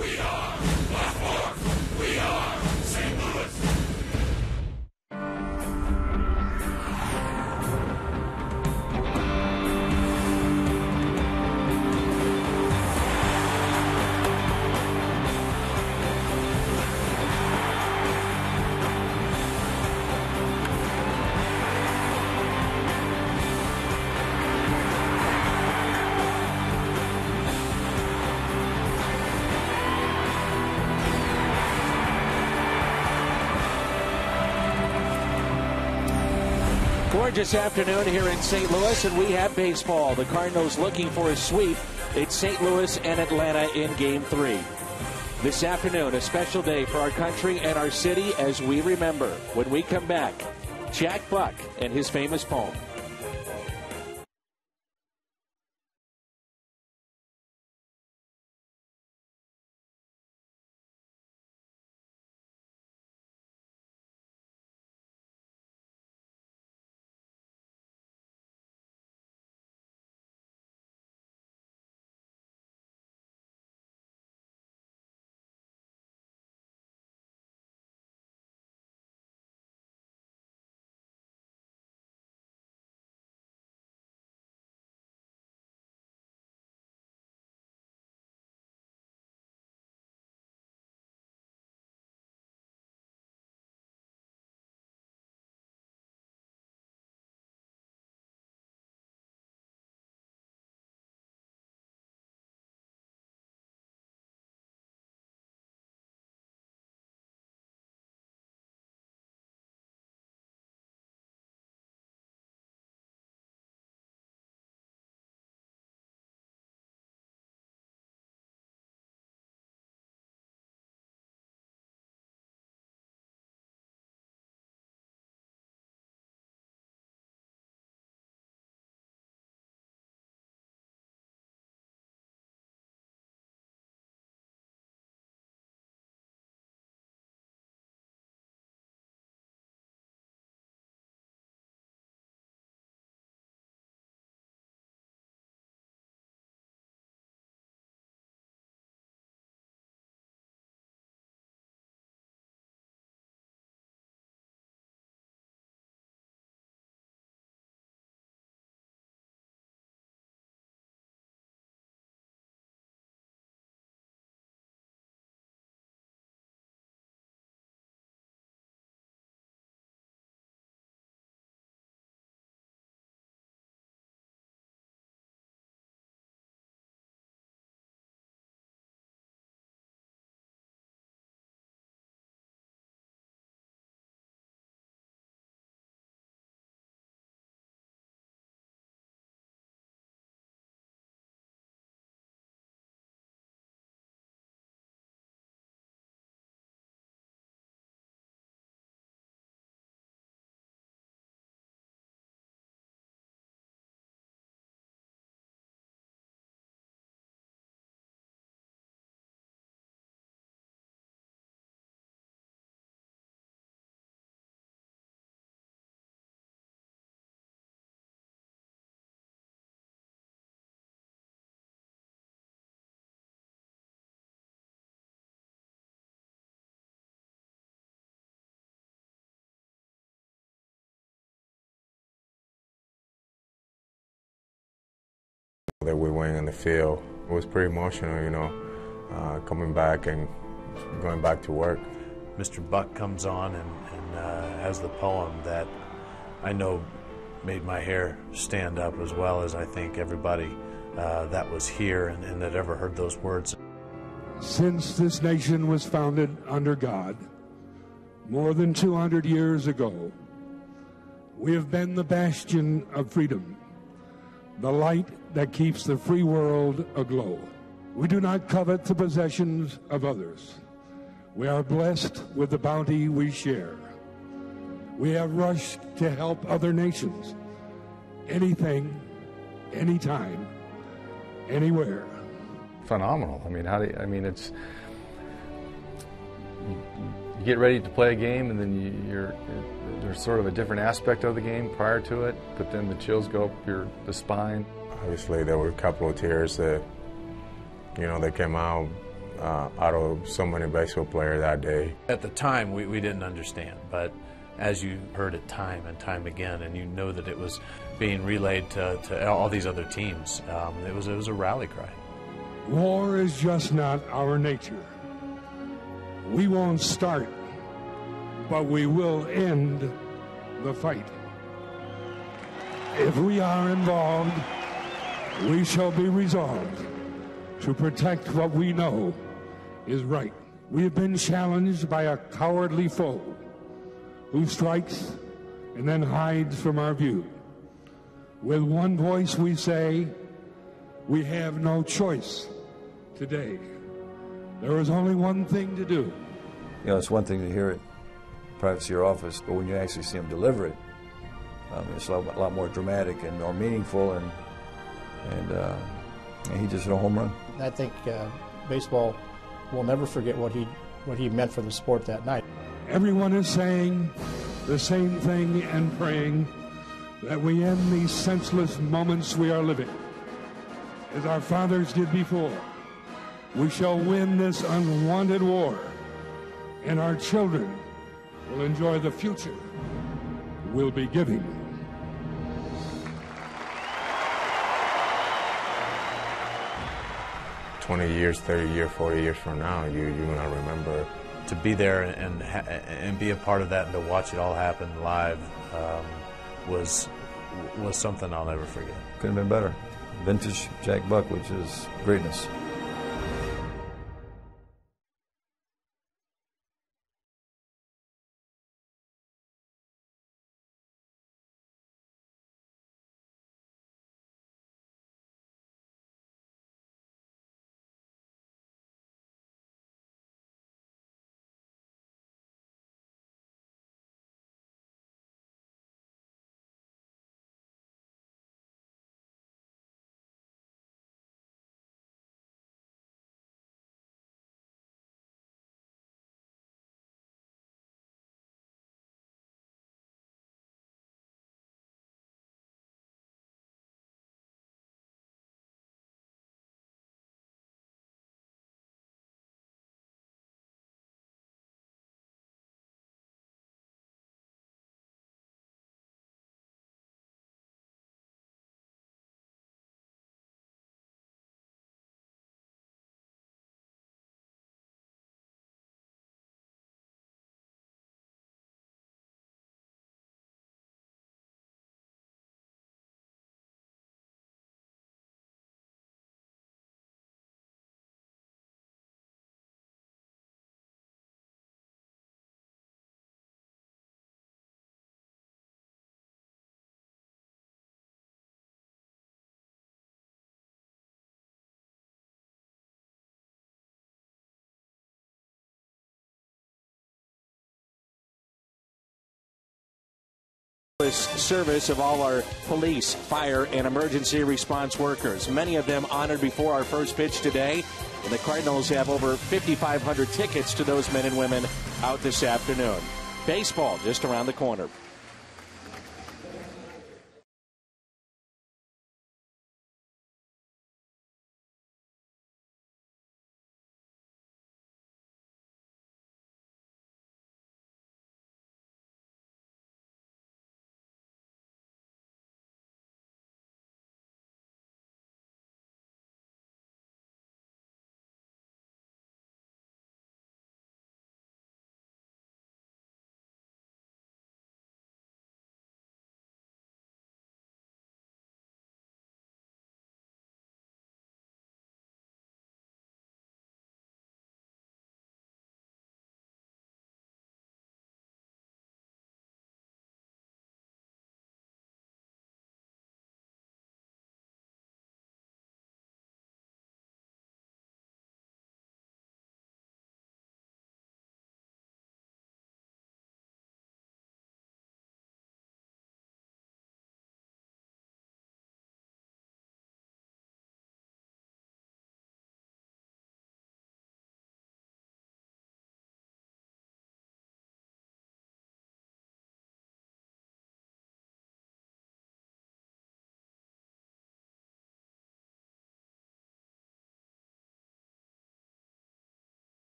We are Black Horse. We are St. Louis. Gorgeous afternoon here in St. Louis, and we have baseball. The Cardinals looking for a sweep. It's St. Louis and Atlanta in Game 3. This afternoon, a special day for our country and our city as we remember. When we come back, Jack Buck and his famous poem. That we went in the field. It was pretty emotional, you know, coming back and going back to work. Mr. Buck comes on and has the poem that I know made my hair stand up, as well as I think everybody that was here and that ever heard those words. Since this nation was founded under God more than 200 years ago, we have been the bastion of freedom, the light that keeps the free world aglow. We do not covet the possessions of others. We are blessed with the bounty we share. We have rushed to help other nations. Anything, anytime, anywhere. Phenomenal. I mean, it's you get ready to play a game, and then there's sort of a different aspect of the game prior to it, but then the chills go up the spine. Obviously, there were a couple of tears that, you know, that came out out of so many baseball players that day. At the time, we didn't understand, but as you heard it time and time again, and you know that it was being relayed to all these other teams, it was a rally cry. War is just not our nature. We won't start, but we will end the fight. If we are involved, we shall be resolved to protect what we know is right. We have been challenged by a cowardly foe who strikes and then hides from our view. With one voice we say, we have no choice today. There is only one thing to do. You know, it's one thing to hear it in privacy of your office, but when you actually see him deliver it, it's a lot more dramatic and more meaningful, and he just hit a home run. I think baseball will never forget what he meant for the sport that night. Everyone is saying the same thing and praying that we end these senseless moments we are living, as our fathers did before. We shall win this unwanted war, and our children will enjoy the future we'll be giving. "20 years, 30 years, 40 years from now, you're gonna remember." To be there and be a part of that and to watch it all happen live was something I'll never forget. Couldn't have been better. Vintage Jack Buck, which is greatness. Service of all our police, fire, and emergency response workers. Many of them honored before our first pitch today. And the Cardinals have over 5,500 tickets to those men and women out this afternoon. Baseball just around the corner.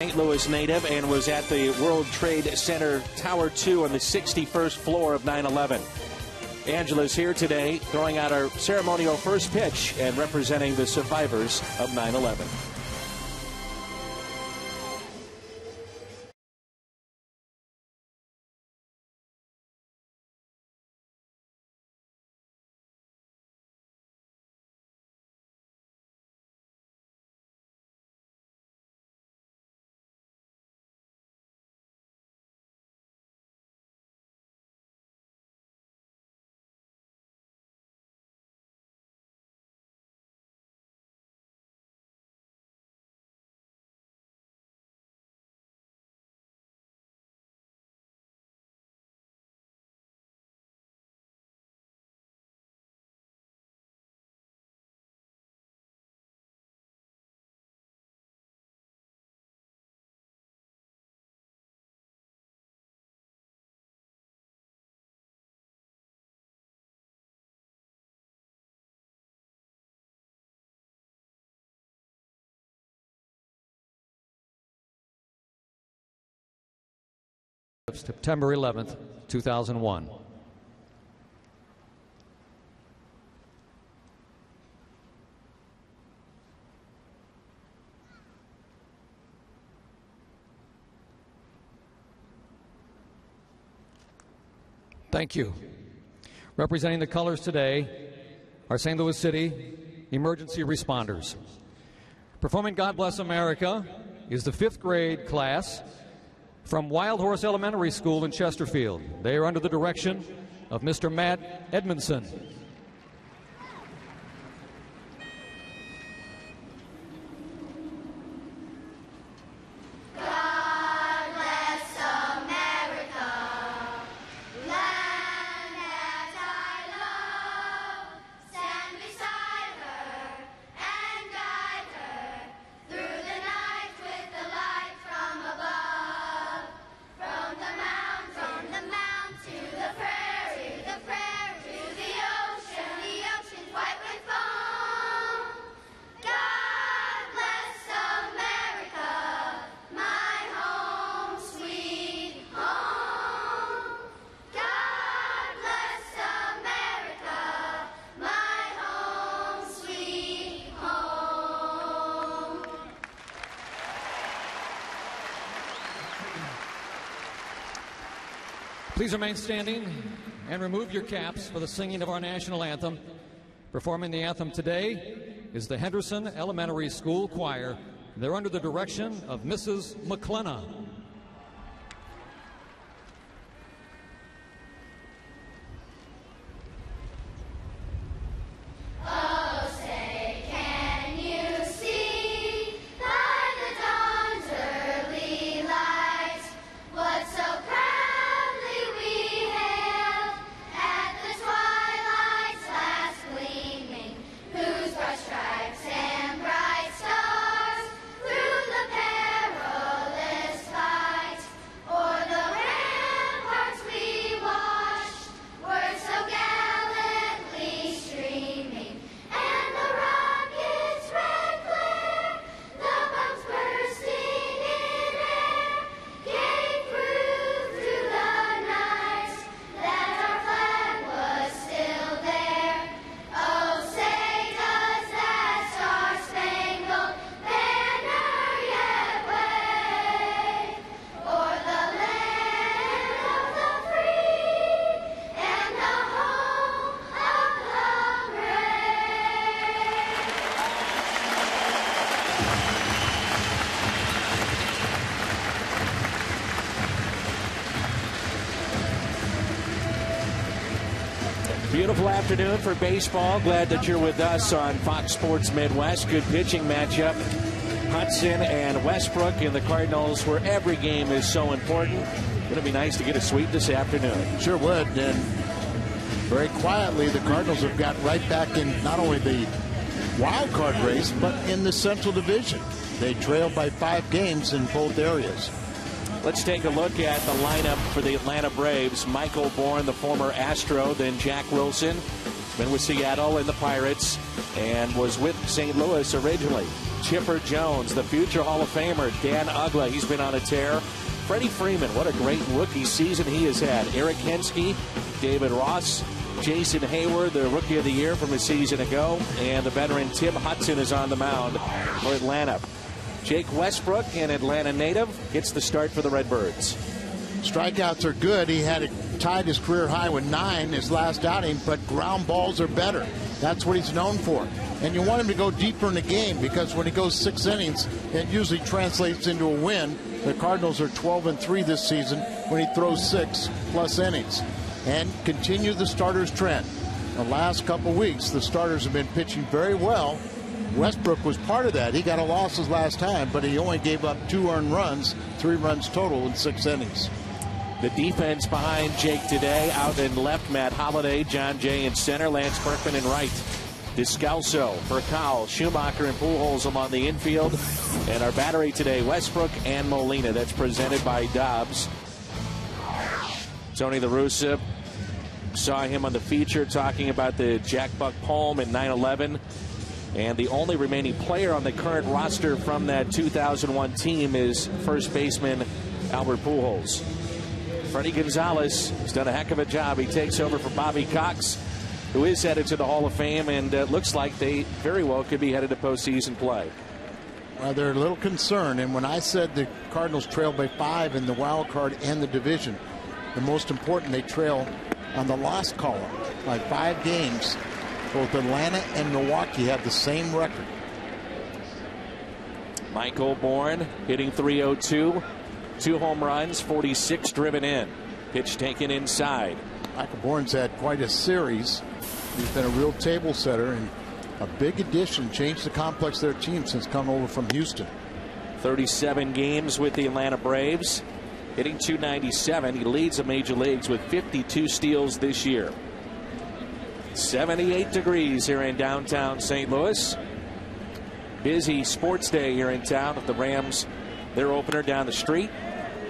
St. Louis native and was at the World Trade Center Tower 2 on the 61st floor of 9/11. Angela's here today throwing out our ceremonial first pitch and representing the survivors of 9/11. September 11th, 2001. Thank you. Representing the colors today are St. Louis City emergency responders. Performing God Bless America is the 5th grade class from Wild Horse Elementary School in Chesterfield. They are under the direction of Mr. Matt Edmondson. Please remain standing and remove your caps for the singing of our national anthem. Performing the anthem today is the Henderson Elementary School Choir. They're under the direction of Mrs. McClenna. Beautiful afternoon for baseball. Glad that you're with us on Fox Sports Midwest. Good pitching matchup. Hudson and Westbrook in the Cardinals, where every game is so important. Going to be nice to get a sweep this afternoon. Sure would. And very quietly, the Cardinals have got right back in not only the wild card race, but in the Central Division. They trailed by 5 games in both areas. Let's take a look at the lineup for the Atlanta Braves. Michael Bourne, the former Astro, then Jack Wilson, been with Seattle and the Pirates, and was with St. Louis originally. Chipper Jones, the future Hall of Famer, Dan Ugla, he's been on a tear. Freddie Freeman, what a great rookie season he has had. Eric Hensky, David Ross, Jason Hayward, the Rookie of the Year from a season ago, and the veteran Tim Hudson is on the mound for Atlanta. Jake Westbrook, an Atlanta native, gets the start for the Redbirds. Strikeouts are good. He had tied his career high with 9 his last outing, but ground balls are better. That's what he's known for. And you want him to go deeper in the game because when he goes 6 innings, it usually translates into a win. The Cardinals are 12-3 this season when he throws 6+ innings. And continue the starters' trend. The last couple weeks, the starters have been pitching very well. Westbrook was part of that. He got a loss his last time, but he only gave up 2 earned runs, 3 runs total in 6 innings. The defense behind Jake today, out in left, Matt Holliday, John Jay in center, Lance Berkman in right. Descalso, Furcal, Schumacher, and Pujols along the infield. And our battery today, Westbrook and Molina. That's presented by Dobbs. Tony La Russa, saw him on the feature talking about the Jack Buck poem in 9/11. And the only remaining player on the current roster from that 2001 team is first baseman Albert Pujols. Freddie Gonzalez has done a heck of a job. He takes over for Bobby Cox, who is headed to the Hall of Fame, and looks like they very well could be headed to postseason play. Well, they're a little concerned, and when I said the Cardinals trailed by 5 in the wild card and the division, the most important, they trail on the loss column by 5 games. Both Atlanta and Milwaukee have the same record. Michael Bourne hitting .302, 2 home runs, 46 driven in. Pitch taken inside. Michael Bourne's had quite a series. He's been a real table setter and a big addition, changed the complex of their team since coming over from Houston. 37 games with the Atlanta Braves, hitting .297. He leads the major leagues with 52 steals this year. 78 degrees here in downtown St. Louis. Busy sports day here in town with the Rams, their opener down the street,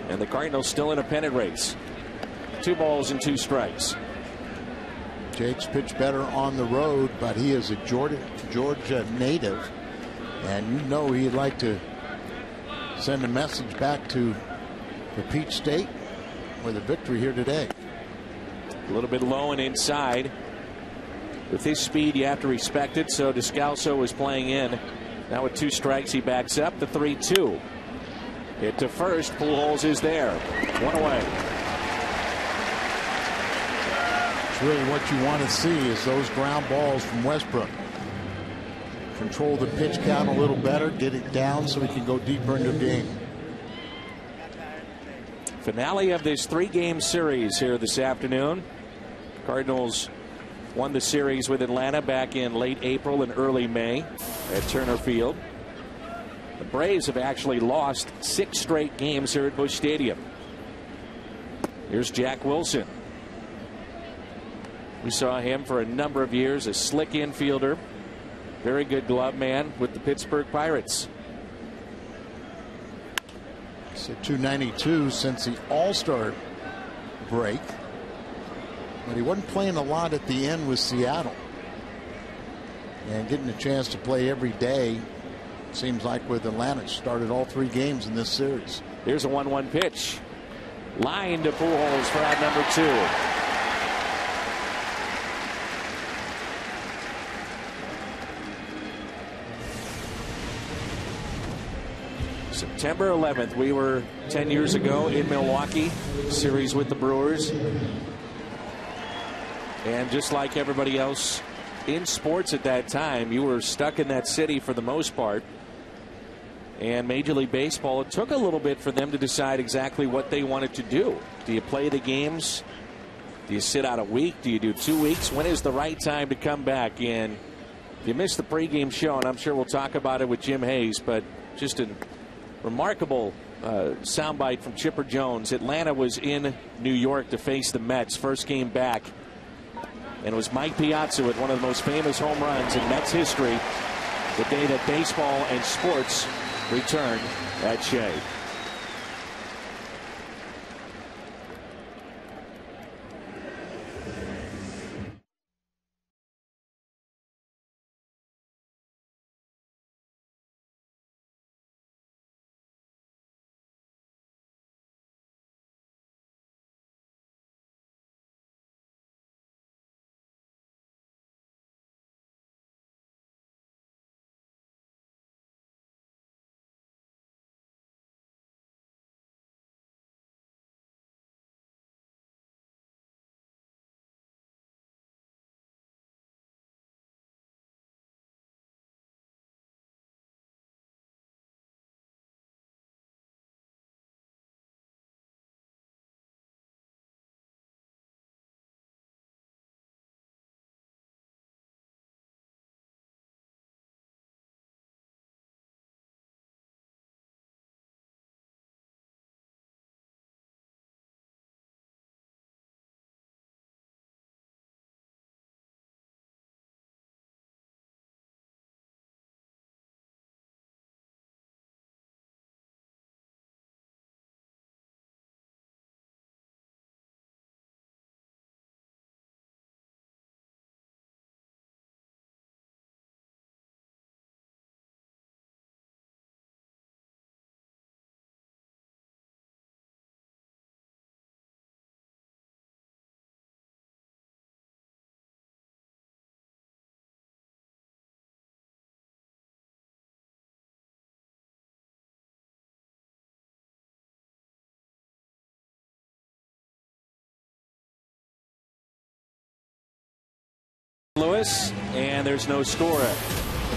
and the Cardinals still in a pennant race. 2 balls and 2 strikes. Jake's pitched better on the road, but he is a Georgia native, and you know he'd like to send a message back to the Peach State with a victory here today. A little bit low and inside. With his speed, you have to respect it, so Descalso is playing in. Now with 2 strikes, he backs up the 3-2. Hit to first. Pujols is there. 1 away. It's really what you want to see is those ground balls from Westbrook. Control the pitch count a little better, get it down so we can go deeper into the game. Finale of this 3-game series here this afternoon. Cardinals won the series with Atlanta back in late April and early May at Turner Field. The Braves have actually lost 6 straight games here at Busch Stadium. Here's Jack Wilson. We saw him for a number of years, a slick infielder, very good glove man with the Pittsburgh Pirates. He's at .292 since the All-Star break. But he wasn't playing a lot at the end with Seattle. And getting a chance to play every day, seems like with Atlanta. Started all 3 games in this series. Here's a 1-1 pitch. Line to Pujols for out number 2. September 11th, we were 10 years ago in Milwaukee, series with the Brewers. And just like everybody else in sports at that time, you were stuck in that city for the most part. And Major League Baseball, it took a little bit for them to decide exactly what they wanted to do. Do you play the games? Do you sit out a week? Do you do 2 weeks? When is the right time to come back? And if you missed the pregame show, and I'm sure we'll talk about it with Jim Hayes, but just a remarkable soundbite from Chipper Jones. Atlanta was in New York to face the Mets, first game back. And it was Mike Piazza with one of the most famous home runs in Mets history the day that baseball and sports returned at Shea. Lewis, and there's no scorer.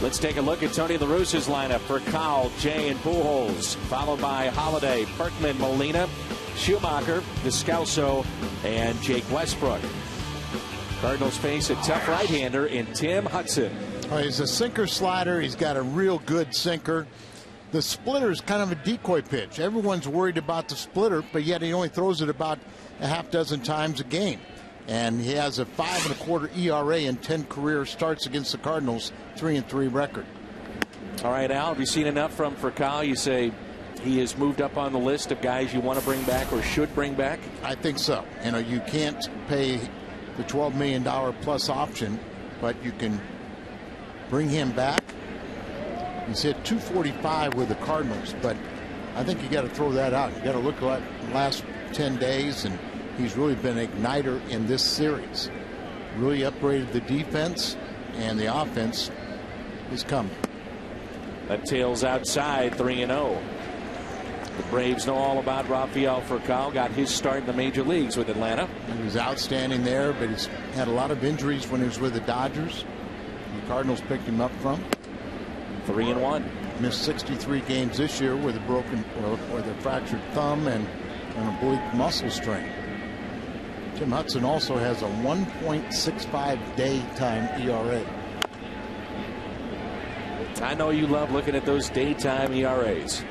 Let's take a look at Tony La Russa's lineup for Kyle, Jay, and Pujols, followed by Holiday, Perkman, Molina, Schumacher, Descalso, and Jake Westbrook. Cardinals face a tough right-hander in Tim Hudson. Well, he's a sinker slider. He's got a real good sinker. The splitter is kind of a decoy pitch. Everyone's worried about the splitter, but yet he only throws it about a half dozen times a game. And he has a 5.25 ERA in 10 career starts against the Cardinals, 3-3 record. All right, Al, have you seen enough from Furcal? You say he has moved up on the list of guys you want to bring back or should bring back? I think so. You know, you can't pay the $12 million plus option, but you can bring him back. He's hit 245 with the Cardinals, but I think you got to throw that out. You got to look at the last 10 days, and he's really been an igniter in this series. Really upgraded the defense, and the offense is coming. That tails outside 3-0. The Braves know all about Rafael Furcal. Got his start in the major leagues with Atlanta. He was outstanding there, but he's had a lot of injuries when he was with the Dodgers. The Cardinals picked him up from. 3-1. Missed 63 games this year with a broken or the fractured thumb and an oblique muscle strain. Tim Hudson also has a 1.65 daytime ERA. I know you love looking at those daytime ERAs.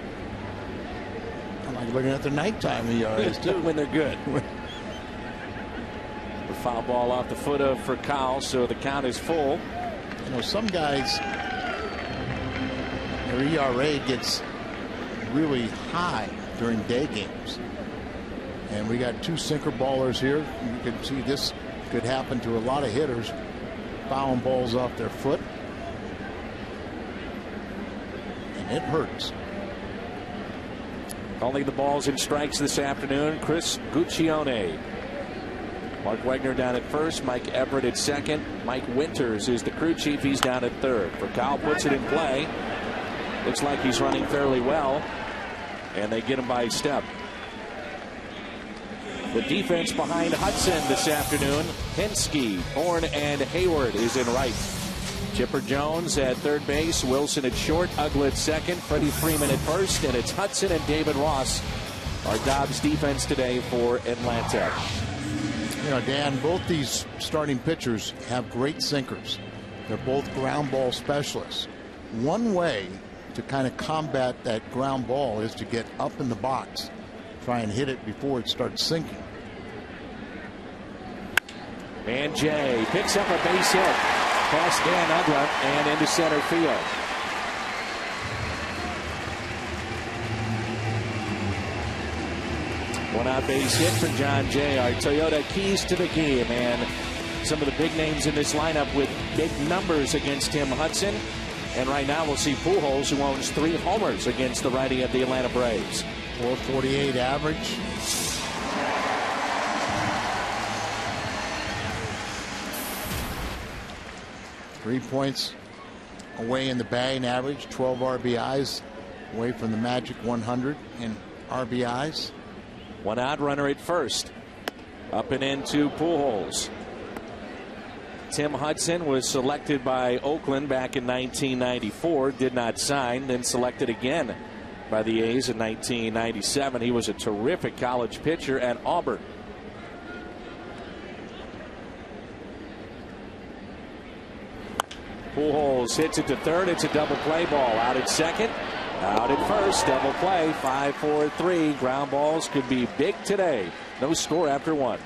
I like looking at the nighttime ERAs too when they're good. The foul ball off the foot of Furcal, so the count is full. You know, some guys, their ERA gets really high during day games. And we got two sinker ballers here. You can see this could happen to a lot of hitters, fouling balls off their foot. And it hurts. Calling the balls and strikes this afternoon, Chris Guccione. Mark Wegner down at first, Mike Everett at second. Mike Winters is the crew chief. He's down at third. Furcal puts it in play. Looks like he's running fairly well, and they get him by a step. The defense behind Hudson this afternoon, Penske, Horn, and Hayward is in right. Chipper Jones at third base, Wilson at short, Uggla at second, Freddie Freeman at first, and it's Hudson and David Ross. Our Dobbs defense today for Atlanta. You know, Dan, both these starting pitchers have great sinkers. They're both ground ball specialists. One way to kind of combat that ground ball is to get up in the box, try and hit it before it starts sinking. And Jay picks up a base hit past Dan Uggla and into center field. One out base hit for John Jay. Our Toyota keys to the game, and some of the big names in this lineup with big numbers against Tim Hudson. And right now we'll see Pujols, who owns 3 homers against the righty of the Atlanta Braves. 448 average. Three points away in the batting average, 12 RBIs away from the magic 100 in RBIs. One out, runner at first. Up and into Pujols. Tim Hudson was selected by Oakland back in 1994, did not sign, then selected again by the A's in 1997. He was a terrific college pitcher at Auburn. Pujols hits it to third. It's a double play ball. Out at second, out at first, double play. 5-4-3. Ground balls could be big today. No score after 1.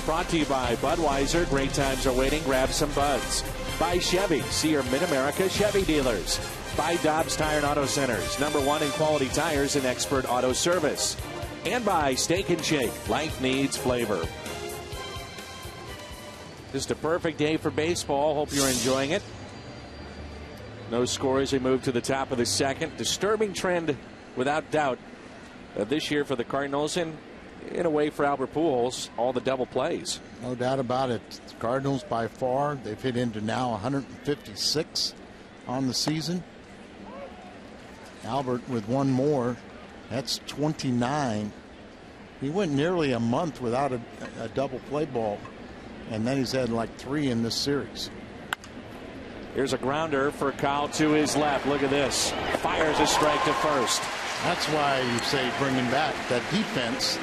brought to you by Budweiser. Great times are waiting. Grab some buds. By Chevy. See your Mid-America Chevy dealers. By Dobbs Tire and Auto Centers. #1 in quality tires and expert auto service. And by Steak and Shake. Life needs flavor. Just a perfect day for baseball. Hope you're enjoying it. No score as we move to the top of the second. Disturbing trend, without doubt, this year for the Cardinals, and in a way for Albert Pujols, all the double plays. No doubt about it. The Cardinals by far, they've hit into now 156 on the season. Albert with one more, that's 29. He went nearly a month without a double play ball, and then he's had like 3 in this series. Here's a grounder for Kyle to his left. Look at this. Fires a strike to first. That's why you say bring him back. That defense,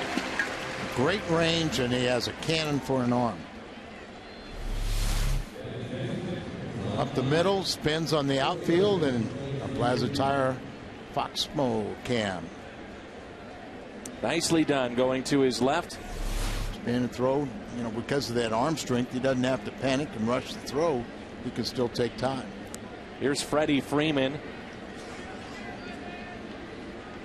great range, and he has a cannon for an arm. Up the middle, spins on the outfield, and a Plaza Tire Foxmo cam. Nicely done, going to his left. Spin and throw. You know, because of that arm strength, he doesn't have to panic and rush the throw. He can still take time. Here's Freddie Freeman.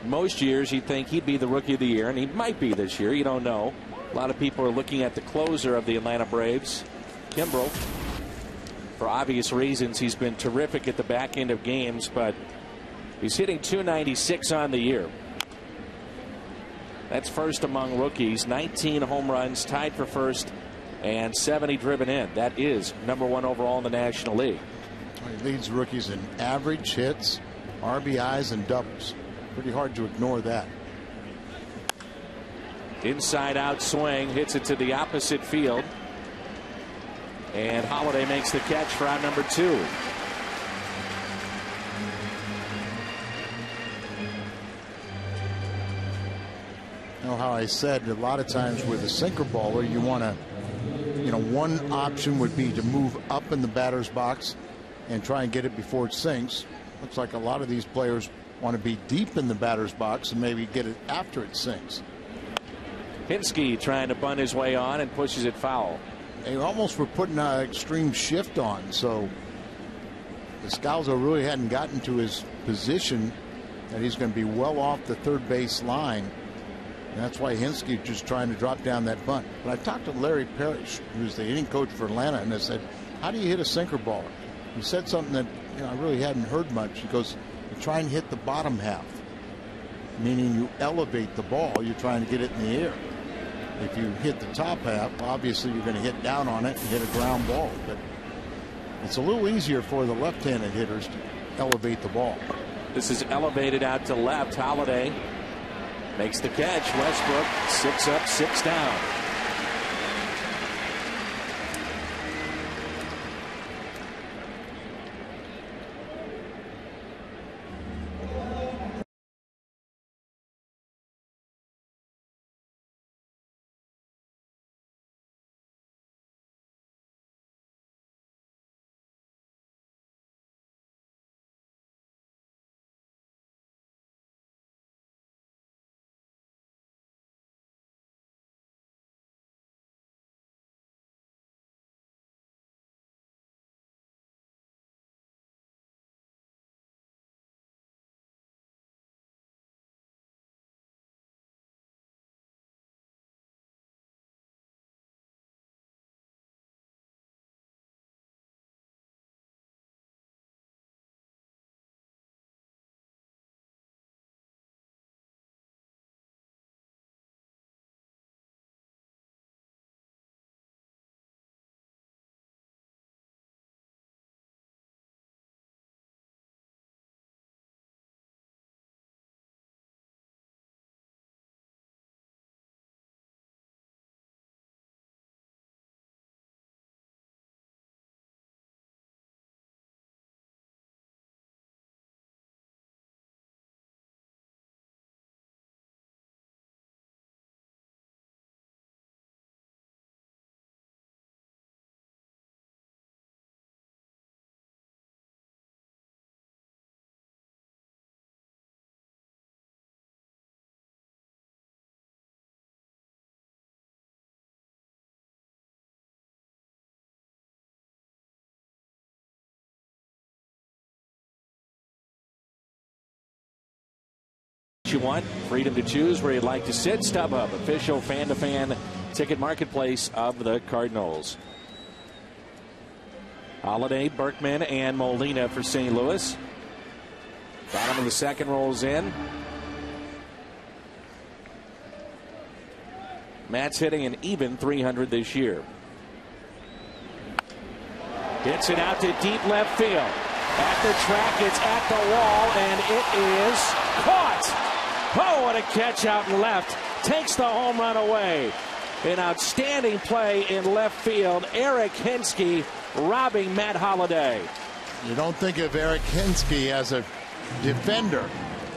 Most years you'd think he'd be the Rookie of the Year, and he might be this year. You don't know. A lot of people are looking at the closer of the Atlanta Braves, Kimbrel. For obvious reasons, he's been terrific at the back end of games, but he's hitting .296 on the year. That's first among rookies. 19 home runs, tied for first, and 70 driven in. That is #1 overall in the National League. He leads rookies in average, hits, RBIs, and doubles. Pretty hard to ignore that. Inside out swing, hits it to the opposite field. And Holiday makes the catch for out number 2. You know how I said a lot of times with a sinker baller, you want to, you know, one option would be to move up in the batter's box and try and get it before it sinks. Looks like a lot of these players want to be deep in the batter's box and maybe get it after it sinks. Pinsky trying to bunt his way on and pushes it foul. They almost were putting an extreme shift on, so Descalzo really hadn't gotten to his position that he's going to be well off the third base line. And that's why Hinsky just trying to drop down that bunt. But I talked to Larry Parrish, who's the hitting coach for Atlanta, and I said, how do you hit a sinker baller? He said something that, you know, I really hadn't heard much. He goes, you try and hit the bottom half, meaning you elevate the ball. You're trying to get it in the air. If you hit the top half, obviously you're going to hit down on it and hit a ground ball. But it's a little easier for the left-handed hitters to elevate the ball. This is elevated out to left. Holiday makes the catch. Westbrook 6 up, 6 down. You want freedom to choose where you'd like to sit. StubHub, official fan-to-fan ticket marketplace of the Cardinals. Holiday, Berkman, and Molina for St. Louis. Bottom of the second rolls in. Matt's hitting an even .300 this year. Hits it out to deep left field. At the track, it's at the wall, and it is caught. Oh, what a catch out in left. Takes the home run away. An outstanding play in left field. Eric Hensky robbing Matt Holliday. You don't think of Eric Hensky as a defender.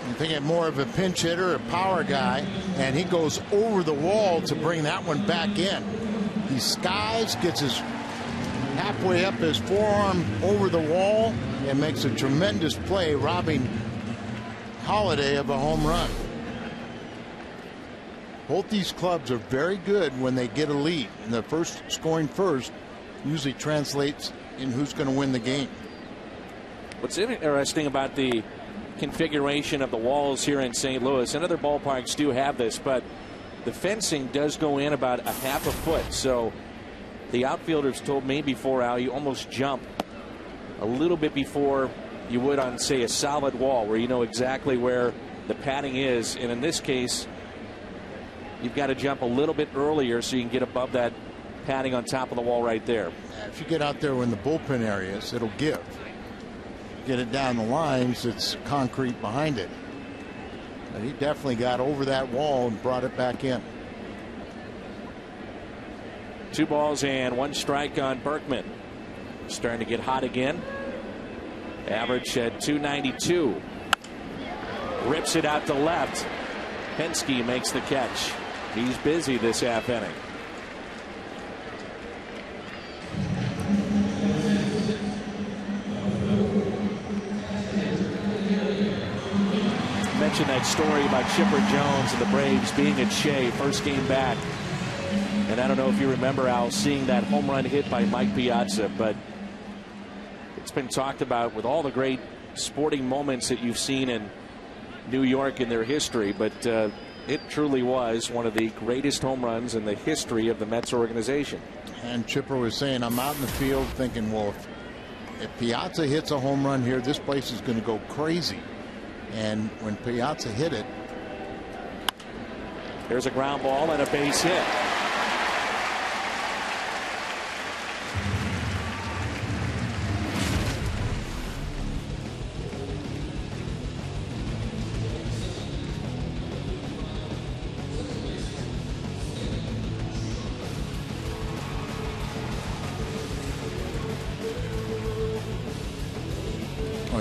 You think of more of a pinch hitter, a power guy, and he goes over the wall to bring that one back in. He skies, gets his halfway up his forearm over the wall, and makes a tremendous play, robbing Holliday of a home run. Both these clubs are very good when they get a lead, and the first scoring first usually translates in who's going to win the game. What's interesting about the configuration of the walls here in St. Louis, and other ballparks do have this, but the fencing does go in about a half a foot. So the outfielders told me before, Al, you almost jump a little bit before you would on, say, a solid wall where you know exactly where the padding is. And in this case, you've got to jump a little bit earlier so you can get above that padding on top of the wall right there. If you get out there in the bullpen areas, it'll give. Get it down the lines, it's concrete behind it. But he definitely got over that wall and brought it back in. 2 balls and 1 strike on Berkman. Starting to get hot again. Average at .292. Rips it out to left. Hensky makes the catch. He's busy this half inning. Mentioned that story about Chipper Jones and the Braves being at Shea first game back. And I don't know if you remember, Al, seeing that home run hit by Mike Piazza, but it's been talked about with all the great sporting moments that you've seen in New York in their history, but it truly was one of the greatest home runs in the history of the Mets organization. And Chipper was saying, I'm out in the field thinking, well, if Piazza hits a home run here, this place is going to go crazy. And when Piazza hit it, there's a ground ball and a base hit.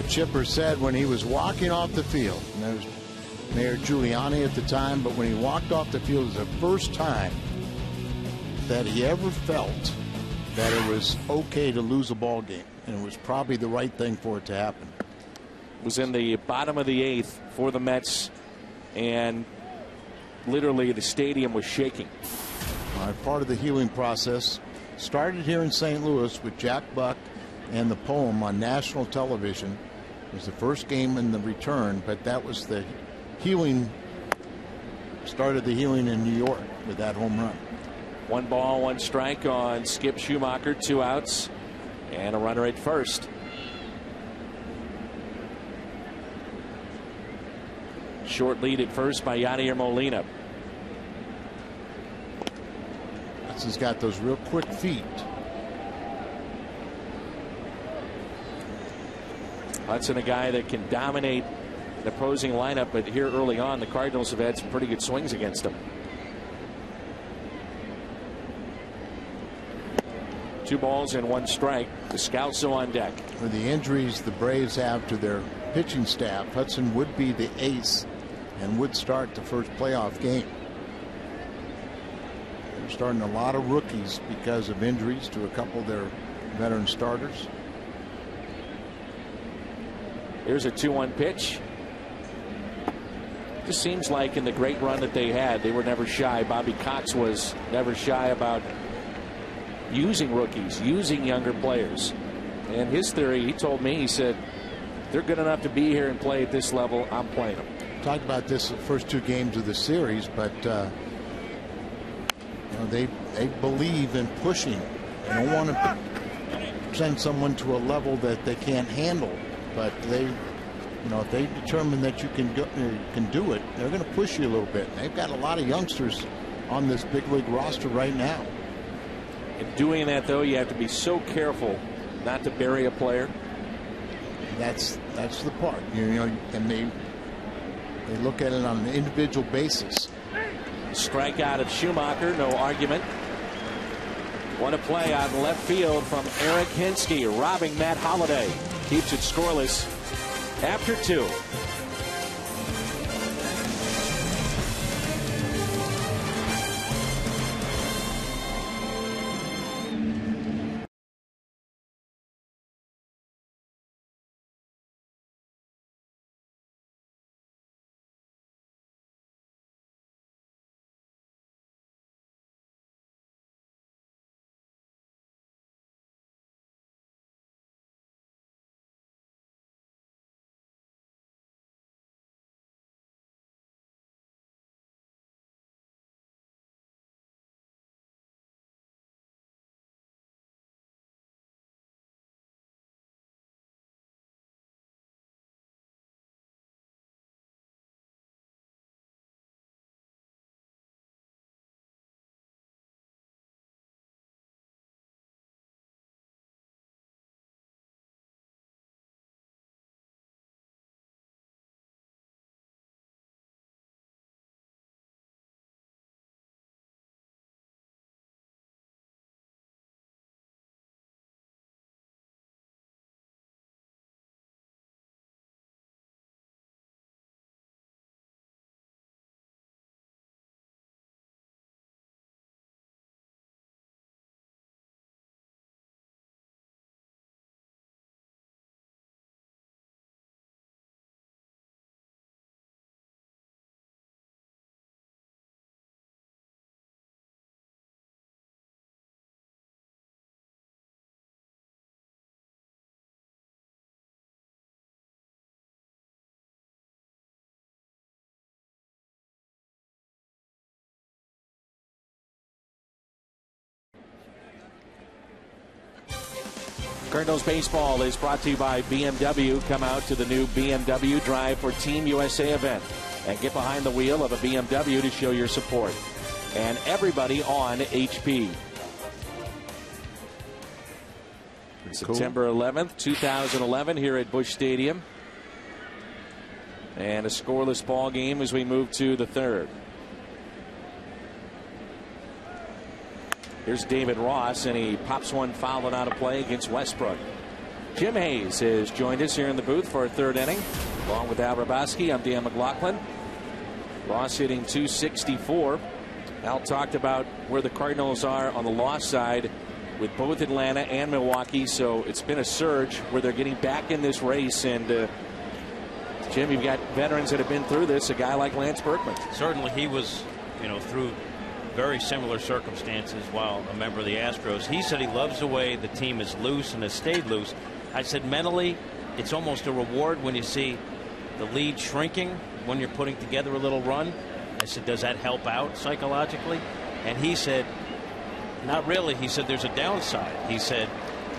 Chipper said when he was walking off the field, and that was Mayor Giuliani at the time, but when he walked off the field, it was the first time that he ever felt that it was okay to lose a ball game, and it was probably the right thing for it to happen. It was in the bottom of the 8th for the Mets, and literally the stadium was shaking. Part of the healing process started here in St. Louis with Jack Buck and the poem on national television. It was the first game in the return, but that was the healing, started the healing in New York with that home run. 1 ball, 1 strike on Skip Schumacher, 2 outs, and a runner at first. Short lead at first by Yadier Molina. He's got those real quick feet. Hudson, a guy that can dominate the opposing lineup, but here early on, the Cardinals have had some pretty good swings against him. 2 balls and 1 strike. Descalso on deck. For the injuries the Braves have to their pitching staff, Hudson would be the ace and would start the first playoff game. They're starting a lot of rookies because of injuries to a couple of their veteran starters. Here's a 2-1 pitch. Just seems like in the great run that they had, they were never shy. Bobby Cox was never shy about using rookies, using younger players. And his theory, he told me, he said, they're good enough to be here and play at this level, I'm playing them. talked about this the first 2 games of the series, but they believe in pushing. They don't want to send someone to a level that they can't handle, but if they determine that you can do it, they're going to push you a little bit. And they've got a lot of youngsters on this big league roster right now. In doing that, though, you have to be so careful not to bury a player. That's the part, and they look at it on an individual basis. Strikeout of Schumacher, no argument. What a play out in left field from Eric Hinsky, robbing Matt Holliday. Keeps it scoreless after 2. Cardinals baseball is brought to you by BMW. Come out to the new BMW Drive for Team USA event and get behind the wheel of a BMW to show your support. And everybody on HP. September 11th, 2011 here at Busch Stadium. And a scoreless ball game as we move to the 3rd. Here's David Ross, and he pops one foul and out of play against Westbrook. Jim Hayes has joined us here in the booth for our 3rd inning. Along with Al Rabowski, I'm Dan McLaughlin. Ross hitting .264. Al talked about where the Cardinals are on the loss side with both Atlanta and Milwaukee, so it's been a surge where they're getting back in this race. And Jim, you've got veterans that have been through this, a guy like Lance Berkman. Certainly he was, through very similar circumstances while a member of the Astros. He said he loves the way the team is loose and has stayed loose. I said mentally it's almost a reward when you see the lead shrinking when you're putting together a little run. I said, does that help out psychologically? And he said, not really. He said there's a downside. He said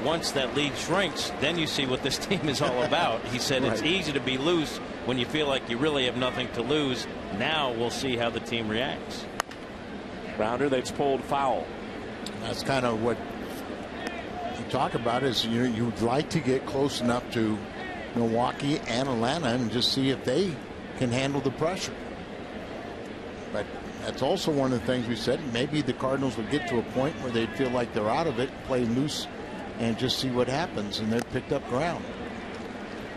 once that lead shrinks, then you see what this team is all about. He said It's easy to be loose when you feel like you really have nothing to lose. Now we'll see how the team reacts. Rounder that's pulled foul. That's kind of what you talk about, is you'd like to get close enough to Milwaukee and Atlanta and just see if they can handle the pressure. But that's also one of the things we said. Maybe the Cardinals would get to a point where they'd feel like they're out of it, play loose, and just see what happens, and they've picked up ground.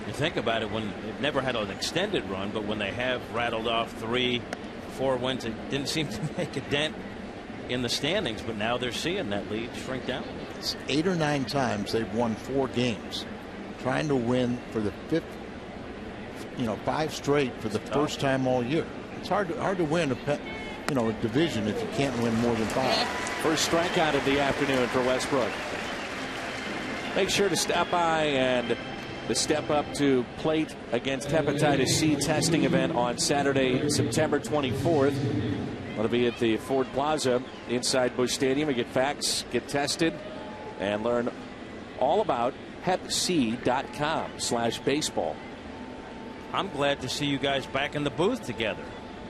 You think about it, when they've never had an extended run, but when they have rattled off 3-4 wins, it didn't seem to make a dent in the standings, but now they're seeing that lead shrink down. It's 8 or 9 times they've won 4 games, trying to win for the 5th, 5 straight for the first time all year. It's hard to win a division if you can't win more than 5. First strikeout of the afternoon for Westbrook. Make sure to stop by and the Step Up to Plate Against Hepatitis C testing event on Saturday, September 24th. It'll be at the Ford Plaza inside Busch Stadium. You get facts, get tested, and learn all about hepc.com/baseball. I'm glad to see you guys back in the booth together.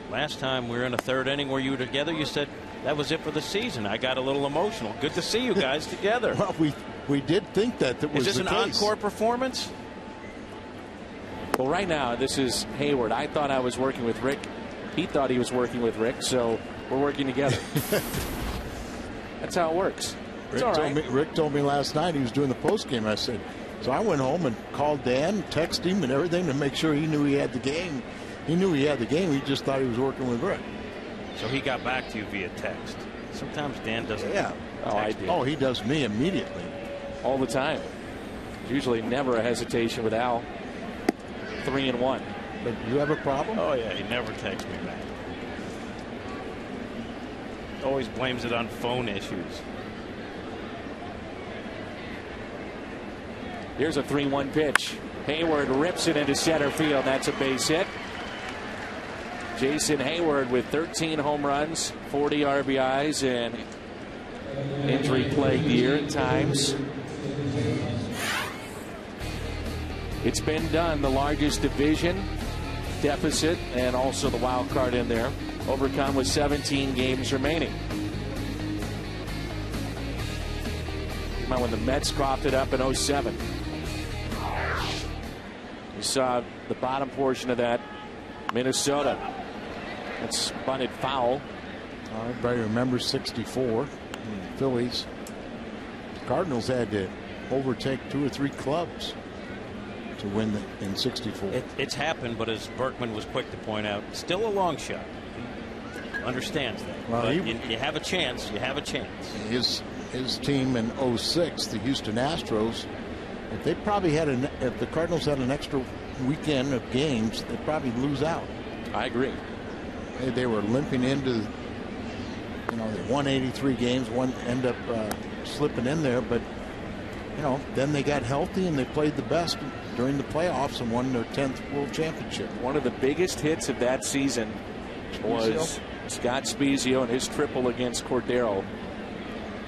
Last time we were in the third inning where you were together, you said that was it for the season. I got a little emotional. Good to see you guys together. Well, we did think that was the case. Is this an encore performance? Well, right now, this is Hayward. I thought I was working with Rick. He thought he was working with Rick, so we're working together. That's how it works. It's all right. Rick told me last night he was doing the postgame. I said, so I went home and called Dan, texted him and everything to make sure he knew he had the game. He knew he had the game. He just thought he was working with Rick. So he got back to you via text. Sometimes Dan doesn't. Yeah. Oh, I did. Oh, he does me immediately. All the time. Usually never a hesitation with Al. 3-1. But you have a problem? Oh, yeah. He never texts me back. Always blames it on phone issues. Here's a 3-1 pitch. Hayward rips it into center field. That's a base hit. Jason Hayward with 13 home runs, 40 RBIs, and injury-plagued year at times. It's been done. The largest division deficit and also the wild card in there, overcome with 17 games remaining. When the Mets coughed it up in 07. You saw the bottom portion of that. Minnesota. That's bunted foul. Everybody remembers 64. Phillies. The Cardinals had to overtake 2 or 3 clubs to win in 64. It's happened, but as Berkman was quick to point out, still a long shot. He understands that. Well, you have a chance. You have a chance. His team in 06, the Houston Astros, if they probably had if the Cardinals had an extra weekend of games, they'd probably lose out. I agree. They were limping into, they won 83 games, one end up slipping in there, but then they got healthy and they played the best during the playoffs and won their 10th World Championship. One of the biggest hits of that season was Scott Spezio and his triple against Cordero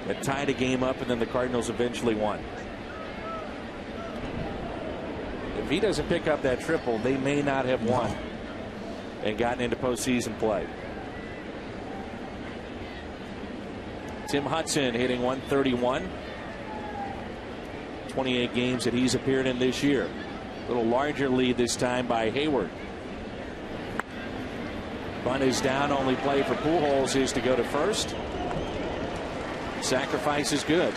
that tied a game up, and then the Cardinals eventually won. If he doesn't pick up that triple, they may not have won and gotten into postseason play. Tim Hudson hitting 131. 28 games that he's appeared in this year. A little larger lead this time by Hayward. Bunt is down. Only play for Pujols is to go to first. Sacrifice is good.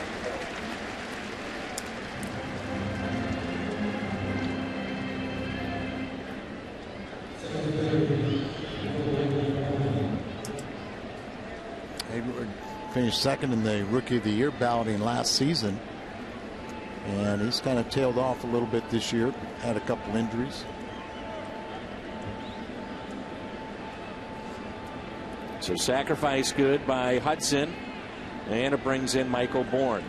Hayward finished second in the Rookie of the Year balloting last season, and he's kind of tailed off a little bit this year. Had a couple injuries. So sacrifice good by Hudson, and it brings in Michael Bourne.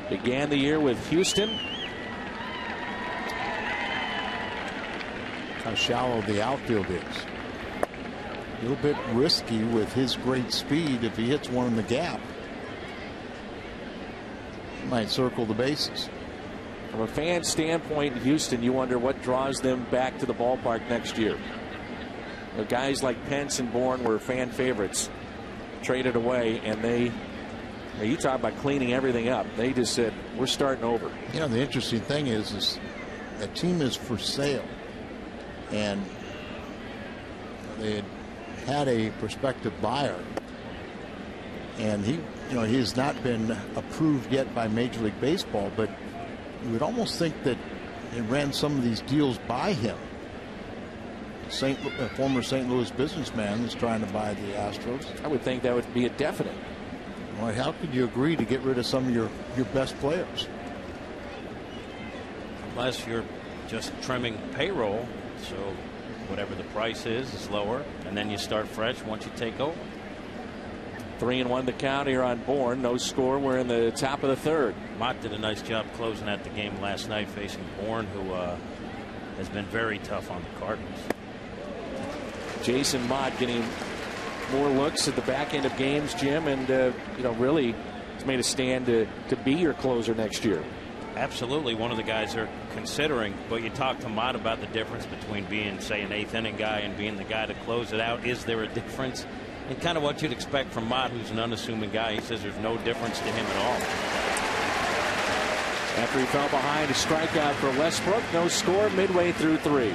Began the year with Houston. How shallow the outfield is. A little bit risky with his great speed. If he hits one in the gap, he might circle the bases. From a fan standpoint in Houston, you wonder what draws them back to the ballpark next year. Guys like Pence and Bourne were fan favorites, traded away, and you talk about cleaning everything up. They just said, we're starting over. The interesting thing is the team is for sale, and they had a prospective buyer, and he has not been approved yet by Major League Baseball, but you would almost think that they ran some of these deals by him. A former St. Louis businessman is trying to buy the Astros. I would think that would be a definite. Well, how could you agree to get rid of some of your best players? Unless you're just trimming payroll, so whatever the price is lower, and then you start fresh once you take over. 3-1 the count here on Bourne. No score. We're in the top of the third. Mott did a nice job closing out the game last night facing Bourne, who has been very tough on the Cardinals. Jason Mott getting more looks at the back end of games, Jim, and really has made a stand to be your closer next year. Absolutely, one of the guys they're considering. But you talk to Mott about the difference between being, say, an eighth inning guy and being the guy to close it out. Is there a difference? And kind of what you'd expect from Mott, who's an unassuming guy. He says there's no difference to him at all. After he fell behind, a strikeout for Westbrook. No score midway through 3.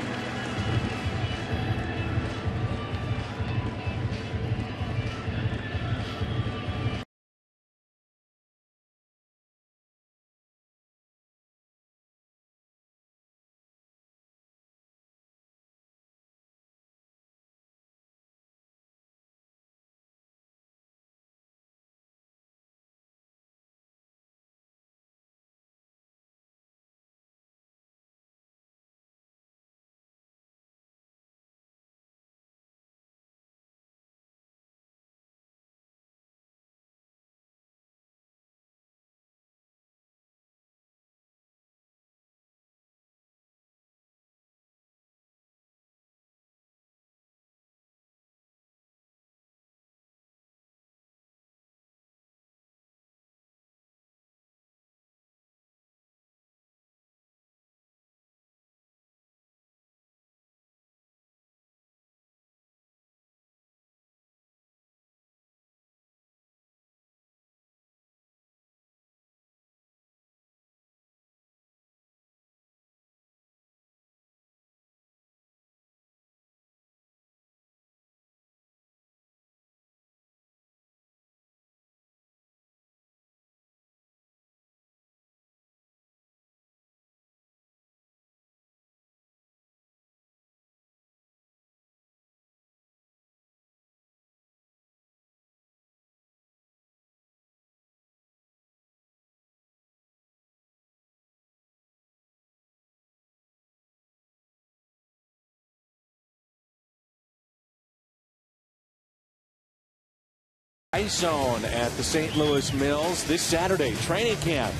Ice zone at the St. Louis Mills this Saturday. Training camp.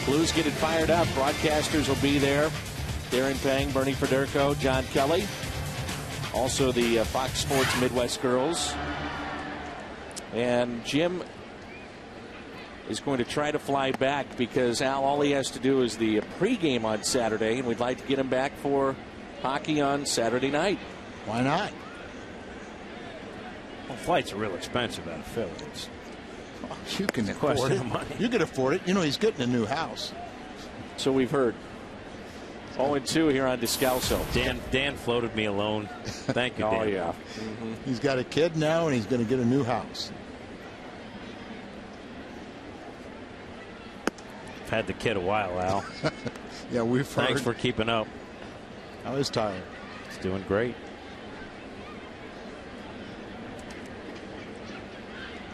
Blues get it fired up. Broadcasters will be there. Darren Pang, Bernie Federko, John Kelly. Also the Fox Sports Midwest girls. And Jim is going to try to fly back because Al, all he has to do is the pregame on Saturday, and we'd like to get him back for hockey on Saturday night. Why not? Well, flights are real expensive out of Philly. You can afford it. You can afford it. You know, he's getting a new house. So we've heard. 0-2 here on Descalso. Dan floated me alone. Thank you, Dan. Oh, yeah. He's got a kid now, and he's going to get a new house. I've had the kid a while, Al. Yeah, we've heard. Thanks for keeping up. How is Tyler? He's doing great.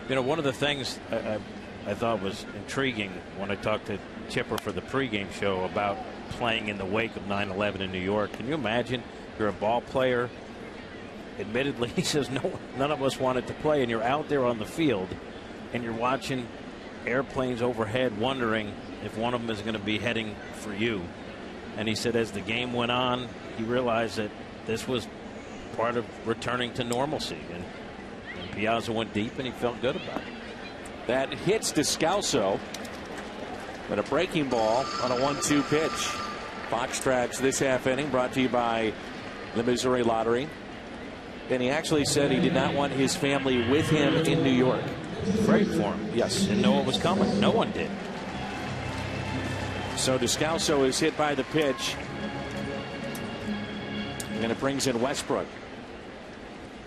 You know, one of the things I thought was intriguing when I talked to Chipper for the pregame show about playing in the wake of 9/11 in New York. Can you imagine? You're a ball player. Admittedly, he says none of us wanted to play, and you're out there on the field, and you're watching airplanes overhead, wondering if one of them is going to be heading for you. And he said as the game went on, he realized that this was part of returning to normalcy. And Piazza went deep, and he felt good about it. That hits Descalso, but a breaking ball on a 1-2 pitch. Fox Tracks this half inning brought to you by the Missouri Lottery. And he actually said he did not want his family with him in New York. Afraid for him. Yes. Didn't know what was coming. No one did. So Descalso is hit by the pitch. And it brings in Westbrook.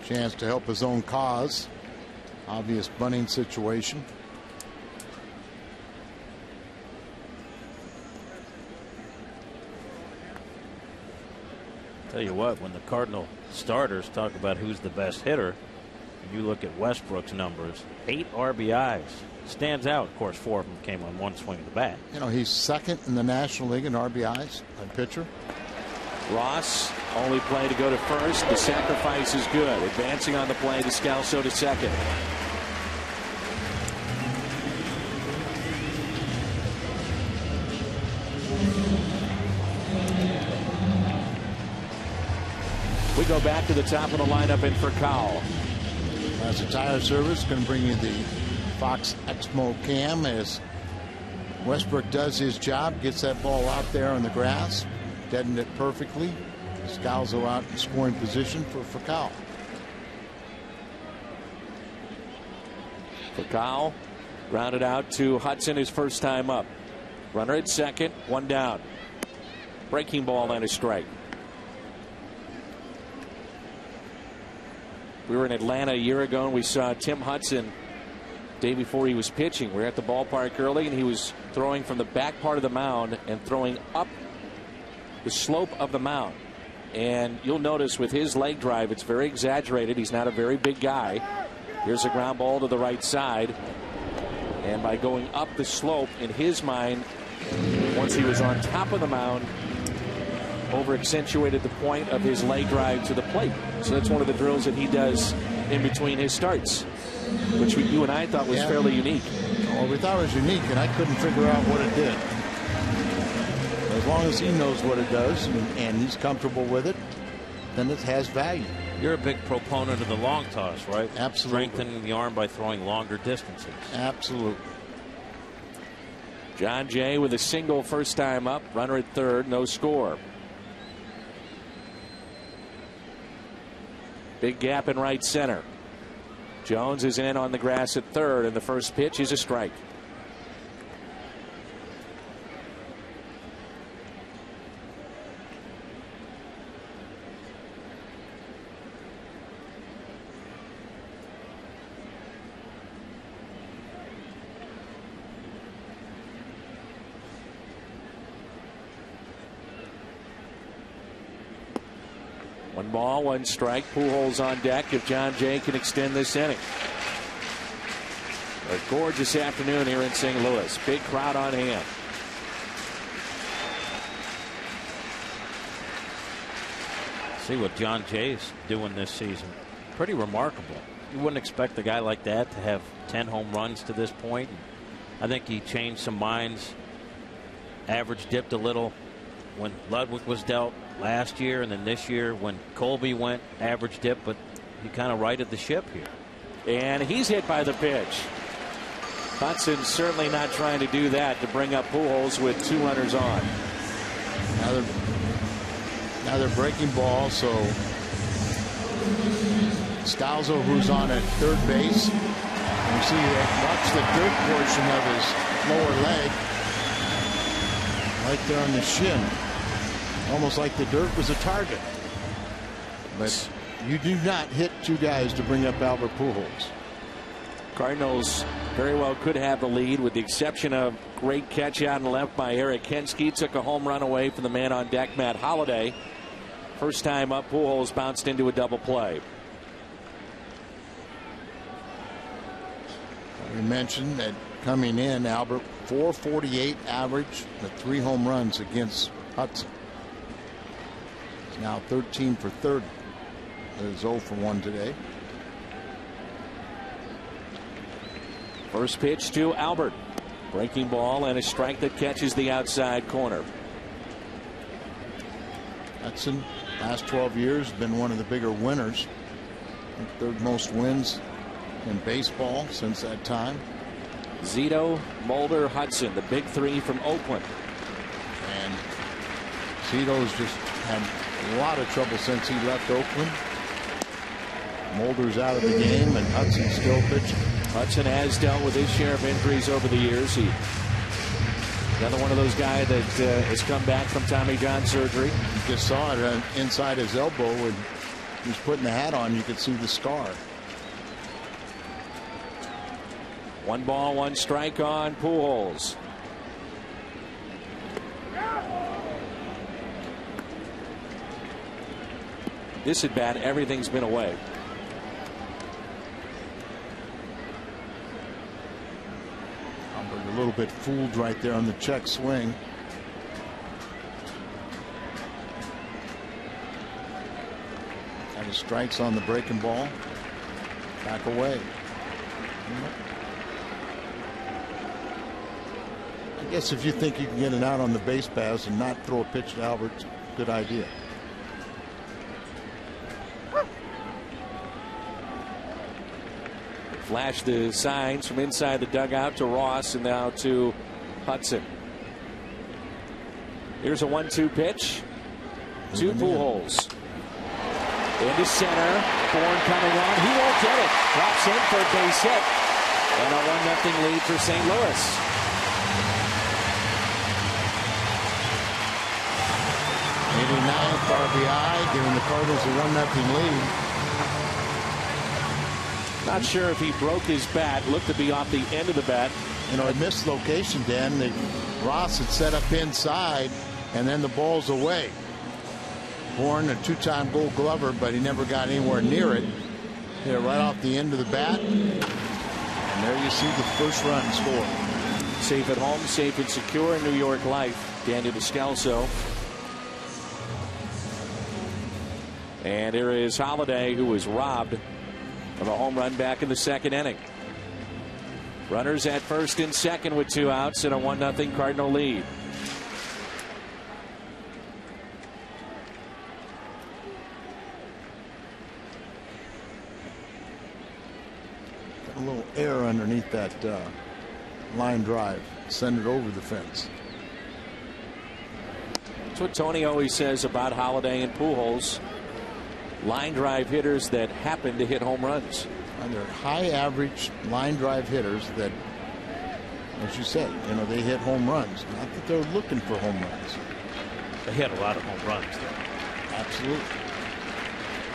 Chance to help his own cause. Obvious bunting situation. Tell you what, when the Cardinal starters talk about who's the best hitter, you look at Westbrook's numbers, 8 RBIs. Stands out. Of course, 4 of them came on one swing of the bat. You know, he's second in the National League in RBIs, a pitcher. Ross, only play to go to first. The sacrifice is good. Advancing on the play, Descalso to second. We go back to the top of the lineup in for Cowell. As a tire service, going to bring you the Fox Exmo cam as Westbrook does his job, gets that ball out there on the grass, deadened it perfectly. Scalzo out in scoring position for Cowell. For Cowell, grounded out to Hudson his first time up. Runner at second, one down. Breaking ball and a strike. We were in Atlanta a year ago and we saw Tim Hudson day before he was pitching. We were at the ballpark early and he was throwing from the back part of the mound and throwing up the slope of the mound. And you'll notice with his leg drive, it's very exaggerated. He's not a very big guy. Here's a ground ball to the right side. And by going up the slope, in his mind, once he was on top of the mound, over accentuated the point of his leg drive to the plate. So that's one of the drills that he does in between his starts, which you and I thought was fairly unique. Well, we thought it was unique, and I couldn't figure out what it did. As long as he knows what it does and he's comfortable with it, then it has value. You're a big proponent of the long toss, right? Absolutely. Strengthening the arm by throwing longer distances. Absolutely. John Jay with a single first time up. Runner at third, no score. Big gap in right center. Jones is in on the grass at third, and the first pitch is a strike. One ball, one strike. Pujols on deck if John Jay can extend this inning. A gorgeous afternoon here in St. Louis. Big crowd on hand. See what John Jay's doing this season. Pretty remarkable. You wouldn't expect a guy like that to have 10 home runs to this point. I think he changed some minds. Average dipped a little when Ludwig was dealt last year, and then this year when Colby went, average dip, but he kind of righted the ship here. And he's hit by the pitch. Hudson's certainly not trying to do that to bring up Pujols with two runners on. Now they're breaking ball, so Scalzo, who's on at third base, you see watch the dirt portion of his lower leg right there on the shin, almost like the dirt was a target. But you do not hit two guys to bring up Albert Pujols. Cardinals very well could have the lead, with the exception of great catch out and left by Eric Hensky. Took a home run away from the man on deck, Matt Holliday. First time up, Pujols bounced into a double play. We mentioned that coming in, Albert, 448 average, the 3 home runs against Hudson. He's now 13 for 30. There's 0 for 1 today. First pitch to Albert. Breaking ball and a strike that catches the outside corner. Hudson, last 12 years, been one of the bigger winners. Third most wins in baseball since that time. Zito, Mulder, Hudson, the big three from Oakland. And Zito's just had a lot of trouble since he left Oakland. Mulder's out of the game, and Hudson's still pitching. Hudson has dealt with his share of injuries over the years. He another one of those guys that has come back from Tommy John surgery. You just saw it inside his elbow when he was putting the hat on. You could see the scar. 1 ball, 1 strike on Pujols. This at bat, everything's been away. A little bit fooled right there on the check swing. And his strikes on the breaking ball. Back away. I guess if you think you can get it out on the base pass and not throw a pitch to Albert, good idea. Flash the signs from inside the dugout to Ross and now to Hudson. Here's a 1-2 pitch to Pujols. Into center. Bourne coming on. He won't get it. Drops in for a base hit. And a 1-0 lead for St. Louis. '89th RBI, giving the Cardinals a 1-0 lead. Not sure if he broke his bat. Looked to be off the end of the bat. You know, he missed location, Dan. Ross had set up inside, and then the ball's away. Bourne, a 2-time Gold Glover, but he never got anywhere near it. Hit it right off the end of the bat. And there you see the first run scored. Safe at home, safe and secure in New York life. Daniel Descalso. And here is Holiday, who was robbed of a home run back in the second inning. Runners at first and second with 2 outs and a 1-0 Cardinal lead. A little air underneath that line drive. Send it over the fence. That's what Tony always says about Holiday and Pujols. Line drive hitters that happen to hit home runs. And they're high average line drive hitters that, as you said, you know, they hit home runs. Not that they're looking for home runs. They hit a lot of home runs, though. Absolutely.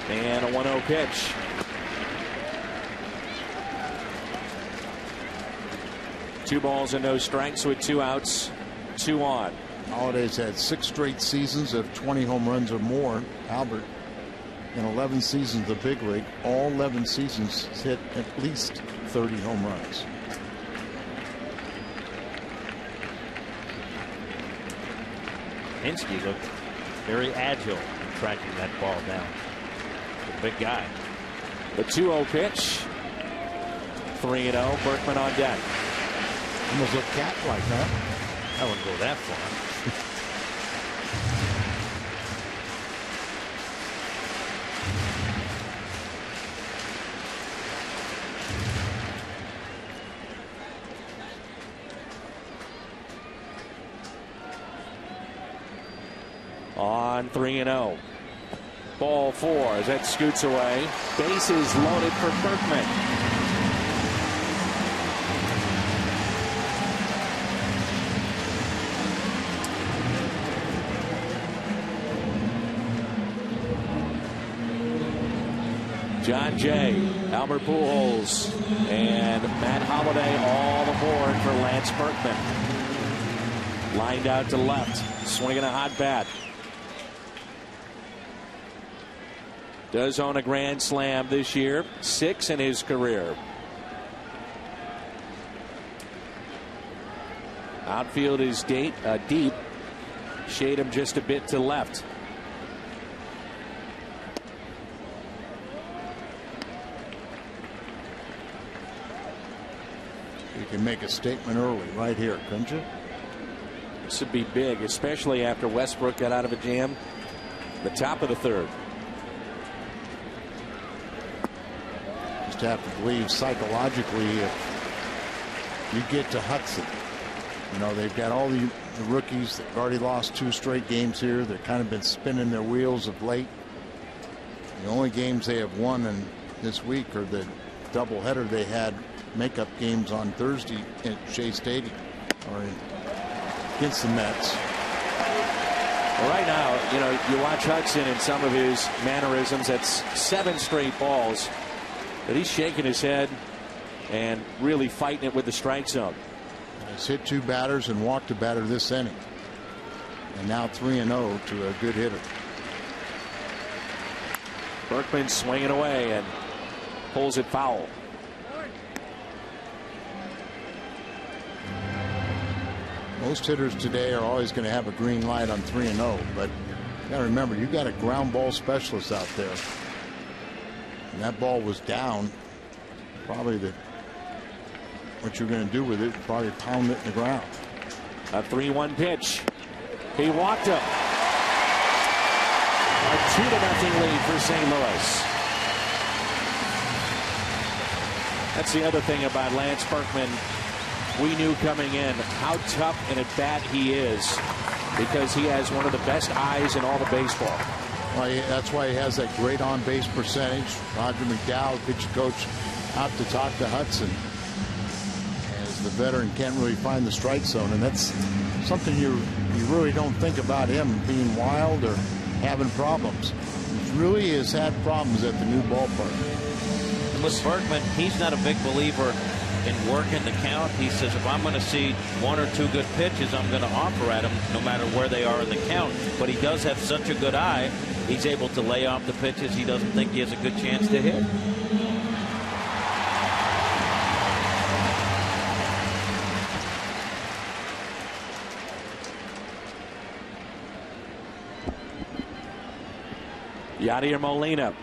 And a 1-0 pitch. Two balls and no strikes with 2 outs, 2 on. Holiday's had 6 straight seasons of 20 home runs or more. Albert, in 11 seasons of the big league, all 11 seasons has hit at least 30 home runs. Hinsky looked very agile in tracking that ball down. The big guy. The 2-0 pitch. 3-0. Berkman on deck. Almost looked cat-like, huh? I wouldn't go that far. On 3-0. Ball 4 as that scoots away. Bases loaded for Berkman. John Jay, Albert Pujols, and Matt Holliday all aboard for Lance Berkman. Lined out to left, swinging a hot bat. Does own a grand slam this year, 6 in his career. Outfield is deep. Shade him just a bit to left. You can make a statement early right here, couldn't you? This would be big, especially after Westbrook got out of a jam the top of the 3rd. Just have to believe psychologically if you get to Hudson. You know, they've got all the rookies that already lost 2 straight games here. They've kind of been spinning their wheels of late. The only games they have won in this week are the doubleheader they had makeup games on Thursday at Shea Stadium or against the Mets. Well, right now, you know, you watch Hudson and some of his mannerisms. That's 7 straight balls, but he's shaking his head and really fighting it with the strike zone. He's hit 2 batters and walked a batter this inning, and now 3-0 to a good hitter. Berkman swinging away and pulls it foul. Most hitters today are always going to have a green light on 3-0, but you got to remember, you got a ground ball specialist out there, and that ball was down. Probably what you're going to do with it, probably pound it in the ground. A 3-1 pitch. He walked him. A 2-0 lead for St. Louis. That's the other thing about Lance Berkman. We knew coming in how tough and at bat he is, because he has one of the best eyes in all of baseball. Well, that's why he has that great on-base percentage. Roger McDowell, pitch coach, out to talk to Hudson, as the veteran can't really find the strike zone, and that's something you really don't think about him being wild or having problems. He really has had problems at the new ballpark. And with Berkman, he's not a big believer in working the count. He says, if I'm going to see one or two good pitches, I'm going to offer at him no matter where they are in the count. But he does have such a good eye, he's able to lay off the pitches he doesn't think he has a good chance to hit. Yadier Molina,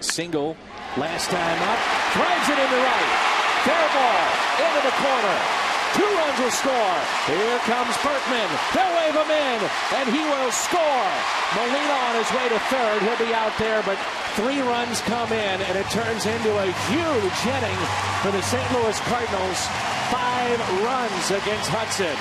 single, last time up, drives it into right. Fair ball, into the corner. 2 runs will score. Here comes Berkman. They'll wave him in, and he will score. Molina on his way to third. He'll be out there, but 3 runs come in, and it turns into a huge inning for the St. Louis Cardinals. 5 runs against Hudson.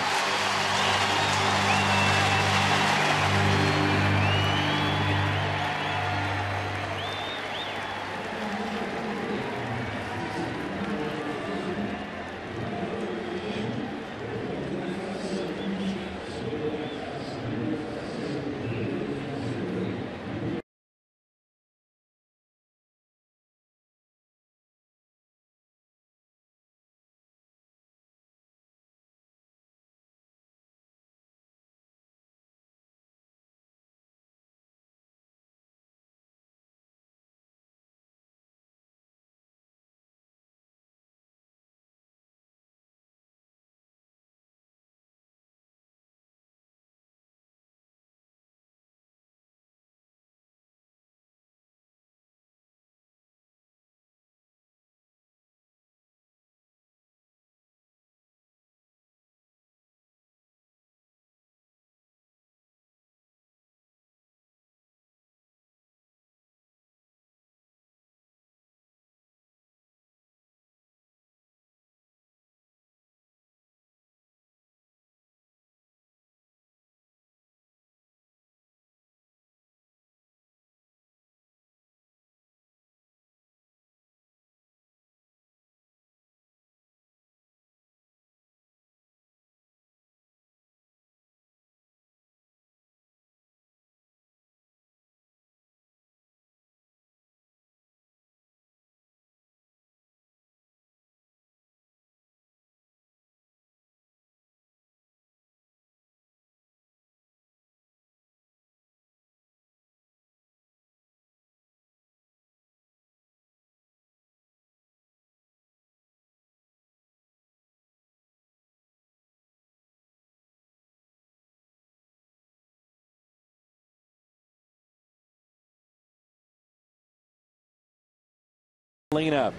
Molina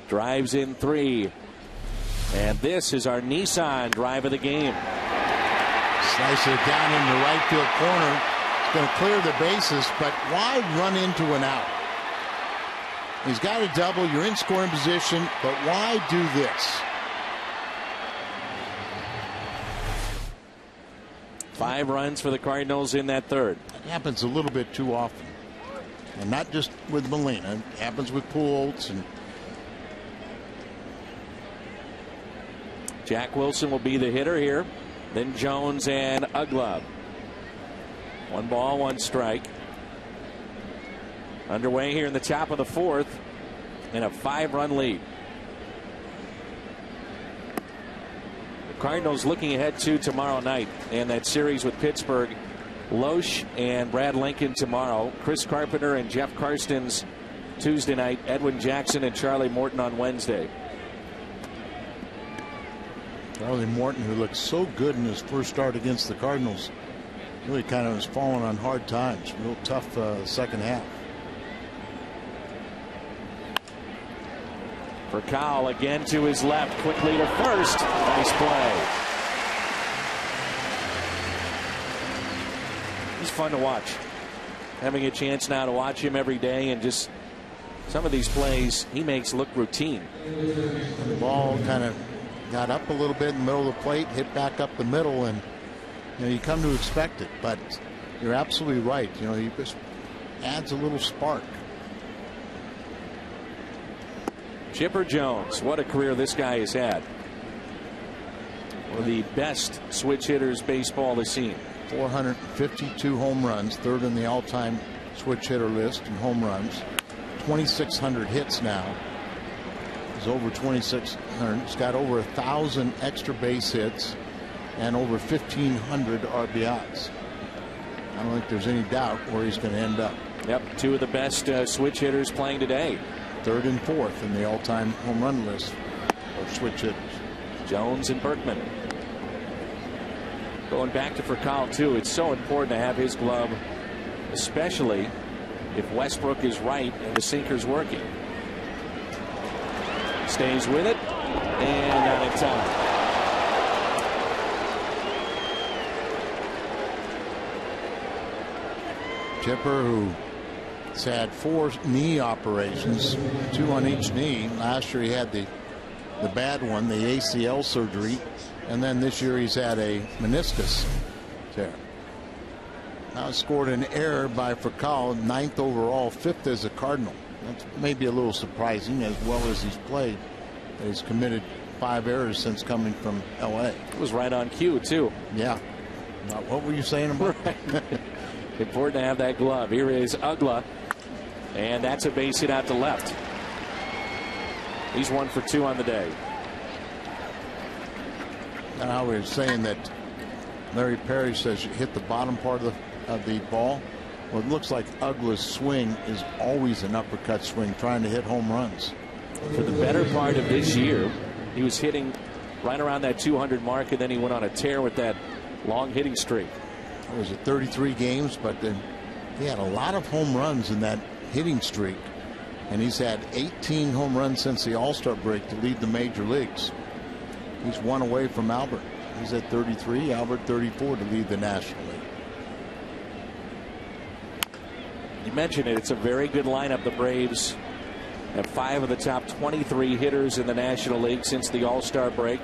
drives in 3. And this is our Nissan drive of the game. Slices it down in the right field corner. It's going to clear the bases, but why run into an out? He's got a double. You're in scoring position, but why do this? 5 runs for the Cardinals in that third. It happens a little bit too often. And not just with Molina. It happens with Pujols. And Jack Wilson will be the hitter here. Then Jones and Uggla. 1 ball, 1 strike. Underway here in the top of the 4th. And a 5-run lead. The Cardinals looking ahead to tomorrow night and that series with Pittsburgh. Loesch and Brad Lincoln tomorrow. Chris Carpenter and Jeff Karstens Tuesday night. Edwin Jackson and Charlie Morton on Wednesday. Charlie Morton, who looked so good in his first start against the Cardinals, really kind of has fallen on hard times. Real tough second half. For Kyle again to his left, quickly to first. Nice play. He's fun to watch. Having a chance now to watch him every day and just Some of these plays he makes look routine. And the ball kind of got up a little bit in the middle of the plate, hit back up the middle, and you come to expect it. But you're absolutely right. He just adds a little spark. Chipper Jones, what a career this guy has had. One of the best switch hitters baseball has seen. 452 home runs, third in the all-time switch hitter list in home runs. 2,600 hits now. He's over 2,600. He's got over 1,000 extra base hits and over 1,500 RBIs. I don't think there's any doubt where he's going to end up. Yep, two of the best switch hitters playing today. Third and fourth in the all-time home run list of switch hitters. Jones and Berkman. Going back to Furcal, too, it's so important to have his glove, especially if Westbrook is right and the sinker's working. Stays with it, and out of time. Chipper, who's had 4 knee operations, 2 on each knee. Last year he had the bad one, the ACL surgery, and then this year he's had a meniscus tear. Now scored an error by Furcal, 9th overall, 5th as a Cardinal. That's maybe a little surprising, as well as he's played. He's committed 5 errors since coming from LA. It was right on cue, too. Yeah. Now, what were you saying about Important to have that glove. Here is Ugla, and that's a base hit out to left. He's 1 for 2 on the day. Now I was saying that Larry Perry says you hit the bottom part of the ball. Well, it looks like Ugla's swing is always an uppercut swing, trying to hit home runs. For the better part of this year, he was hitting right around that 200 mark, and then he went on a tear with that long hitting streak. It was at 33 games, but then he had a lot of home runs in that hitting streak, and he's had 18 home runs since the All-Star break to lead the major leagues. He's 1 away from Albert. He's at 33, Albert 34 to lead the National League. You mentioned it. It's a very good lineup. The Braves have 5 of the top 23 hitters in the National League since the All-Star break,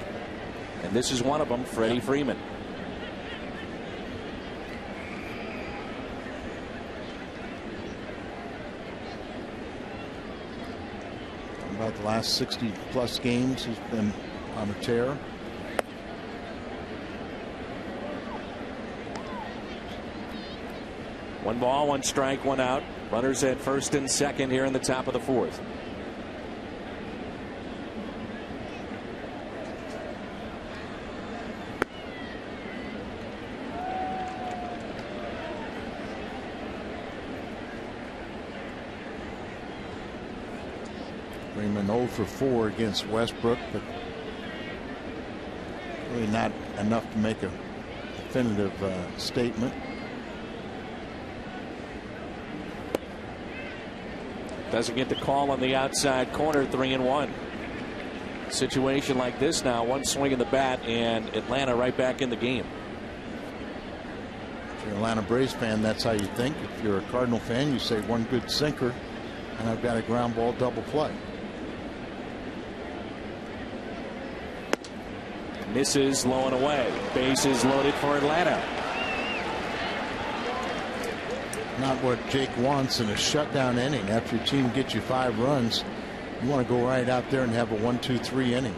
and this is one of them, Freddie Freeman. About the last 60-plus games, he's been on a tear. One ball, 1 strike, 1 out. Runners at first and second here in the top of the 4th. Freeman 0 for 4 against Westbrook, but really not enough to make a definitive statement. Doesn't get the call on the outside corner, 3-1. Situation like this now, 1 swing in the bat, and Atlanta right back in the game. If you're an Atlanta Braves fan, that's how you think. If you're a Cardinal fan, you say 1 good sinker, and I've got a ground ball double play. Misses, low and away. Bases loaded for Atlanta. Not what Jake wants in a shutdown inning. After your team gets you 5 runs, you want to go right out there and have a 1-2-3 inning.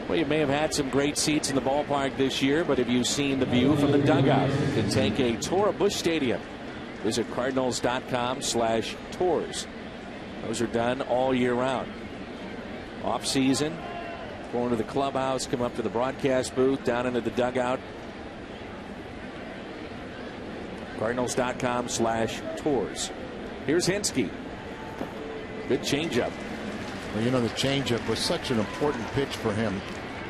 Well, you may have had some great seats in the ballpark this year, but have you seen the view from the dugout? You can take a tour of Busch Stadium. Visit Cardinals.com/tours. Those are done all year round. Off season, going to the clubhouse, come up to the broadcast booth, down into the dugout. Cardinals.com/tours. Here's Hinske. Good changeup. Well, you know, the changeup was such an important pitch for him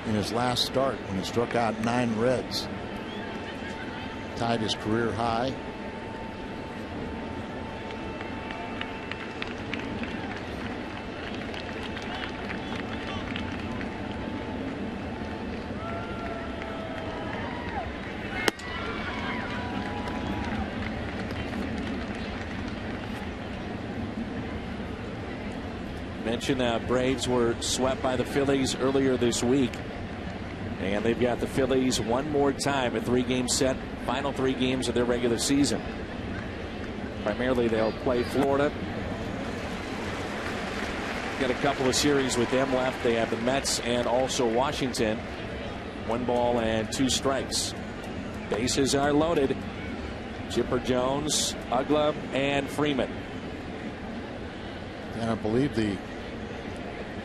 in his last start when he struck out 9 Reds. Tied his career high. mentioned Braves were swept by the Phillies earlier this week. And they've got the Phillies one more time, a 3-game set, final 3 games of their regular season. Primarily they'll play Florida. Got a couple of series with them left. They have the Mets and also Washington. 1 ball and 2 strikes. Bases are loaded. Chipper Jones, Ugla, and Freeman. And I believe the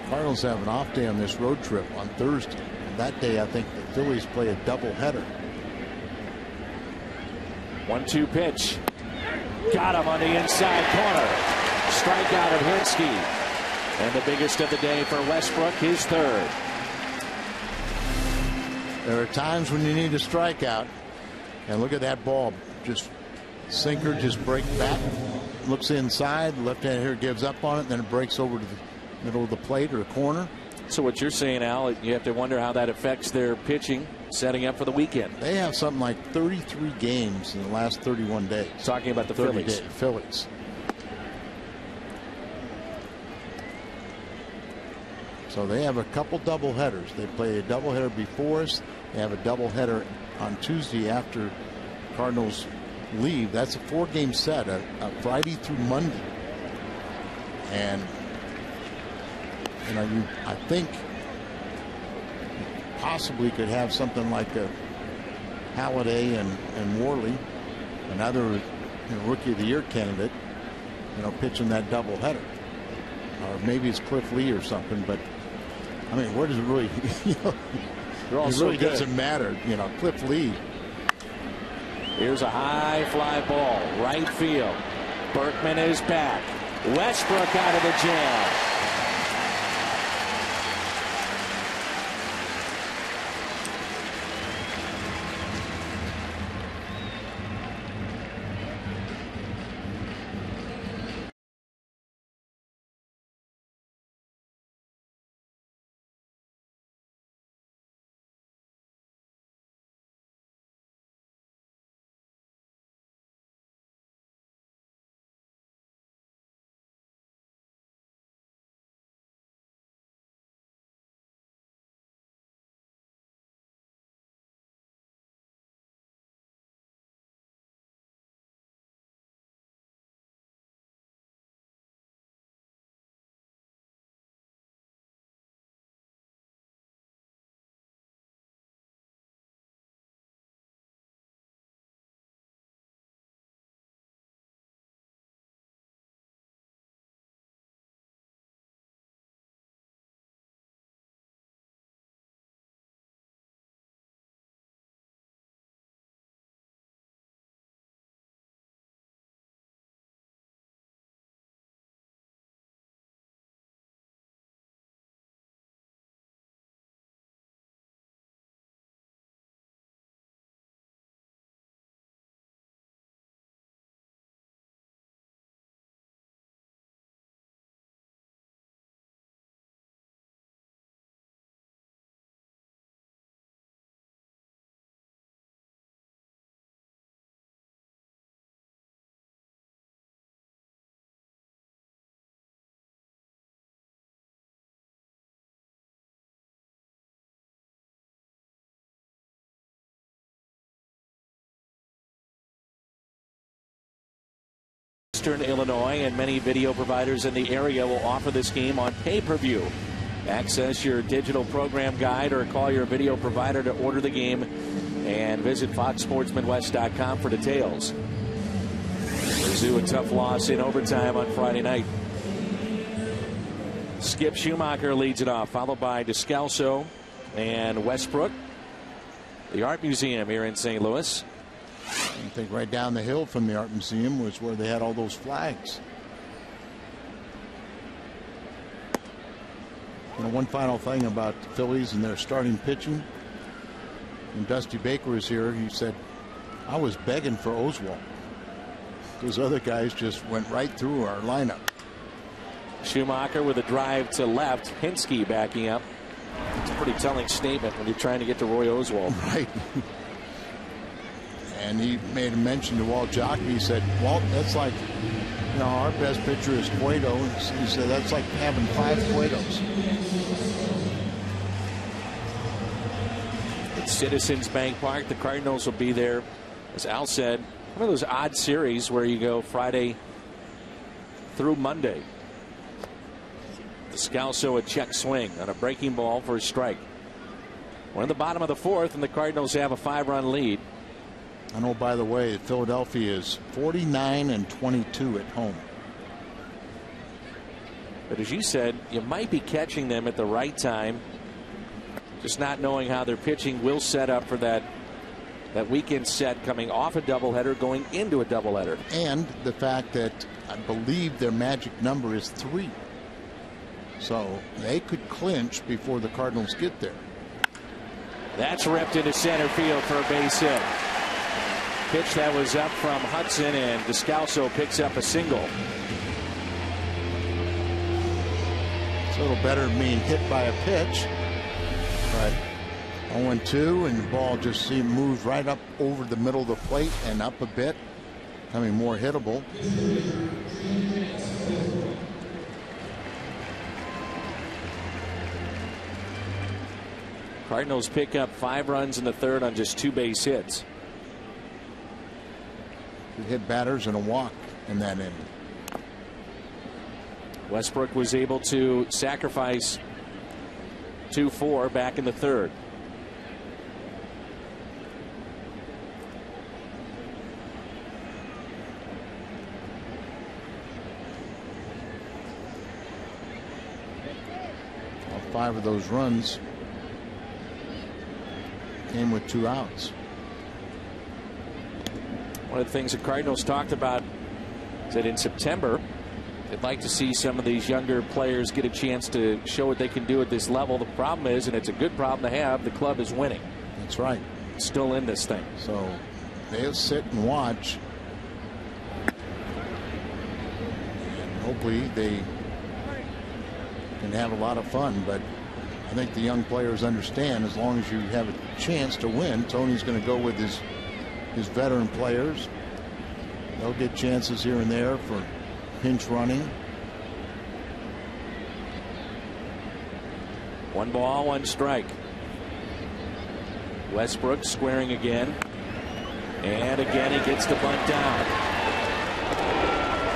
Cardinals have an off day on this road trip on Thursday. And that day, I think the Phillies play a doubleheader. 1-2 pitch. Got him on the inside corner. Strikeout of Hinsky. And the biggest of the day for Westbrook, his 3rd. There are times when you need a strikeout. And look at that ball. Just sinker, just break back. Looks inside. Left-hand hitter gives up on it. Then it breaks over to the middle of the plate or the corner. So what you're saying, Al, you have to wonder how that affects their pitching setting up for the weekend. They have something like 33 games in the last 31 days. Talking about the Phillies. Phillies. So they have a couple doubleheaders. They play a doubleheader before us. They have a doubleheader on Tuesday after Cardinals leave. That's a 4-game set, a Friday through Monday. And you know, I think possibly could have something like a Halladay and Worley, another Rookie of the Year candidate, pitching that doubleheader. Or maybe it's Cliff Lee or something, but I mean, where does it really, They're all it so really good. doesn't matter. Cliff Lee. Here's a high fly ball, right field. Berkman is back. Westbrook out of the jam. Eastern Illinois and many video providers in the area will offer this game on pay-per-view. Access your digital program guide or call your video provider to order the game and visit foxsportsmanwest.com for details. Mizzou a tough loss in overtime on Friday night. Skip Schumacher leads it off, followed by Descalso and Westbrook. The Art Museum here in St. Louis. I think right down the hill from the Art Museum was where they had all those flags. One final thing about the Phillies and their starting pitching. When Dusty Baker was here, he said, I was begging for Oswalt. Those other guys just went right through our lineup. Schumacher with a drive to left. Hinsky backing up. It's a pretty telling statement when you're trying to get to Roy Oswalt. Right. And he made a mention to Walt Jockey. He said, Walt, that's like You know, our best pitcher is Cueto. He said that's like having 5 Cuetos. It's Citizens Bank Park. The Cardinals will be there, as Al said, one of those odd series where you go Friday through Monday. Descalso a check swing on a breaking ball for a strike. We're in the bottom of the 4th, and the Cardinals have a 5-run lead. I know, by the way, Philadelphia is 49-22 at home. But as you said, you might be catching them at the right time, just not knowing how their pitching will set up for that weekend set, coming off a doubleheader, going into a doubleheader. And the fact that I believe their magic number is 3. So they could clinch before the Cardinals get there. That's ripped into center field for a base hit. Pitch that was up from Hudson, and Descalso picks up a single. It's a little better than being hit by a pitch. But 0-2, and the ball just seemed moved right up over the middle of the plate and up a bit, becoming more hittable. Cardinals pick up 5 runs in the 3rd on just 2 base hits. 2 hit batters and a walk in that inning. Westbrook was able to sacrifice 2-4 back in the 3rd. All 5 of those runs came with 2 outs. One of the things the Cardinals talked about is that in September, they'd like to see some of these younger players get a chance to show what they can do at this level. The problem is, and it's a good problem to have, the club is winning. That's right. Still in this thing. So they'll sit and watch. And hopefully they can have a lot of fun. But I think the young players understand, as long as you have a chance to win, Tony's going to go with his veteran players. They'll get chances here and there for pinch running. 1 ball, 1 strike. Westbrook squaring again. And again he gets the bunt down.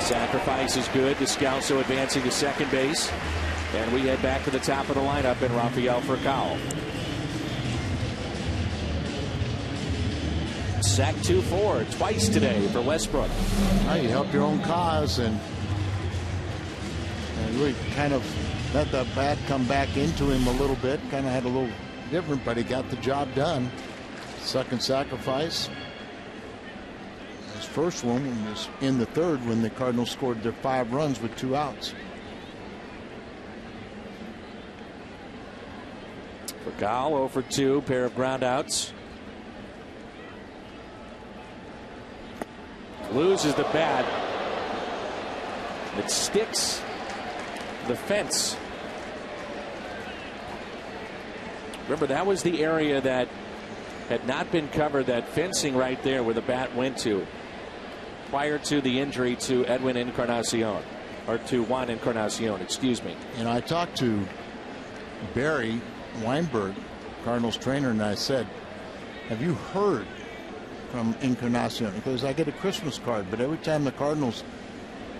Sacrifice is good. Descalso advancing to second base. And we head back to the top of the lineup in Rafael Furcal. Sack 2-4 twice today for Westbrook. Well, you help your own cause and really kind of let the bat come back into him a little bit. Kind of had a little different, but he got the job done. Second sacrifice. His first one was in the 3rd when the Cardinals scored their 5 runs with 2 outs. Furcal 0 for 2, pair of groundouts. Loses the bat. It sticks the fence. Remember, that was the area that had not been covered, that fencing right there where the bat went to prior to the injury to Edwin Encarnacion, or to Juan Encarnacion, excuse me. And I talked to Barry Weinberg, Cardinals trainer, and I said, have you heard from Encarnacion? Because I get a Christmas card, but every time the Cardinals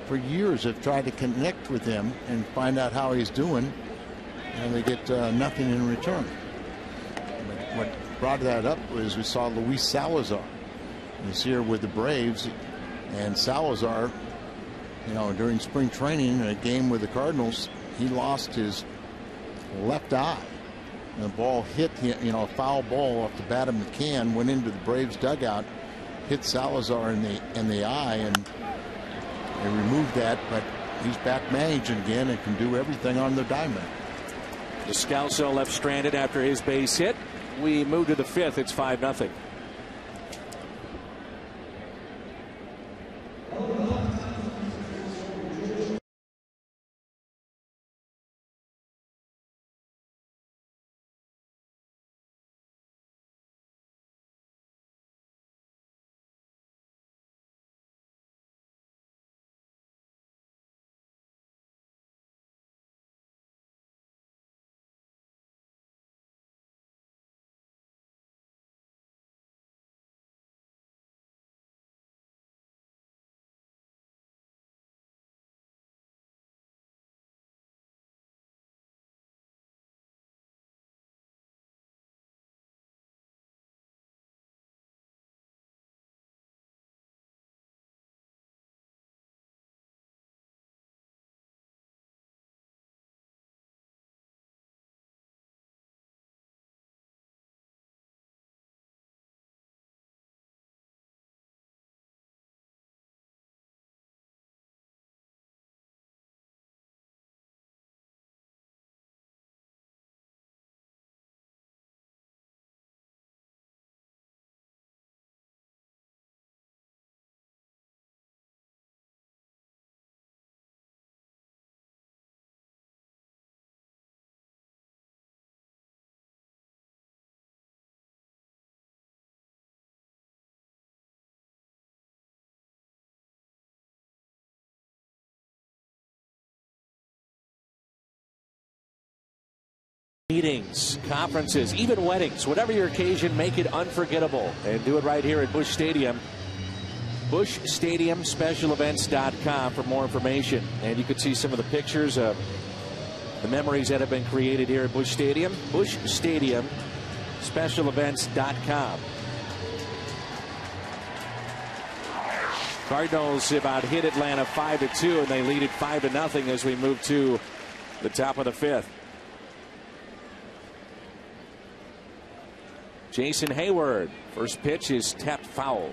for years have tried to connect with him and find out how he's doing, and they get nothing in return. But what brought that up was we saw Luis Salazar. He's here with the Braves, and Salazar, you know, during spring training, in a game with the Cardinals, he lost his left eye. And the ball hit, you know, a foul ball off the bat of McCann, went into the Braves dugout, hit Salazar in the eye, and they removed that. But he's back managing again and can do everything on the diamond. Descalso left stranded after his base hit. We move to the 5th. It's 5-0. meetings, conferences, even weddings. Whatever your occasion, make it unforgettable. And do it right here at Busch Stadium. BuschStadiumSpecialEvents.com for more information. And you can see some of the pictures of the memories that have been created here at Busch Stadium. BuschStadiumSpecialEvents.com. Cardinals about hit Atlanta 5-2, and they lead it 5-0 as we move to the top of the fifth. Jason Hayward, first pitch is tapped foul.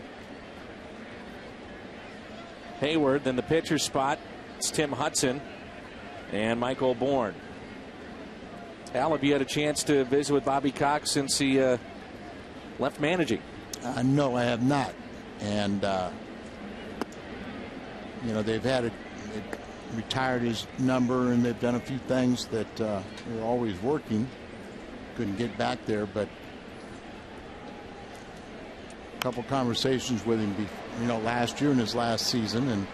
Hayward, then the pitcher's spot, it's Tim Hudson and Michael Bourne. Al, have you had a chance to visit with Bobby Cox since he left managing? No, I have not. And they've retired his number, and they've done a few things that were always working. Couldn't get back there, but a couple conversations with him, last year in his last season, and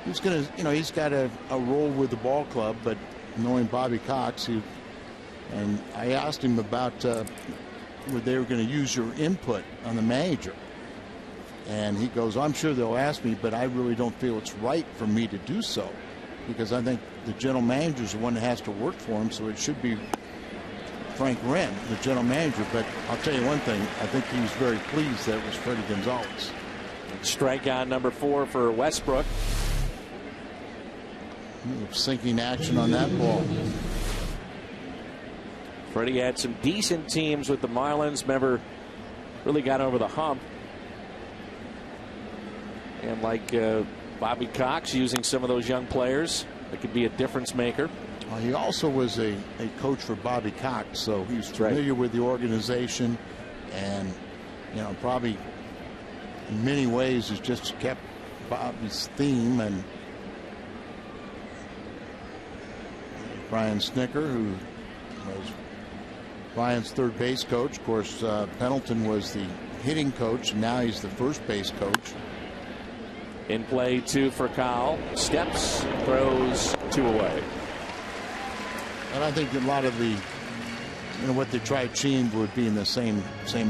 he's gonna, he's got a role with the ball club. But knowing Bobby Cox, and I asked him about whether they were going to use your input on the manager. And he goes, I'm sure they'll ask me, but I really don't feel it's right for me to do so, because I think the general manager is the one that has to work for him, so it should be Frank Wren, the general manager. But I'll tell you one thing, I think he was very pleased that it was Freddie Gonzalez. Strikeout number 4 for Westbrook. Sinking action on that ball. Freddie had some decent teams with the Marlins, never really got over the hump. And like Bobby Cox, using some of those young players that could be a difference maker. He also was a coach for Bobby Cox, so he's familiar with the organization, and probably in many ways has just kept Bobby's theme. And Brian Snicker, who was Brian's third base coach. Of course, Pendleton was the hitting coach, and now he's the first base coach. In play, 2 for Kyle. Steps, throws, 2 away. And I think a lot of the, what they try to achieve would be in the same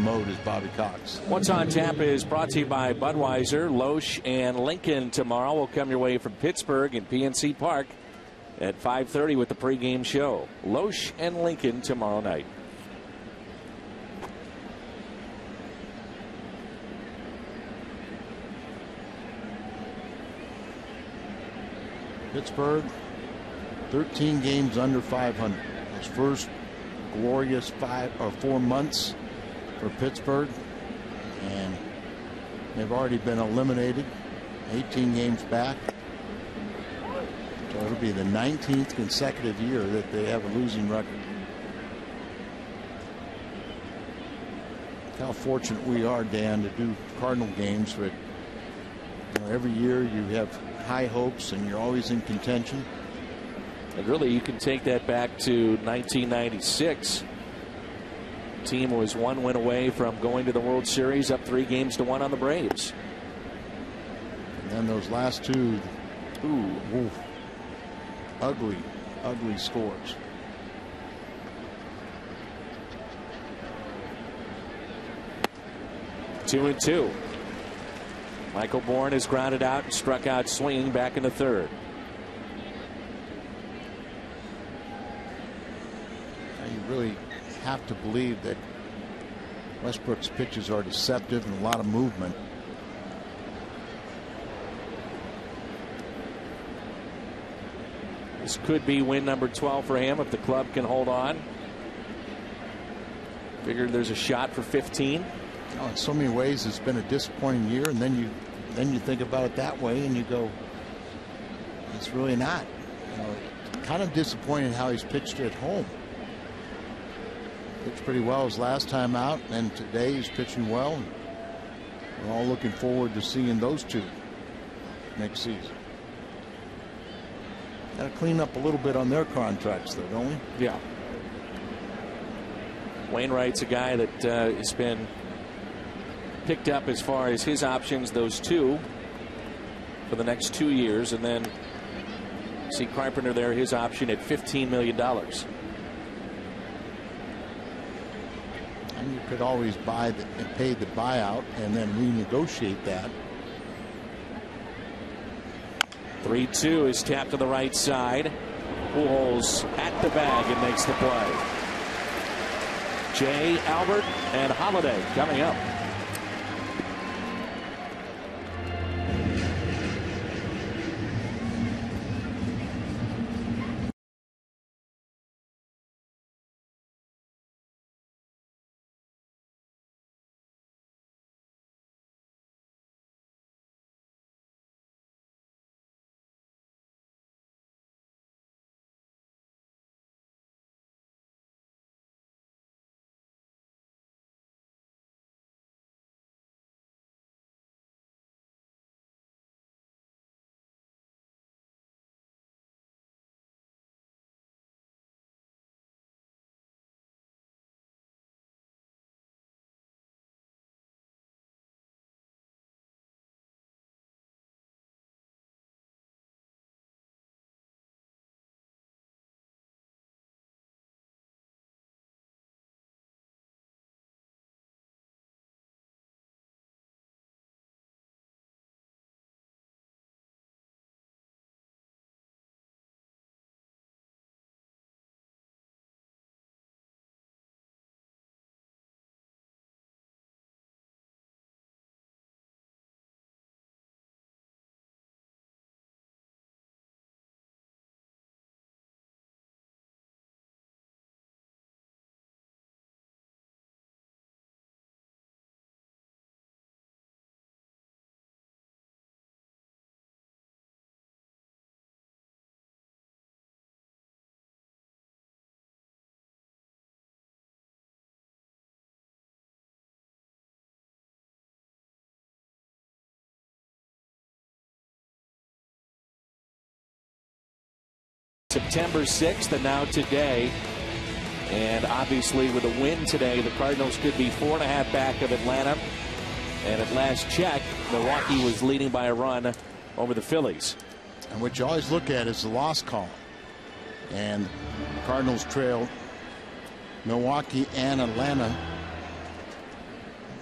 mode as Bobby Cox. What's on Tap is brought to you by Budweiser. Loesch and Lincoln tomorrow will come your way from Pittsburgh and PNC Park at 5:30 with the pregame show. Loesch and Lincoln tomorrow night. Pittsburgh, 13 games under 500. His first glorious 4 months for Pittsburgh, and they've already been eliminated, 18 games back. So it'll be the 19th consecutive year that they have a losing record. How fortunate we are, Dan, to do Cardinal games, but every year you have high hopes and you're always in contention. And really, you can take that back to 1996. The team was 1 win away from going to the World Series, up 3-1 on the Braves. And then those last 2, ugly scores. Two and 2. Michael Bourne is grounded out and struck out swinging back in the third. You really have to believe that Westbrook's pitches are deceptive and a lot of movement. This could be win number 12 for him if the club can hold on. Figured there's a shot for 15. In so many ways, it's been a disappointing year, and then you think about it that way, and you go, it's really not. Kind of disappointed how he's pitched at home. Pitched pretty well his last time out, and today he's pitching well. We're all looking forward to seeing those two next season. Got to clean up a little bit on their contracts, though, don't we? Yeah. Wainwright's a guy that has been picked up as far as his options, those 2 for the next 2 years, and then see Carpenter there, his option at $15 million. And you could always pay the buyout and then renegotiate that. 3-2 is tapped to the right side. Pujols at the bag and makes the play. Jay, Albert, and Holiday coming up. September 6th and now today. And obviously with a win today, the Cardinals could be 4.5 back of Atlanta. And at last check, Milwaukee was leading by a run over the Phillies. And what you always look at is the loss column. And Cardinals trail Milwaukee and Atlanta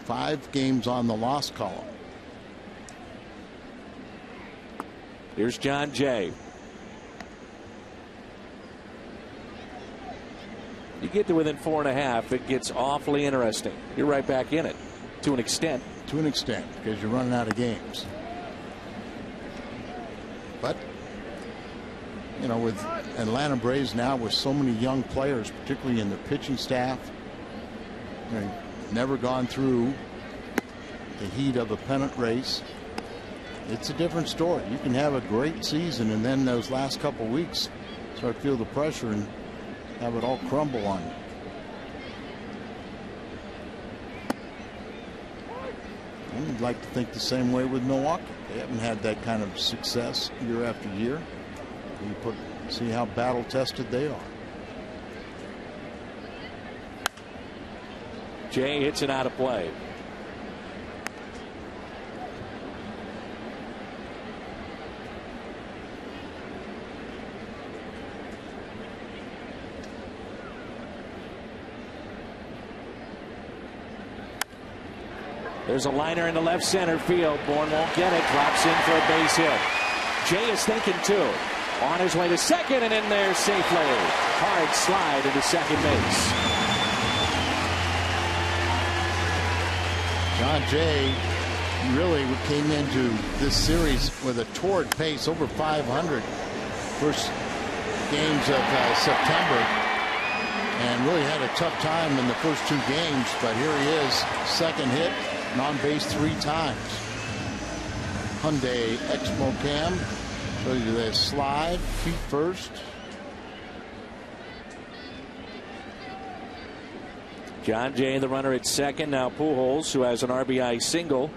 5 games on the loss column. Here's John Jay. You get to within 4.5, it gets awfully interesting. You're right back in it to an extent. To an extent, because you're running out of games. But, you know, with Atlanta Braves now with so many young players, particularly in the pitching staff, they've never gone through the heat of a pennant race. It's a different story. You can have a great season and then those last couple weeks start to feel the pressure and have it all crumble on you. And you'd like to think the same way with Milwaukee. They haven't had that kind of success year after year. You see how battle tested they are. Jay hits it out of play. There's a liner in the left center field. Bourne won't get it. Drops in for a base hit. Jay is thinking too. On his way to second and in there safely. Hard slide into second base. John Jay really came into this series with a torrid pace, over 500 first games of September, and really had a tough time in the first 2 games. But here he is, second hit. And on base 3 times. Hyundai Expo Cam. Show you the slide. Feet first. John Jay, the runner at second. Now Pujols, who has an RBI single.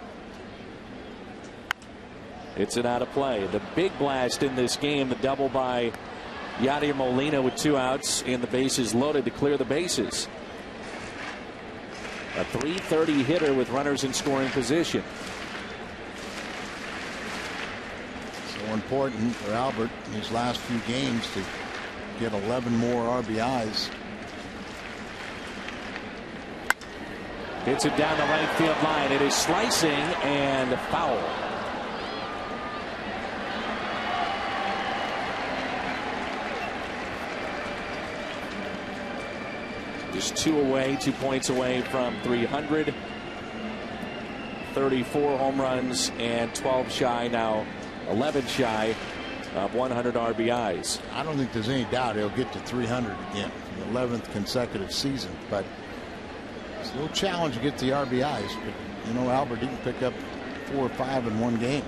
It's an out of play. The big blast in this game, the double by Yadier Molina with 2 outs and the bases loaded to clear the bases. A .330 hitter with runners in scoring position. So important for Albert in his last few games to get 11 more RBIs. Hits it down the right field line. It is slicing and foul. Just 2 points away from 300. 34 home runs and 12 shy, now 11 shy of 100 RBIs. I don't think there's any doubt he'll get to 300 again for the 11th consecutive season, but it's a little challenge to get the RBIs. But you know, Albert, he can pick up 4 or 5 in one game.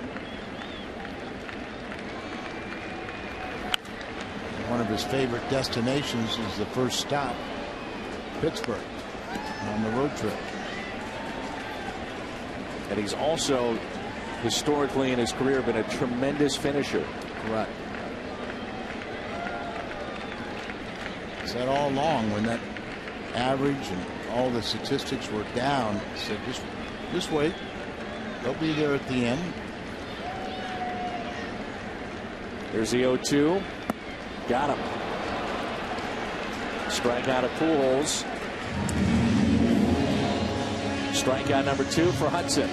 One of his favorite destinations is the first stop, Pittsburgh, on the road trip. And he's also historically in his career been a tremendous finisher. Right. Said all along when that average and all the statistics were down, said just wait, they'll be there at the end. There's the 0-2. Got him. Strikeout of Pujols. Strikeout number 2 for Hudson.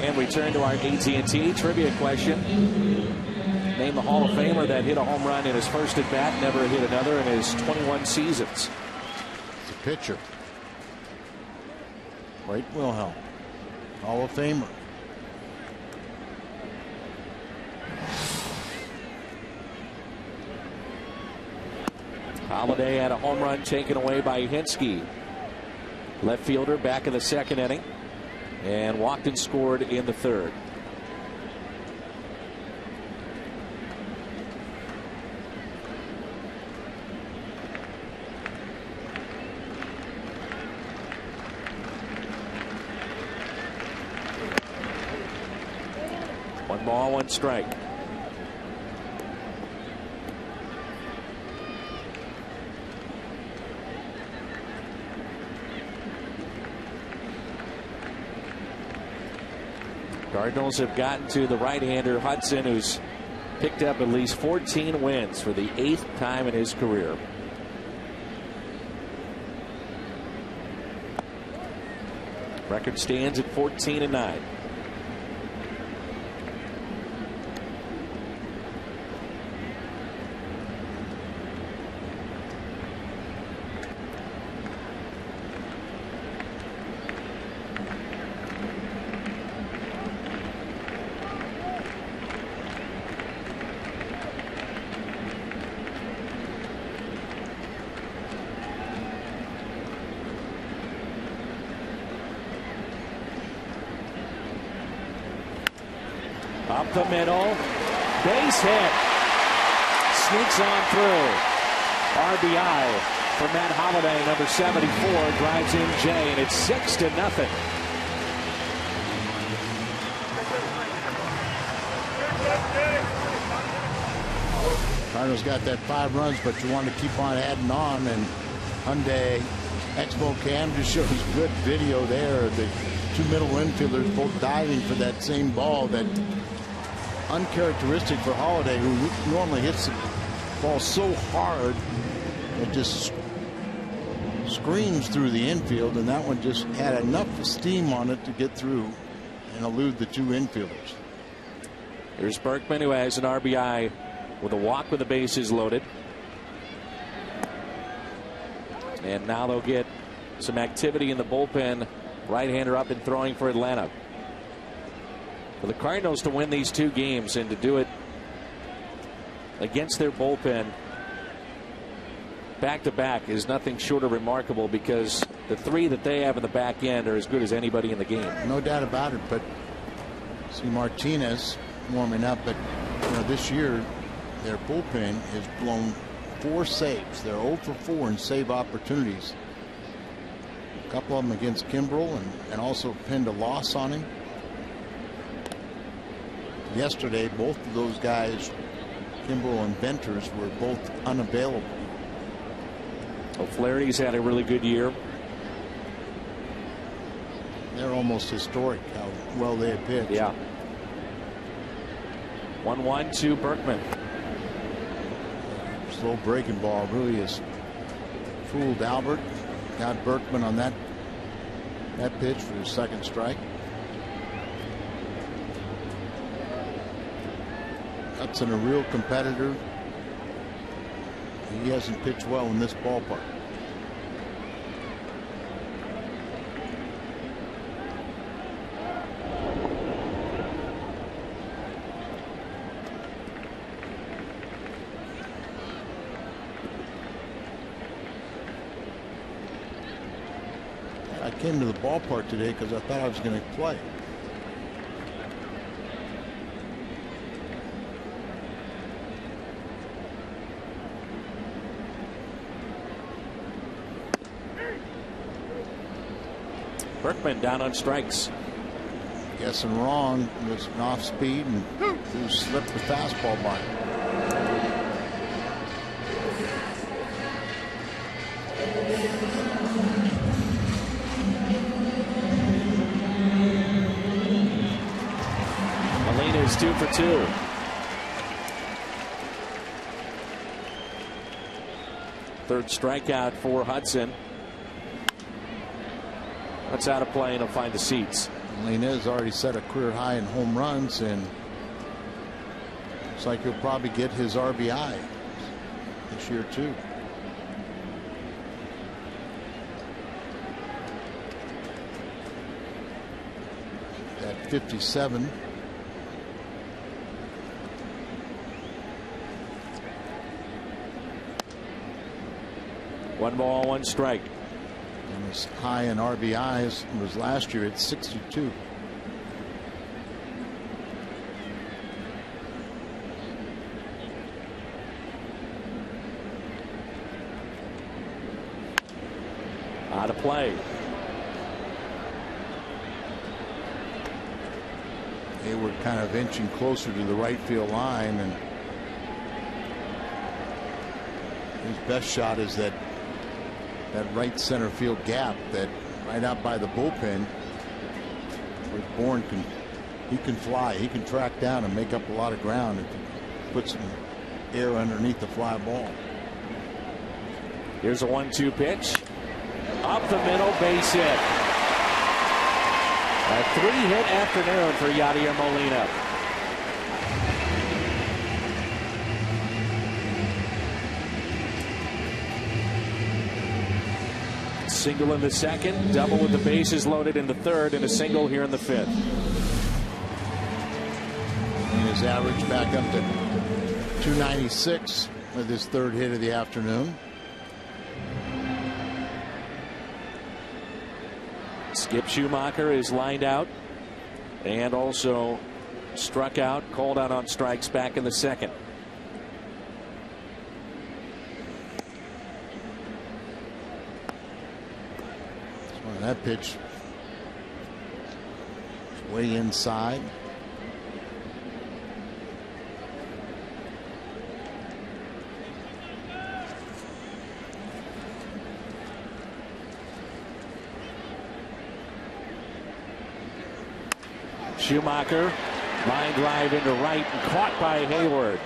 And we turn to our AT&T trivia question. Name the Hall of Famer that hit a home run in his first at bat, never hit another in his 21 seasons. It's a pitcher. White Wilhelm, Hall of Famer. Holiday had a home run taken away by Hinsky. Left fielder back in the second inning. And walked and scored in the third. One ball, one strike. Cardinals have gotten to the right-hander Hudson, who's picked up at least 14 wins for the 8th time in his career. Record stands at 14-9. Up the middle, base hit, sneaks on through. RBI for Matt Holliday, number 74, drives in Jay, and it's 6-0. Cardinals got that 5 runs, but you want to keep on adding on, and Hyundai Expo Cam just shows good video there. The 2 middle infielders both diving for that same ball, that uncharacteristic for Holiday, who normally hits the ball so hard it just screams through the infield, and that one just had enough steam on it to get through and elude the 2 infielders. Here's Berkman, who has an RBI with a walk with the bases loaded. And now they'll get some activity in the bullpen. Right-hander up and throwing for Atlanta. For the Cardinals to win these 2 games and to do it against their bullpen back-to-back is nothing short of remarkable, because the 3 that they have in the back end are as good as anybody in the game. No doubt about it, but see Martinez warming up, but you know, this year their bullpen has blown 4 saves. They're 0 for 4 in save opportunities. A couple of them against Kimbrel, and also pinned a loss on him. Yesterday, both of those guys, Kimbrel and Venters, were both unavailable. O'Flaherty's had a really good year. They're almost historic how well they have pitched. Yeah. 1-1 to Berkman. Slow breaking ball really has fooled Albert. Got Berkman on that That pitch for his second strike. Hudson, a real competitor. He hasn't pitched well in this ballpark. I came to the ballpark today because I thought I was going to play. Berkman down on strikes. Guessing wrong. Was an off speed and who slipped the fastball by. Molina is 2 for 2. Third strikeout for Hudson. That's out of play, and he'll find the seats. Molina has already set a career high in home runs, and looks like he'll probably get his RBI this year too. At 57. One ball, one strike. And his high in RBIs was last year at 62. Out of play. They were kind of inching closer to the right field line, and his best shot is that right center field gap, that right out by the bullpen, where Bourne can fly. He can track down and make up a lot of ground and put some air underneath the fly ball. Here's a 1-2 pitch. Up the middle, base hit. A 3-hit afternoon for Yadier Molina. Single in the second, double with the bases loaded in the third, and a single here in the fifth. And his average back up to 296 with his third hit of the afternoon. Skip Schumacher is lined out and also struck out, called out on strikes back in the second. That pitch is way inside. Schumacher, line drive into right and caught by Hayward.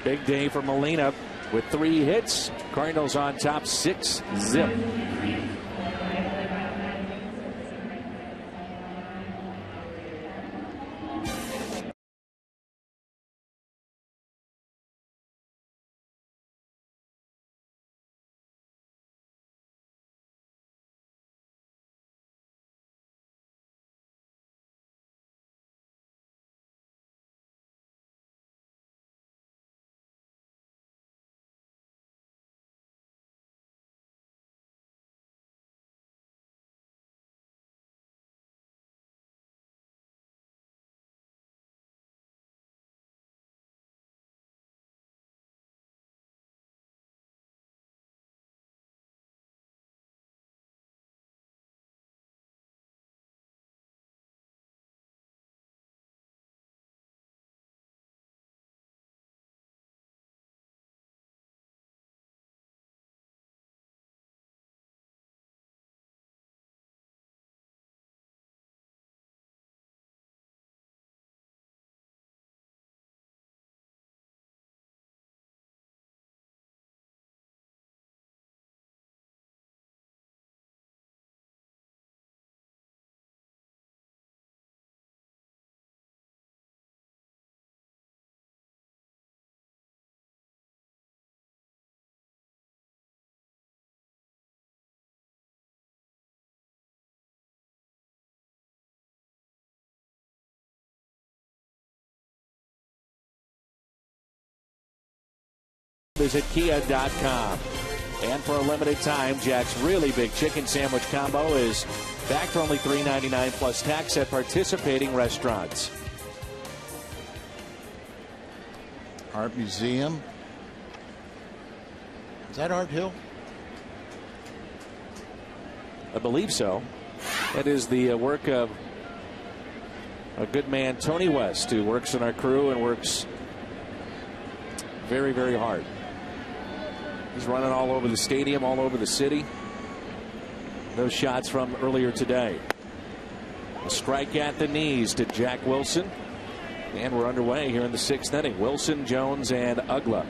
Big day for Molina with 3 hits. Cardinals on top 6-0. Visit kia.com. And for a limited time, Jack's really big chicken sandwich combo is back for only $3.99 plus tax at participating restaurants. Art Museum. Is that Art Hill? I believe so. That is the work of a good man, Tony West, who works in our crew and works very, very hard. He's running all over the stadium, all over the city. Those shots from earlier today. A strike at the knees to Jack Wilson. And we're underway here in the 6th inning. Wilson, Jones, and Ugla.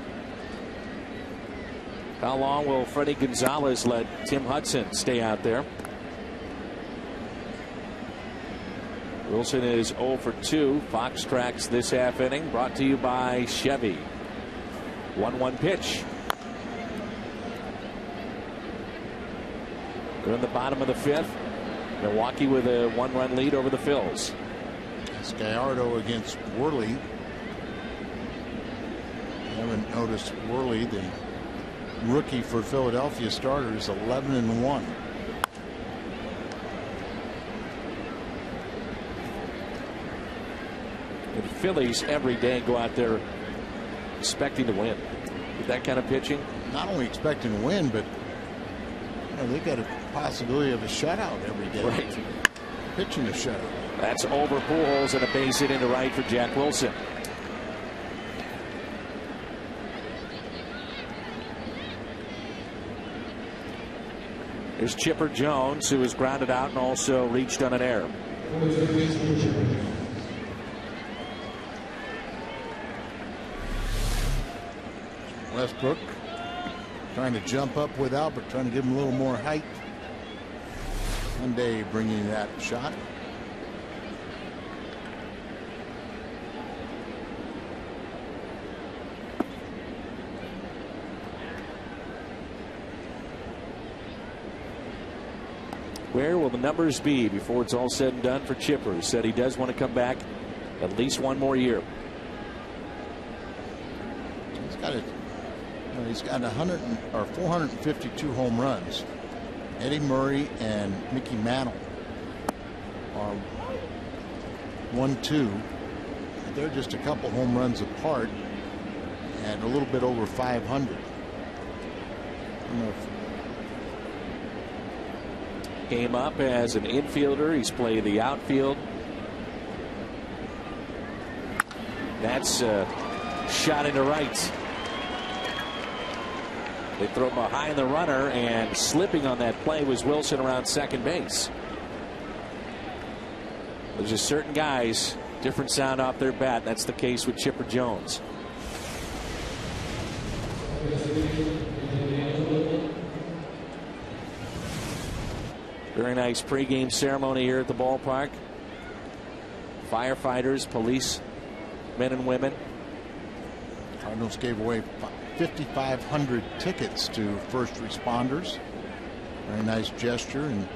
How long will Freddie Gonzalez let Tim Hudson stay out there? Wilson is 0 for 2. Fox tracks this half inning. Brought to you by Chevy. 1-1 pitch. We're in the bottom of the 5th. Milwaukee with a 1-run lead over the Phils. It's Gallardo against Worley. I haven't noticed Worley, the rookie for Philadelphia starter, is 11-1. The Phillies every day go out there expecting to win. With that kind of pitching, not only expecting to win, but they got a possibility of a shutout every day. Right. Pitching a shutout. That's over Pujols and a base hit into right for Jack Wilson. There's Chipper Jones, who was grounded out and also reached on an error. Westbrook trying to jump up with Albert, trying to give him a little more height. One day bringing that shot. Where will the numbers be before it's all said and done for Chipper, who said he does want to come back at least one more year? He's got 452 home runs. Eddie Murray and Mickey Mantle are 1-2. They're just a couple home runs apart and a little bit over 500. Came up as an infielder. He's played the outfield. That's a shot into right. They throw behind the runner, and slipping on that play was Wilson around second base. There's just certain guys, different sound off their bat. That's the case with Chipper Jones. Very nice pregame ceremony here at the ballpark. Firefighters, police, men and women. Cardinals gave away 5,500 tickets to first responders. Very nice gesture, and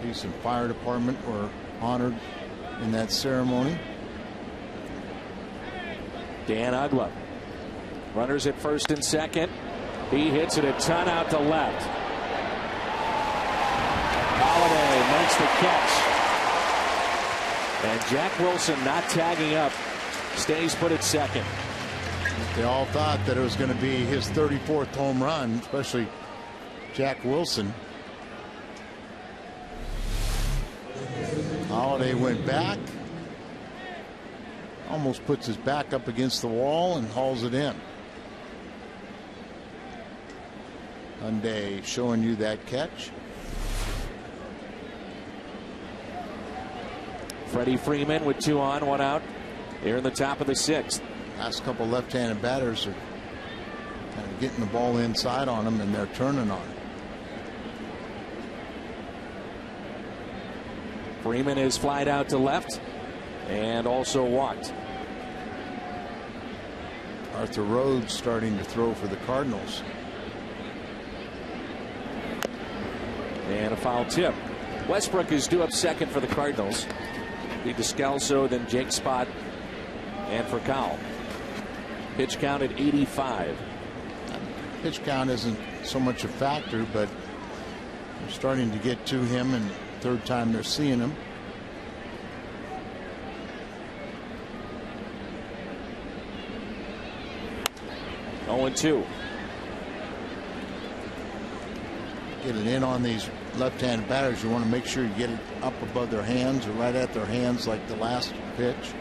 police and fire department were honored in that ceremony. Dan Ugla. Runners at first and second. He hits it a ton out to left. Holiday makes the catch. And Jack Wilson, not tagging up, stays put at second. They all thought that it was going to be his 34th home run, especially Jack Wilson. Holiday went back, almost puts his back up against the wall and hauls it in. Hyundai showing you that catch. Freddie Freeman with 2 on, 1 out. Here in the top of the 6th. Last couple left-handed batters are kind of getting the ball inside on them, and they're turning on it. Freeman is flied out to left and also walked. Arthur Rhodes starting to throw for the Cardinals. And a foul tip. Westbrook is due up second for the Cardinals. Be Descalso, then Jake Spott, and for Cowell. Pitch count at 85. Pitch count isn't so much a factor, but they're starting to get to him, and third time they're seeing him. Oh, 0-2. Get it in on these left-handed batters. You want to make sure you get it up above their hands or right at their hands like the last pitch.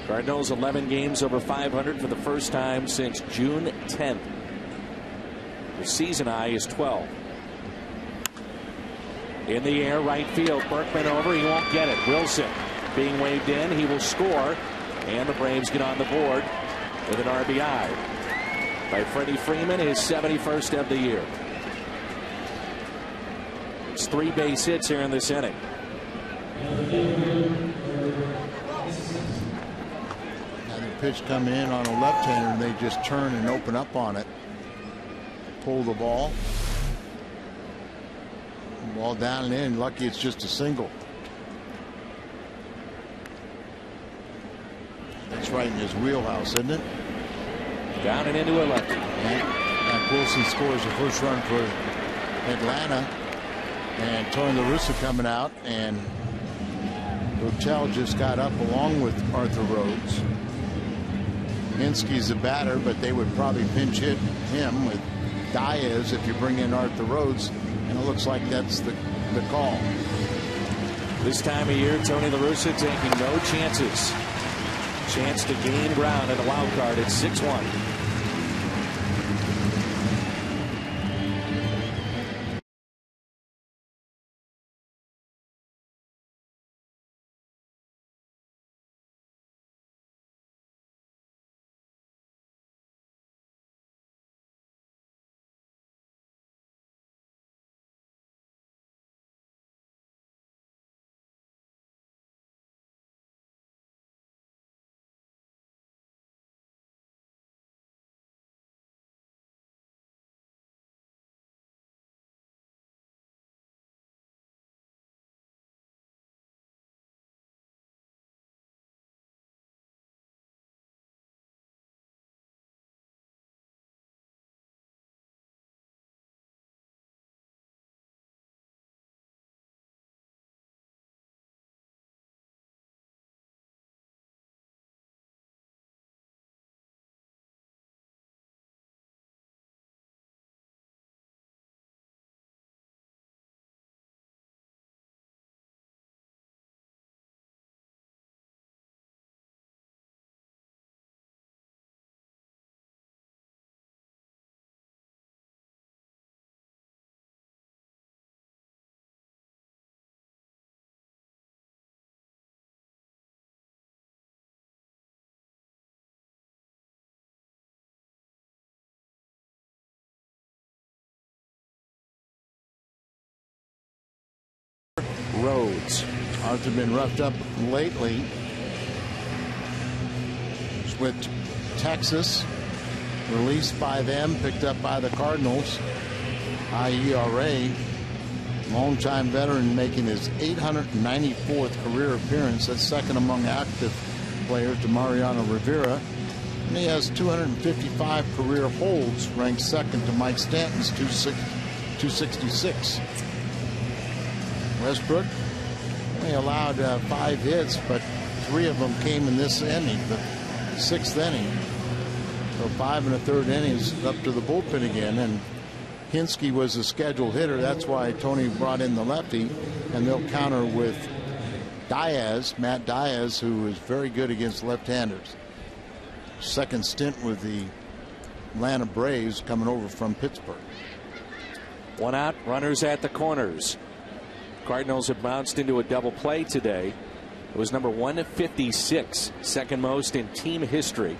Cardinals 11 games over 500 for the first time since June 10th. The season high is 12. In the air, right field. Berkman over. He won't get it. Wilson being waved in. He will score. And the Braves get on the board with an RBI by Freddie Freeman, his 71st of the year. It's 3 base hits here in this inning. Pitch coming in on a left-hander, and they just turn and open up on it. Pull the ball. Ball down and in. Lucky it's just a single. That's right in his wheelhouse, isn't it? Down and into a lefty. And Wilson scores the first run for Atlanta. And Tony La Russa coming out, and Rotel just got up along with Arthur Rhodes. Hinsky's the batter, but they would probably pinch hit him with Diaz if you bring in Arthur Rhodes, and it looks like that's the call. This time of year, Tony La Russa taking no chances. Chance to gain ground in the wild card at 6-1. Rhodes. Arthur been roughed up lately. He's with Texas, released by them, picked up by the Cardinals. High ERA. Longtime veteran, making his 894th career appearance. That's second among active players to Mariano Rivera. And he has 255 career holds, ranked second to Mike Stanton's 266. Westbrook only allowed 5 hits, but 3 of them came in this inning, the 6th inning. So 5 1/3 innings up to the bullpen again, and Hinsky was a scheduled hitter. That's why Tony brought in the lefty, and they'll counter with Diaz, Matt Diaz, who is very good against left-handers. Second stint with the Atlanta Braves, coming over from Pittsburgh. 1 out, runners at the corners. Cardinals have bounced into a double play today. It was number 156, second most in team history.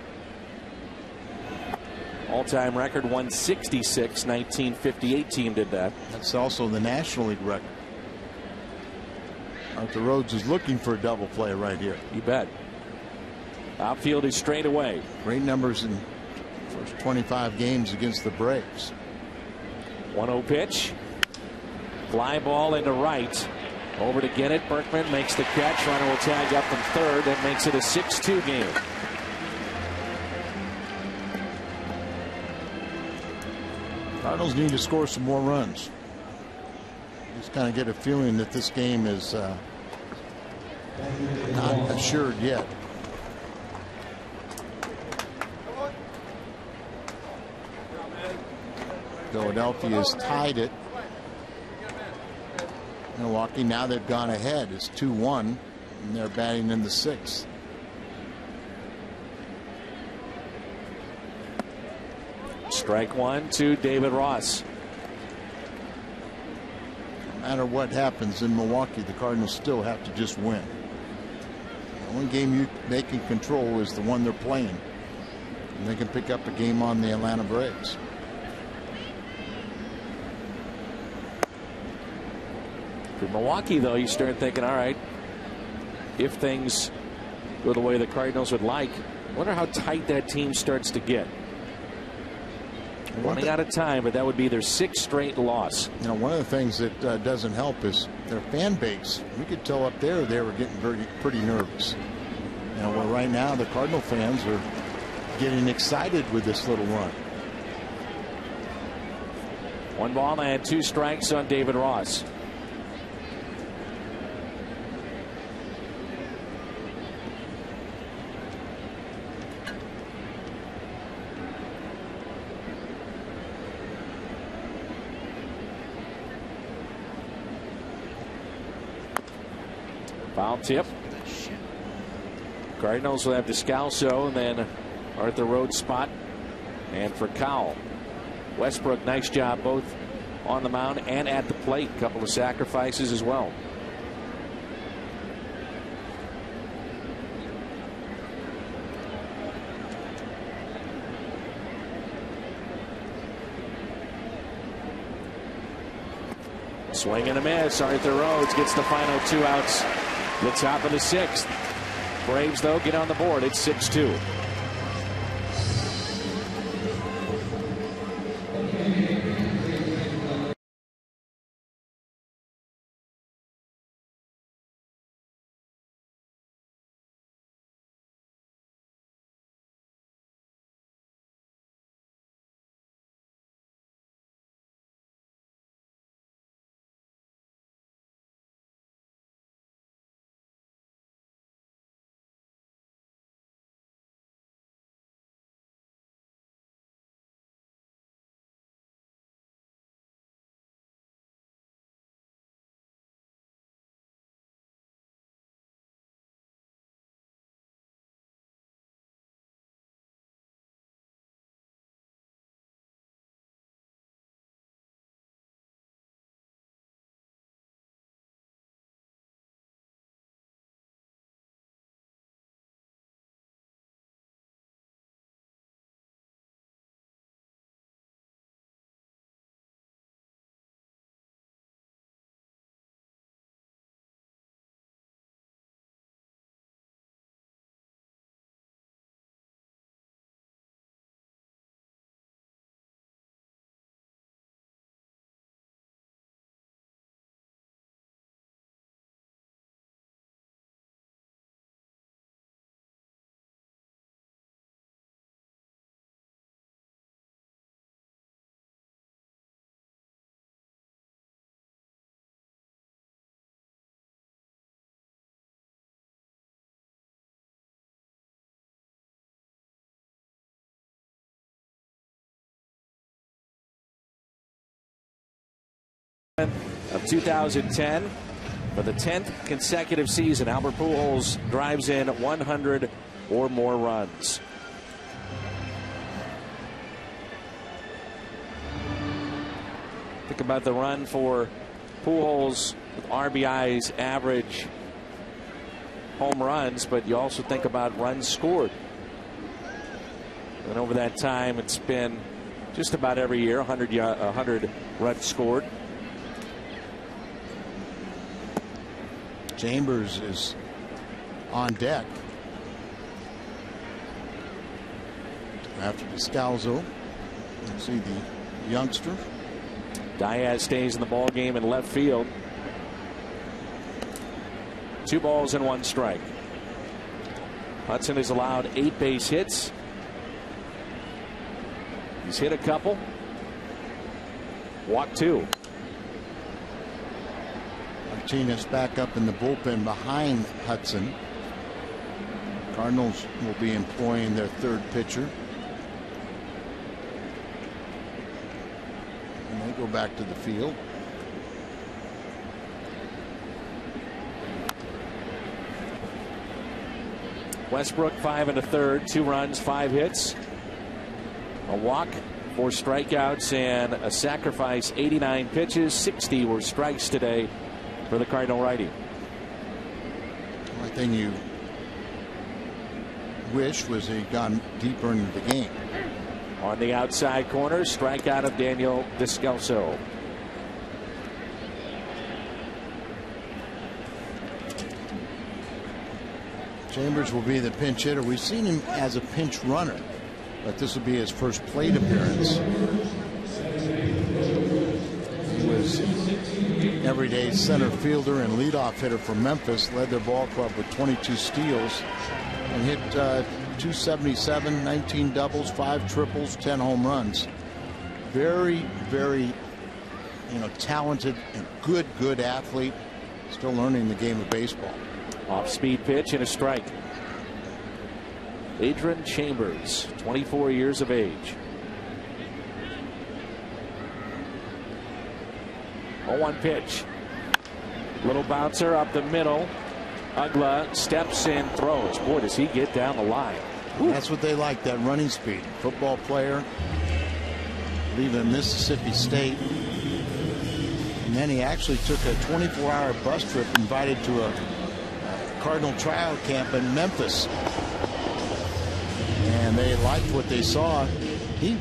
All-time record 166. 1958 team did that. That's also the National League record. Arthur Rhodes is looking for a double play right here. You bet. Outfield is straight away. Great numbers in first 25 games against the Braves. 1-0 pitch. Fly ball into right. Over to get it. Berkman makes the catch. Runner will tag up from third. That makes it a 6-2 game. Cardinals need to score some more runs. Just kind of get a feeling that this game is not assured yet. Philadelphia has tied it. Milwaukee, now they've gone ahead. It's 2-1, and they're batting in the sixth. Strike one to David Ross. No matter what happens in Milwaukee, the Cardinals still have to just win. The only game they can control is the one they're playing. And they can pick up a game on the Atlanta Braves. For Milwaukee, though, you start thinking, all right, if things go the way the Cardinals would like, I wonder how tight that team starts to get. Running out of time, but that would be their sixth straight loss. You know, one of the things that doesn't help is their fan base. We could tell up there they were getting pretty nervous. You know, well, right now the Cardinal fans are getting excited with this little run. 1 ball and 2 strikes on David Ross. Foul tip. Cardinals will have Descalso and then Arthur Rhodes spot. And for Cowell. Westbrook, nice job both on the mound and at the plate. A couple of sacrifices as well. Swing and a miss. Arthur Rhodes gets the final 2 outs. The top of the 6th. Braves, though, get on the board. It's 6-2. Of 2010, for the 10th consecutive season, Albert Pujols drives in 100 or more runs. Think about the run for Pujols with RBIs, average home runs, but you also think about runs scored. And over that time, it's been just about every year 100 runs scored. Chambers is on deck after Descalzo. Let's see the youngster. Diaz stays in the ball game in left field. 2 balls and 1 strike. Hudson has allowed 8 base hits. He's hit a couple. Walked 2. Martinez back up in the bullpen behind Hudson. Cardinals will be employing their 3rd pitcher. And they go back to the field. Westbrook 5 1/3, 2 runs, 5 hits, a walk, 4 strikeouts, and a sacrifice. 89 pitches, 60 were strikes today for the Cardinal righty. The only thing you wish was he'd gone deeper into the game. On the outside corner, strikeout of Daniel Descalso. Chambers will be the pinch hitter. We've seen him as a pinch runner, but this will be his first plate appearance. He was everyday center fielder and leadoff hitter for Memphis, led their ball club with 22 steals and hit 277, 19 doubles, 5 triples, 10 home runs. Very, very, talented and good athlete. Still learning the game of baseball. Off-speed pitch and a strike. Adrian Chambers, 24 years of age. 0-1 pitch. Little bouncer up the middle. Ugla steps and throws. Boy, does he get down the line. That's what they like, that running speed. Football player, leaving Mississippi State. And then he actually took a 24-hour bus trip, invited to a Cardinal tryout camp in Memphis. And they liked what they saw. He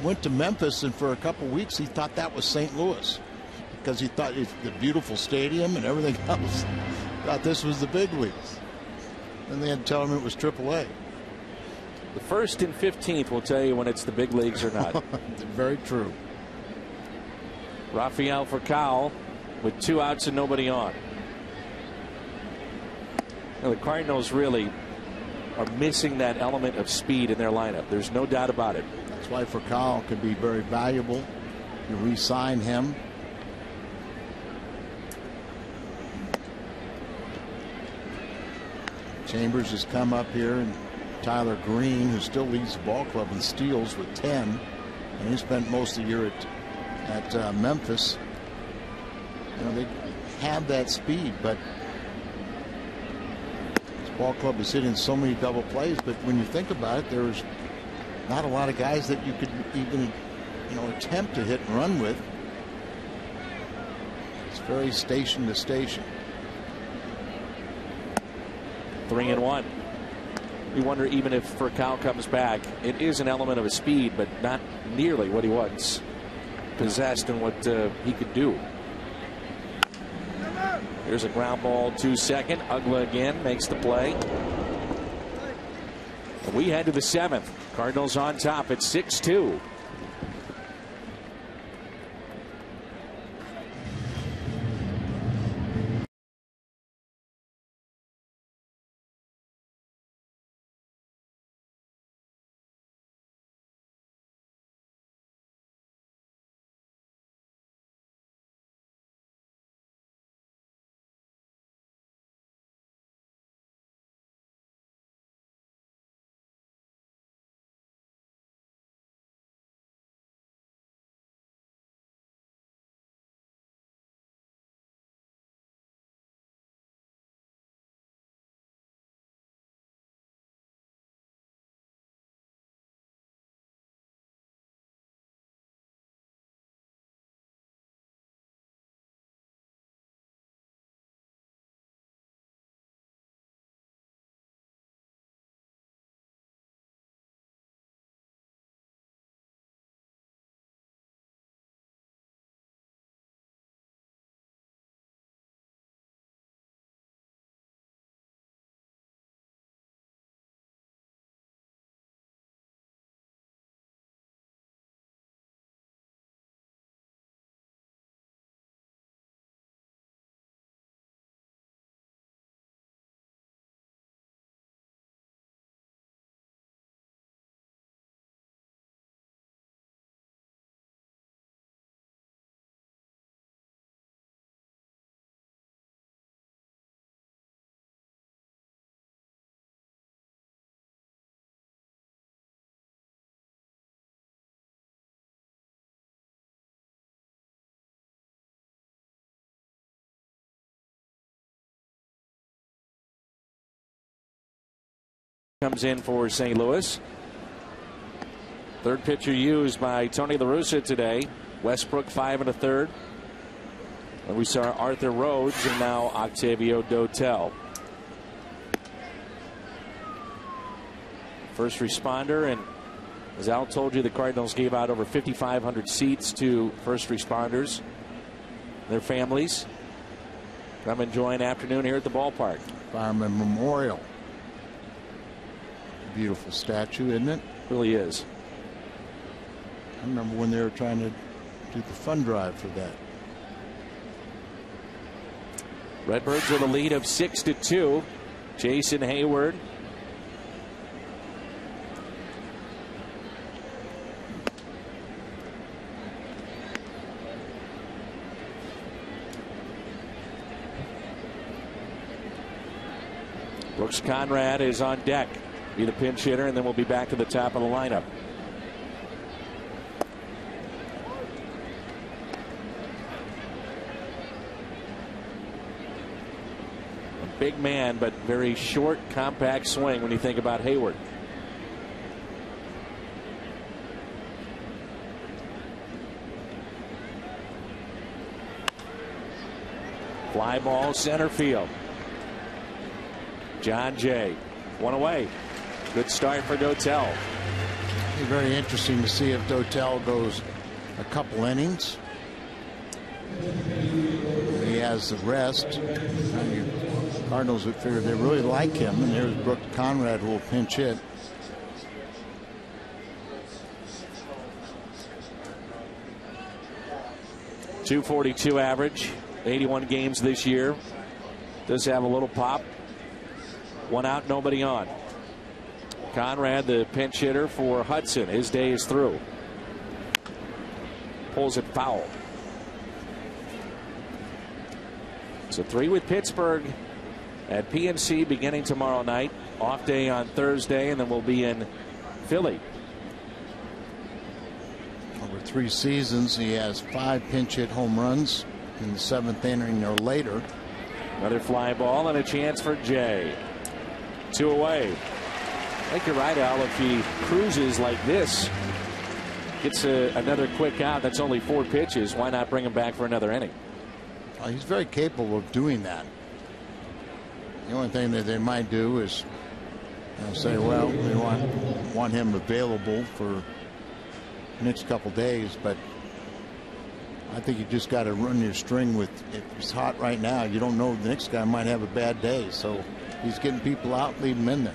went to Memphis, and for a couple weeks he thought that was St. Louis, because he thought it's the beautiful stadium and everything else. Thought this was the big leagues. Then they had to tell him it was AAA. The 1st and 15th will tell you when it's the big leagues or not. Very true. Rafael Furcal with 2 outs and nobody on. Now, the Cardinals really are missing that element of speed in their lineup. There's no doubt about it. That's why Furcal could be very valuable. You re-sign him. Chambers has come up here, and Tyler Green, who still leads the ball club in steals with 10, and he spent most of the year at Memphis. They have that speed, but this ball club is hitting so many double plays. But when you think about it, there's not a lot of guys that you could even attempt to hit and run with. It's very station to station. 3-1. We wonder even if Furcal comes back, it is an element of his speed, but not nearly what he once possessed and what he could do. Here's a ground ball to second. Ugla again makes the play. We head to the 7th. Cardinals on top at 6-2. comes in for St. Louis. Third pitcher used by Tony La Russa today. Westbrook 5 1/3. And we saw Arthur Rhodes and now Octavio Dotel. First responder, and as Al told you, the Cardinals gave out over 5,500 seats to first responders, their families. Come enjoy an afternoon here at the ballpark. Fireman Memorial. Beautiful statue, isn't it? Really is. I remember when they were trying to do the fund drive for that. Redbirds with a lead of 6-2. Jason Hayward. Brooks Conrad is on deck. Be the pinch hitter, and then we'll be back to the top of the lineup. A big man, but very short, compact swing when you think about Hayward. Fly ball center field. John Jay, one away. Good start for Dotel. It's very interesting to see if Dotel goes a couple innings. He has the rest. Cardinals would figure they really like him, and there's Brooks Conrad who will pinch hit. .242 average, 81 games this year. Does have a little pop. One out, nobody on. Conrad, the pinch hitter for Hudson. His day is through. Pulls it foul. So 3 with Pittsburgh at PNC beginning tomorrow night. Off day on Thursday, and then we'll be in Philly. Over 3 seasons, he has 5 pinch hit home runs in the 7th inning or later. Another fly ball and a chance for Jay. 2 away. I think you're right, Al. If he cruises like this, gets another quick out, that's only 4 pitches. Why not bring him back for another inning? He's very capable of doing that. The only thing that they might do is say, well, we want him available for the next couple days, but I think you just got to run your string with, if it's hot right now, you don't know, the next guy might have a bad day. So he's getting people out, leaving them in there.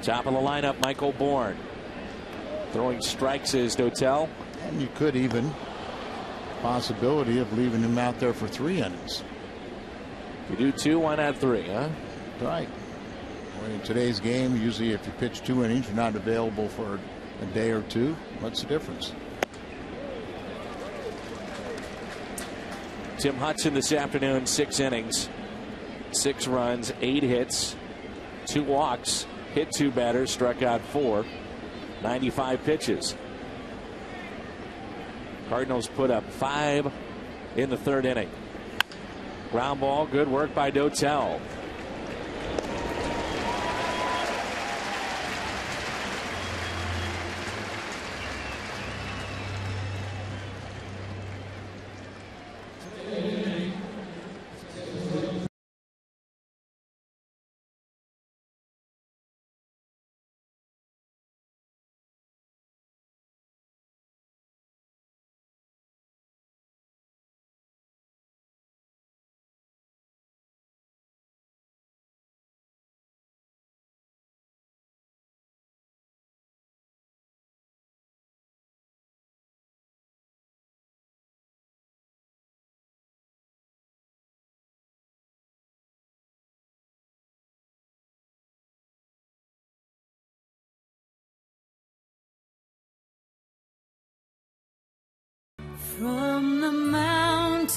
Top of the lineup, Michael Bourne. Throwing strikes is Dotel. And you could even possibility of leaving him out there for 3 innings. You do 2, why not 3, huh? Right. Well, in today's game, usually if you pitch 2 innings, you're not available for a day or 2. What's the difference? Tim Hudson this afternoon, 6 innings, 6 runs, 8 hits, 2 walks, hit 2 batters, struck out 4, 95 pitches. Cardinals put up 5 in the 3rd inning. Ground ball, good work by Dotel. From the mountains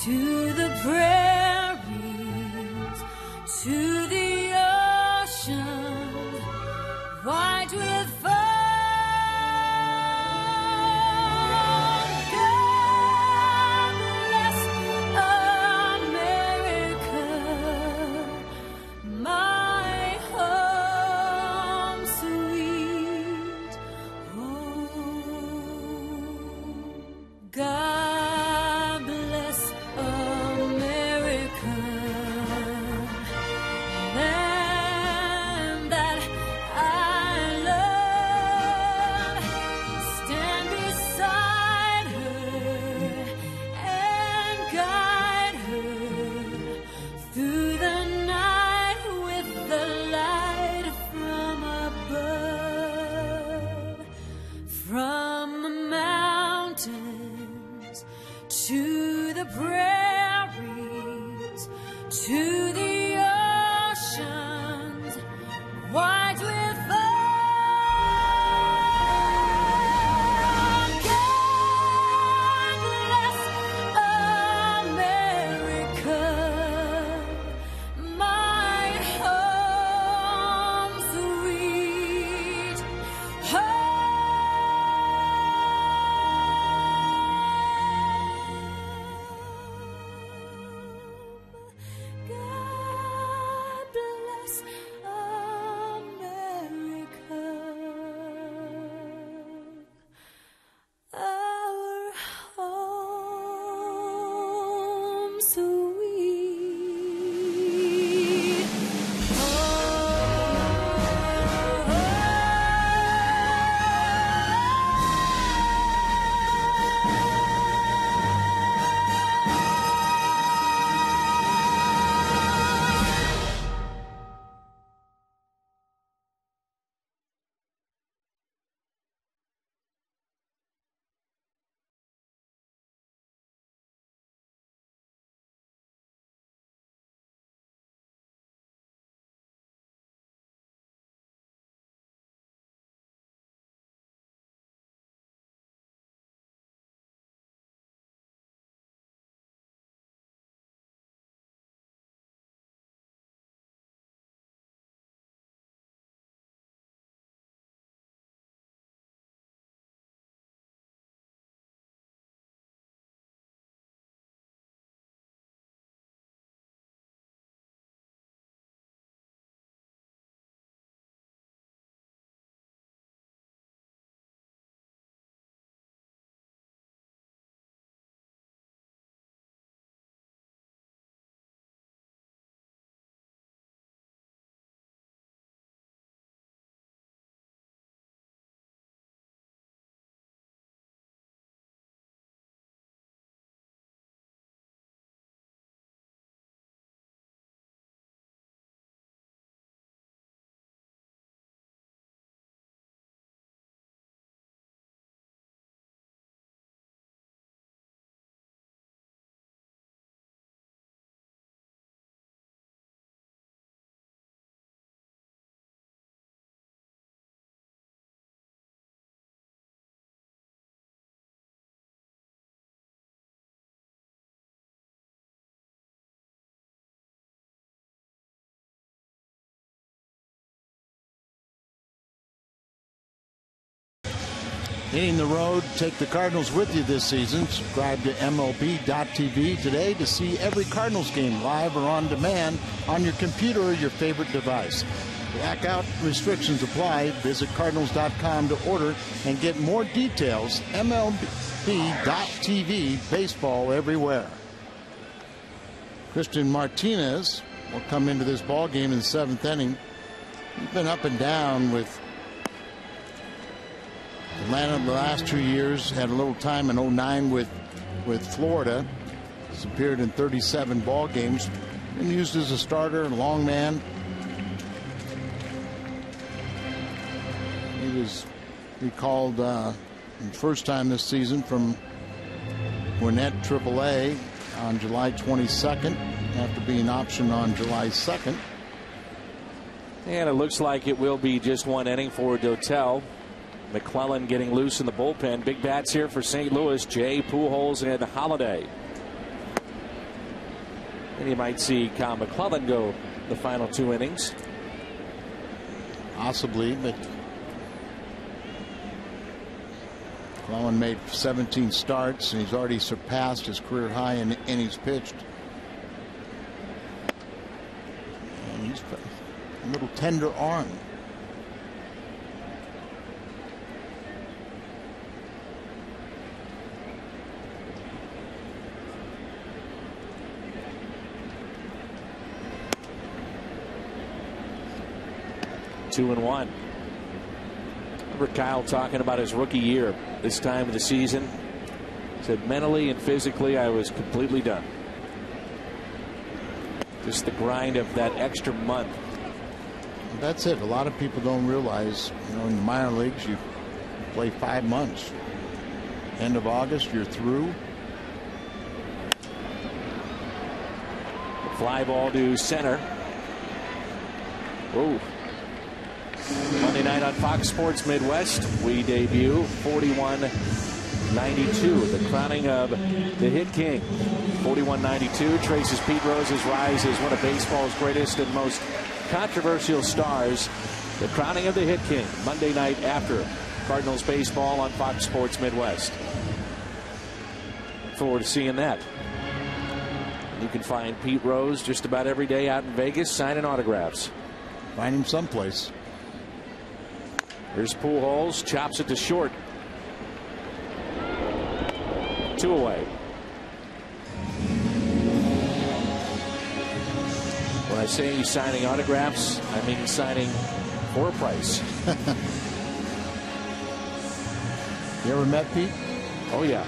to the prairies to the ocean, white with foam. God bless America, my home. Hitting the road, take the Cardinals with you this season. Subscribe to MLB.tv today to see every Cardinals game live or on demand on your computer or your favorite device. Blackout restrictions apply. Visit Cardinals.com to order and get more details. MLB.tv, baseball everywhere. Christian Martinez will come into this ball game in the 7th inning. He's been up and down with Atlanta the last 2 years. Had a little time in 09 with Florida. He's appeared in 37 ball games. Been used as a starter, long man. He was recalled the first time this season from Gwinnett AAA on July 22nd after being optioned on July 2nd. And it looks like it will be just one inning for Dotel. McClellan getting loose in the bullpen. Big bats here for St. Louis. Jay, Pujols, and Holiday. And you might see Kyle McClellan go the final 2 innings. Possibly, but McClellan made 17 starts, and he's already surpassed his career high in innings pitched. And he's a little tender arm. Two and one. Remember Kyle talking about his rookie year this time of the season. He said mentally and physically I was completely done. Just the grind of that extra month. That's it. A lot of people don't realize, in the minor leagues you play 5 months. End of August you're through. Fly ball to center. Whoa. Monday night on Fox Sports Midwest, we debut 41-92, the crowning of the Hit King. 41-92 traces Pete Rose's rise as one of baseball's greatest and most controversial stars. The crowning of the Hit King, Monday night after Cardinals baseball on Fox Sports Midwest. Look forward to seeing that. You can find Pete Rose just about every day out in Vegas signing autographs. Find him someplace. Here's Pujols, chops it to short. 2 away. When I say he's signing autographs, I mean signing for a price. You ever met Pete? Oh, yeah.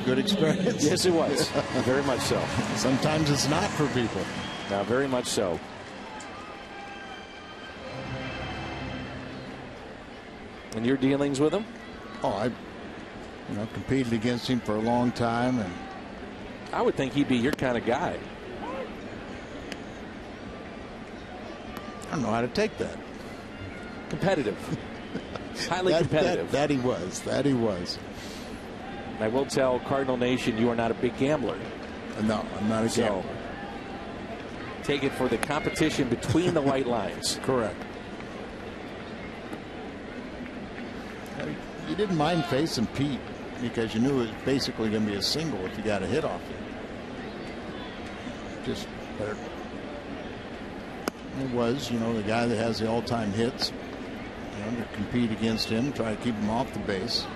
Good experience? Yes, it was. Very much so. Sometimes it's not for people. Now, very much so. And your dealings with him? Oh, I competed against him for a long time, and I would think he'd be your kind of guy. I don't know how to take that. Competitive. Highly competitive. That he was. That he was. And I will tell Cardinal Nation you are not a big gambler. No, I'm not a gambler. Take it for the competition between the white lines. Correct. You didn't mind facing Pete because you knew it was basically going to be a single if you got a hit off him. Just better. It was, the guy that has the all-time hits. To compete against him, try to keep him off the base.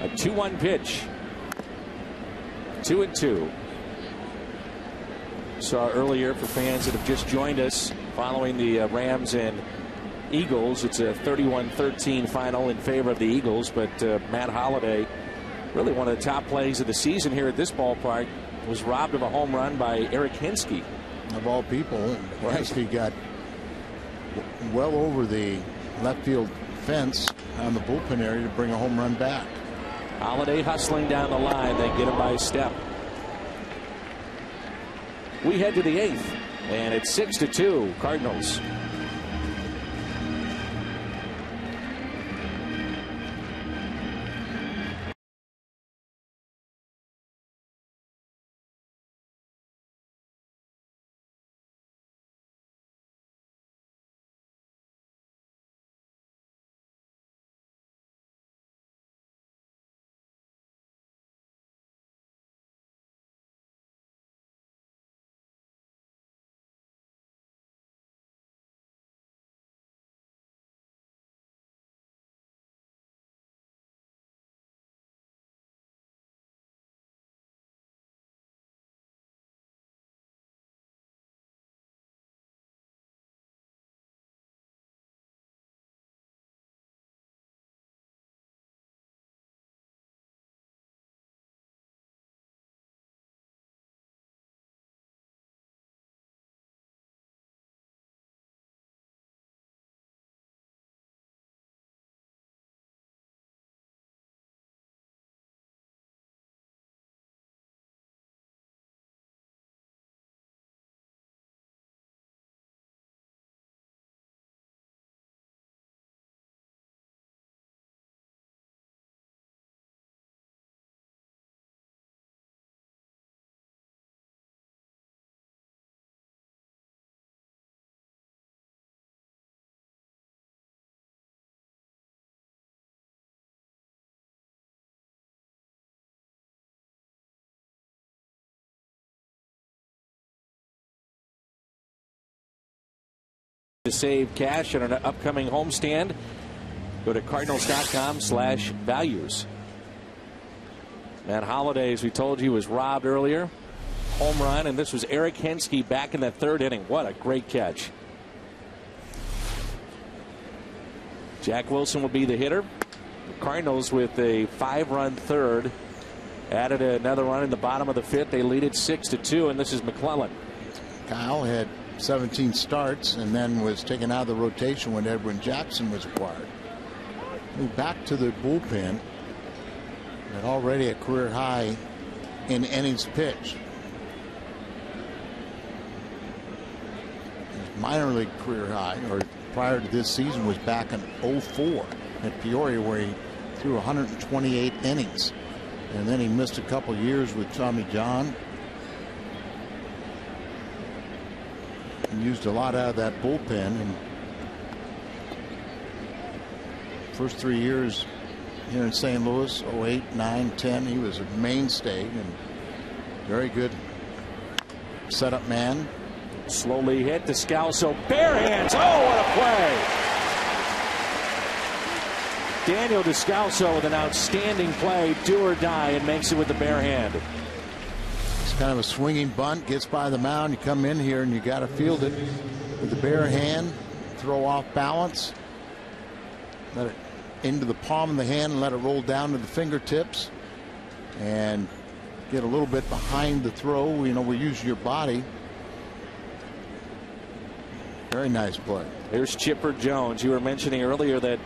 A 2-1 pitch. 2-2. Saw earlier for fans that have just joined us following the Rams and Eagles. It's a 31-13 final in favor of the Eagles, but Matt Holiday, really one of the top plays of the season here at this ballpark, was robbed of a home run by Eric Hinsky. Of all people, Hinsky got well over the left field fence on the bullpen area to bring a home run back. Holiday hustling down the line, they get him by a step. We head to the 8th, and it's 6-2 Cardinals. To save cash on an upcoming homestand, go to cardinals.com/values. Matt Holliday, as we told you, was robbed earlier. Home run, and this was Eric Hensky back in the third inning. What a great catch. Jack Wilson will be the hitter. The Cardinals with a 5-run third added another run in the bottom of the fifth. They lead it 6-2, and this is McClellan. Kyle had 17 starts and then was taken out of the rotation when Edwin Jackson was acquired. Moved back to the bullpen, and already a career high in innings pitched. His minor league career high, or prior to this season, was back in 04 at Peoria, where he threw 128 innings. And then he missed a couple years with Tommy John. And used a lot out of that bullpen. And first 3 years here in St. Louis, 08, 9, 10, he was a mainstay and very good setup man. Slowly hit Descalso, bare hands. Oh, what a play! Daniel Descalso with an outstanding play, do or die, and makes it with the bare hand. It's kind of a swinging bunt, gets by the mound. You come in here and you got to field it with the bare hand, throw off balance, let it into the palm of the hand and let it roll down to the fingertips, and get a little bit behind the throw. You know, we use your body. Very nice play. Here's Chipper Jones. You were mentioning earlier that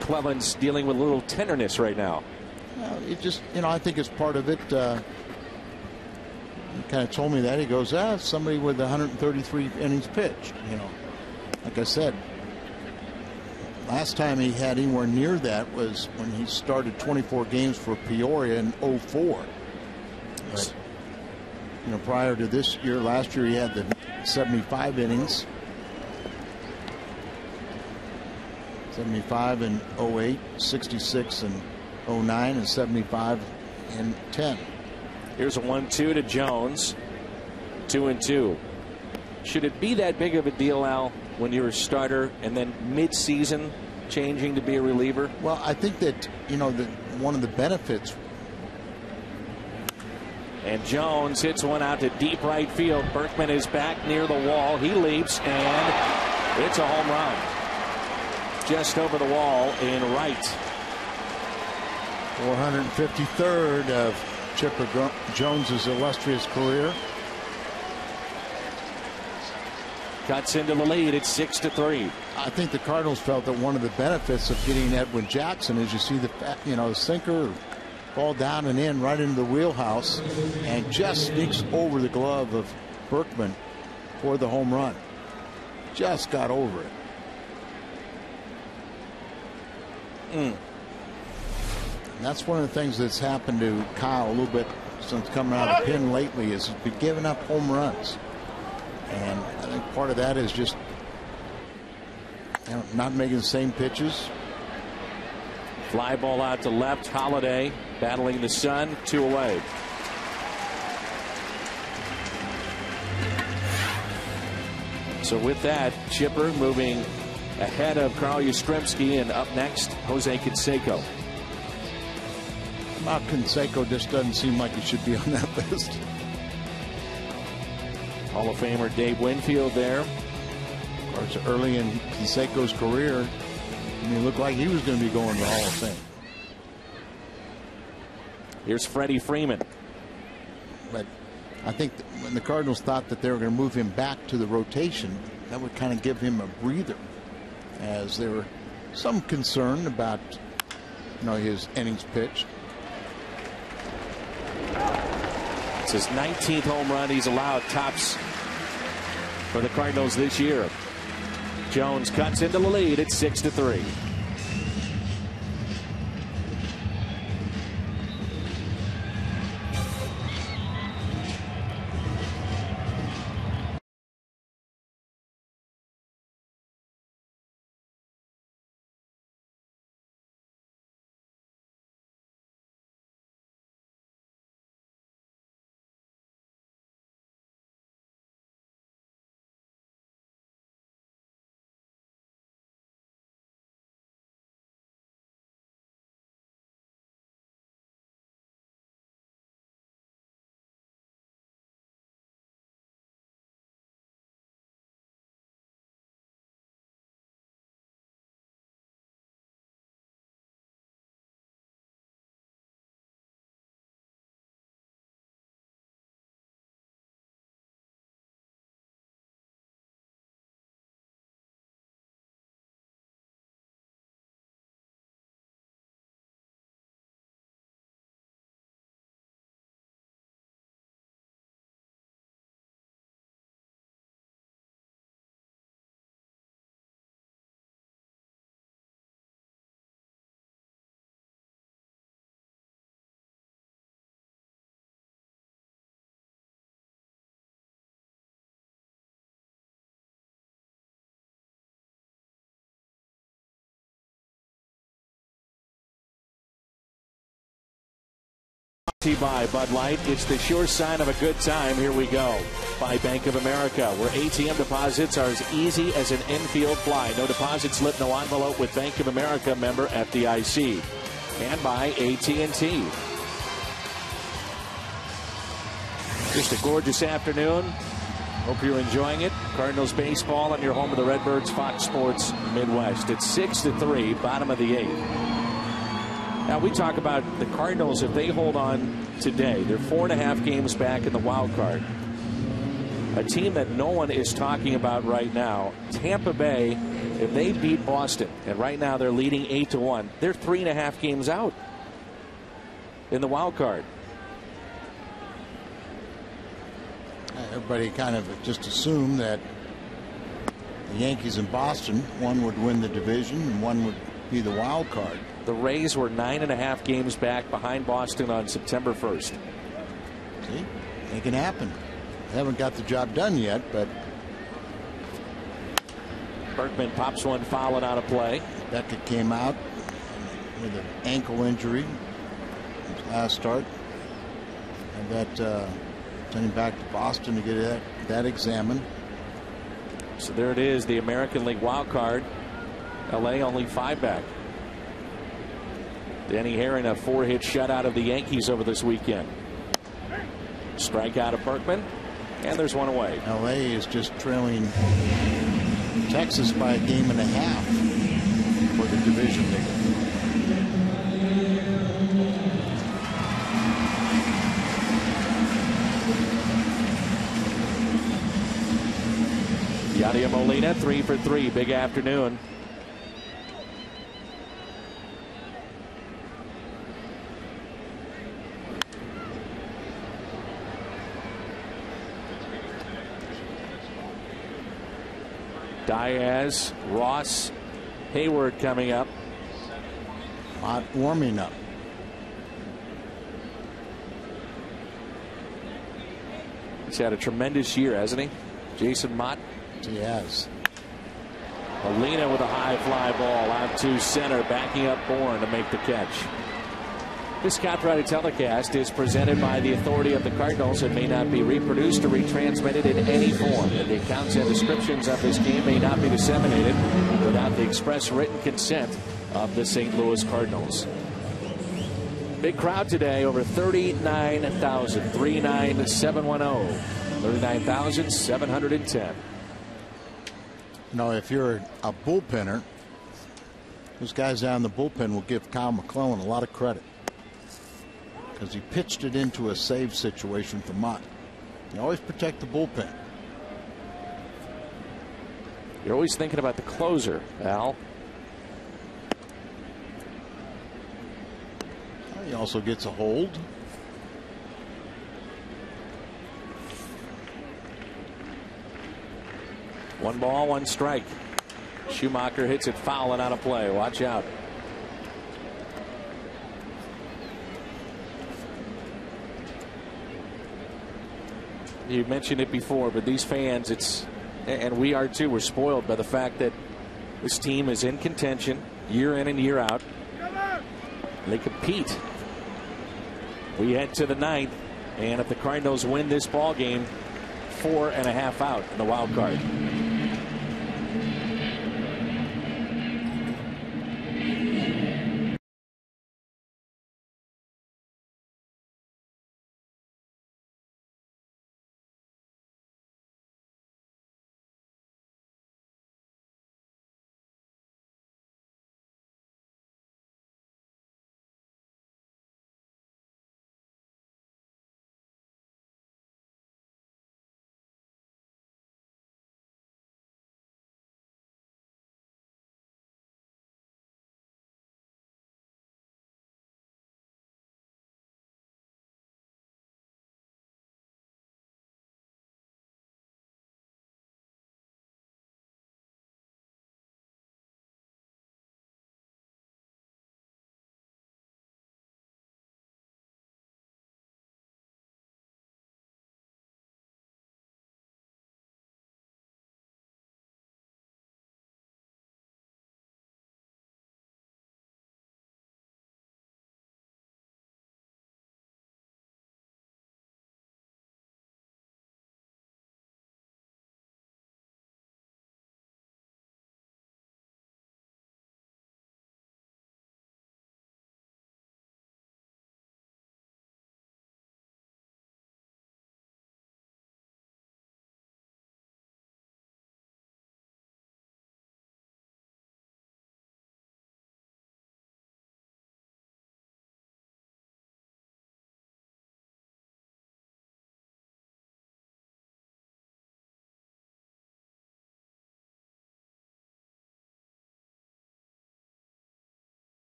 Cleveland's dealing with a little tenderness right now. It just, you know, I think it's part of it. He kind of told me that. He goes, somebody with 133 innings pitched. You know, like I said, last time he had anywhere near that was when he started 24 games for Peoria in 04. But, you know, prior to this year, last year he had the 75 innings. 75 in 08, 66 in 09, and 75 in 10. Here's a 1-2 to Jones. 2-2. Should it be that big of a deal, Al, when you're a starter and then mid-season changing to be a reliever? Well, I think that, you know, that one of the benefits. And Jones hits one out to deep right field. Berkman is back near the wall. He leaps, and it's a home run. Just over the wall in right. 453rd of Chipper Jones's illustrious career. Cuts into the lead. It's 6-3. I think the Cardinals felt that one of the benefits of getting Edwin Jackson is you see the, you know, the sinker fall down and in right into the wheelhouse and just sneaks over the glove of Berkman for the home run. Just got over it. And that's one of the things that's happened to Kyle a little bit since coming out of the pen lately, is he's been giving up home runs. And I think part of that is just, you know, not making the same pitches. Fly ball out to left. Holliday battling the sun. 2 away. So with that, Chipper moving ahead of Carl Yastrzemski, and up next, Jose Canseco. Well, Canseco just doesn't seem like he should be on that list. Hall of Famer Dave Winfield there. Of course, early in Canseco's career, I mean, it looked like he was going to be going to the Hall of Fame. Here's Freddie Freeman. But I think when the Cardinals thought that they were going to move him back to the rotation, that would kind of give him a breather, as there were some concern about, you know, his innings pitched. It's his 19th home run he's allowed, tops for the Cardinals this year. Jones cuts into the lead at 6-3. By Bud Light, it's the sure sign of a good time. Here we go. By Bank of America, where ATM deposits are as easy as an infield fly. No deposit slip, no envelope with Bank of America, member FDIC. And by AT&T. Just a gorgeous afternoon. Hope you're enjoying it. Cardinals baseball on your home of the Redbirds, Fox Sports Midwest. It's 6-3, bottom of the 8th. Now, we talk about the Cardinals. If they hold on today, they're 4.5 games back in the wild card. A team that no one is talking about right now, Tampa Bay, if they beat Boston, and right now they're leading 8-1, they're 3.5 games out in the wild card. Everybody kind of just assumed that the Yankees and Boston, one would win the division and one would be the wild card. The Rays were 9.5 games back behind Boston on September 1st. See, it can happen. They haven't got the job done yet, but Berkman pops one foul and out of play. Beckett came out with an ankle injury his last start, and that sent him back to Boston to get that examined. So there it is, the American League wild card. LA only 5 back. Danny Herring, a 4-hit shutout of the Yankees over this weekend. Strikeout of Berkman, and there's one away. LA is just trailing Texas by a game and a half for the division leader. Yadier Molina, 3 for 3, big afternoon. Diaz, Ross, Hayward coming up. Mott warming up. He's had a tremendous year, hasn't he? Jason Mott. He has. Molina with a high fly ball out to center, backing up Bourne to make the catch. This copyrighted telecast is presented by the authority of the Cardinals and may not be reproduced or retransmitted in any form. And the accounts and descriptions of this game may not be disseminated without the express written consent of the St. Louis Cardinals. Big crowd today, over 39,000, 39710, 39,710. You know, if you're a bullpenner, those guys down in the bullpen will give Kyle McClellan a lot of credit, because he pitched it into a save situation for Mott. You always protect the bullpen. You're always thinking about the closer, Al. He also gets a hold. One ball, one strike. Schumacher hits it foul and out of play. Watch out. You mentioned it before, but these fans, and we are too, we're spoiled by the fact that this team is in contention year in and year out. They compete. We head to the 9th, and if the Cardinals win this ball game, 4.5 out in the wild card.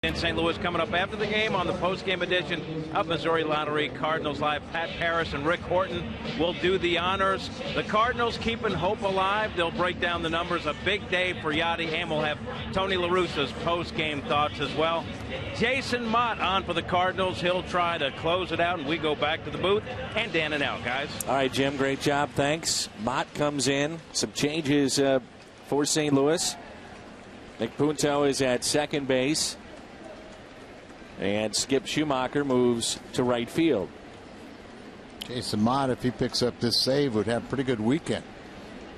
In St. Louis, coming up after the game on the post-game edition of Missouri Lottery Cardinals Live. Pat Parris and Rick Horton will do the honors. The Cardinals keeping hope alive. They'll break down the numbers. A big day for Yachty, and we'll have Tony La Russa's post-game thoughts as well. Jason Mott on for the Cardinals. He'll try to close it out, and we go back to the booth and Dan and Al, guys. All right, Jim, great job. Thanks. Mott comes in. Some changes for St. Louis. Nick Punto is at second base. And Skip Schumacher moves to right field. Jason Mott, if he picks up this save, would have a pretty good weekend.